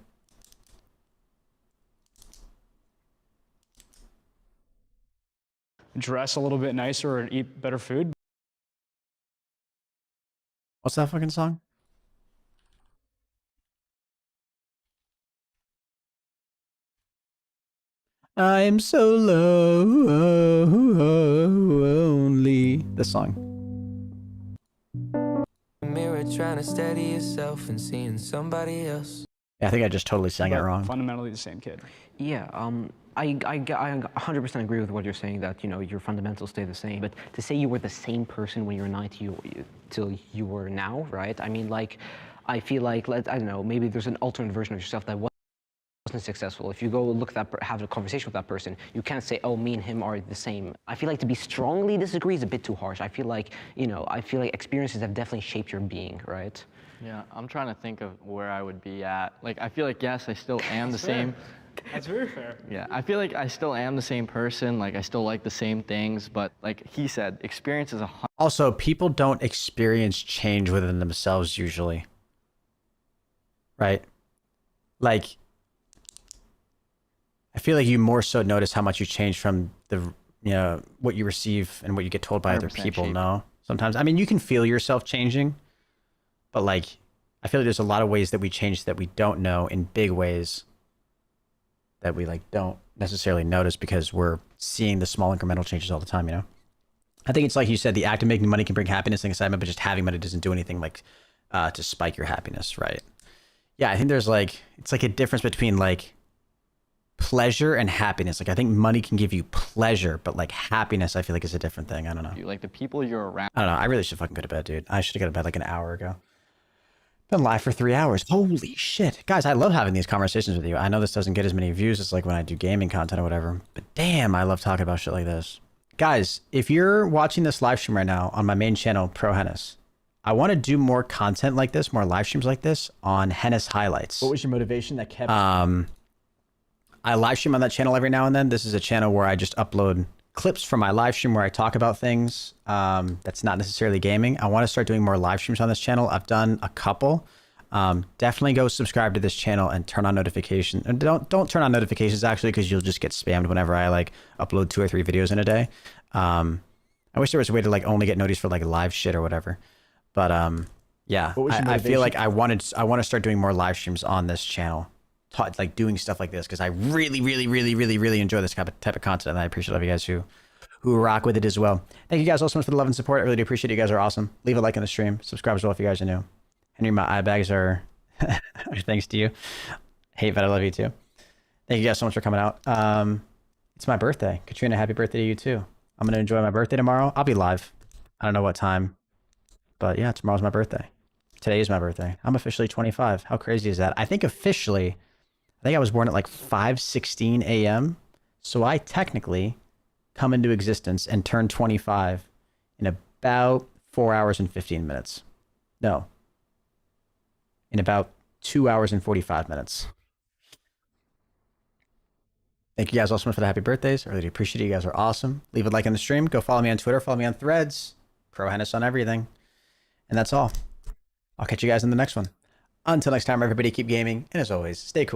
Dress a little bit nicer and eat better food. What's that fucking song? I'm so lonely. This song. Mirror trying to steady yourself and seeing somebody else. Yeah, I think I just totally sang it but wrong. fundamentally the same kid. Yeah, I 100% agree with what you're saying, that, you know, your fundamentals stay the same. But to say you were the same person when you were 9 till you were now, right? I mean, like, I feel like, I don't know, maybe there's an alternate version of yourself that wasn't successful. If you go look at that, have a conversation with that person, you can't say, oh, me and him are the same. I feel like to be strongly disagree is a bit too harsh. I feel like, you know, experiences have definitely shaped your being, right? Yeah, I'm trying to think of where I would be at. Like, I feel like, yes, I still am the same. That's very fair. Yeah, I feel like I still am the same person. Like, I still like the same things, but like he said, experience is Also, people don't experience change within themselves usually. Right? Like, I feel like you more so notice how much you change from the, you know, what you receive and what you get told by other people. shape. No, sometimes. I mean, you can feel yourself changing, but like, I feel like there's a lot of ways that we change that we don't know, in big ways that we like don't necessarily notice because we're seeing the small incremental changes all the time, you know? I think it's like you said, the act of making money can bring happiness and excitement, but just having money doesn't do anything like to spike your happiness, right? Yeah, I think there's like, it's like a difference between like pleasure and happiness. Like, I think money can give you pleasure, but like happiness, I feel like is a different thing. I don't know. like the people you're around. I don't know. I really should fucking go to bed, dude. I should have gone to bed like an hour ago. Been live for 3 hours. Holy shit. Guys, I love having these conversations with you. I know this doesn't get as many views as like when I do gaming content or whatever, but damn, I love talking about shit like this. Guys, if you're watching this live stream right now on my main channel, ProHenis, I want to do more content like this, more live streams like this on Hennis Highlights. What was your motivation that kept... I live stream on that channel every now and then. This is a channel where I just upload clips from my live stream where I talk about things that's not necessarily gaming. I want to start doing more live streams on this channel. I've done a couple. Definitely go subscribe to this channel and turn on notifications. And don't turn on notifications actually, because you'll just get spammed whenever I like upload 2 or 3 videos in a day. I wish there was a way to like only get noticed for like live shit or whatever. But yeah, I feel like I want to start doing more live streams on this channel. Like doing stuff like this because I really enjoy this type of content, and I appreciate all of you guys who rock with it as well. Thank you guys all so much for the love and support. I really do appreciate it. You guys are awesome. Leave a like on the stream, subscribe as well if you guys are new. Henry, my eye bags are thanks to you. Hate, but I love you too. Thank you guys so much for coming out. It's my birthday. Katrina, happy birthday to you too. I'm gonna enjoy my birthday tomorrow. I'll be live. I don't know what time, but yeah, tomorrow's my birthday. Today is my birthday. I'm officially 25. How crazy is that? I think officially, I think I was born at like 5:16 a.m. So I technically come into existence and turn 25 in about 4 hours and 15 minutes. No. In about 2 hours and 45 minutes. Thank you guys all so much for the happy birthdays. I really appreciate it. You guys are awesome. Leave a like on the stream. Go follow me on Twitter. Follow me on Threads. ProHenis on everything. And that's all. I'll catch you guys in the next one. Until next time, everybody, keep gaming. And as always, stay cool.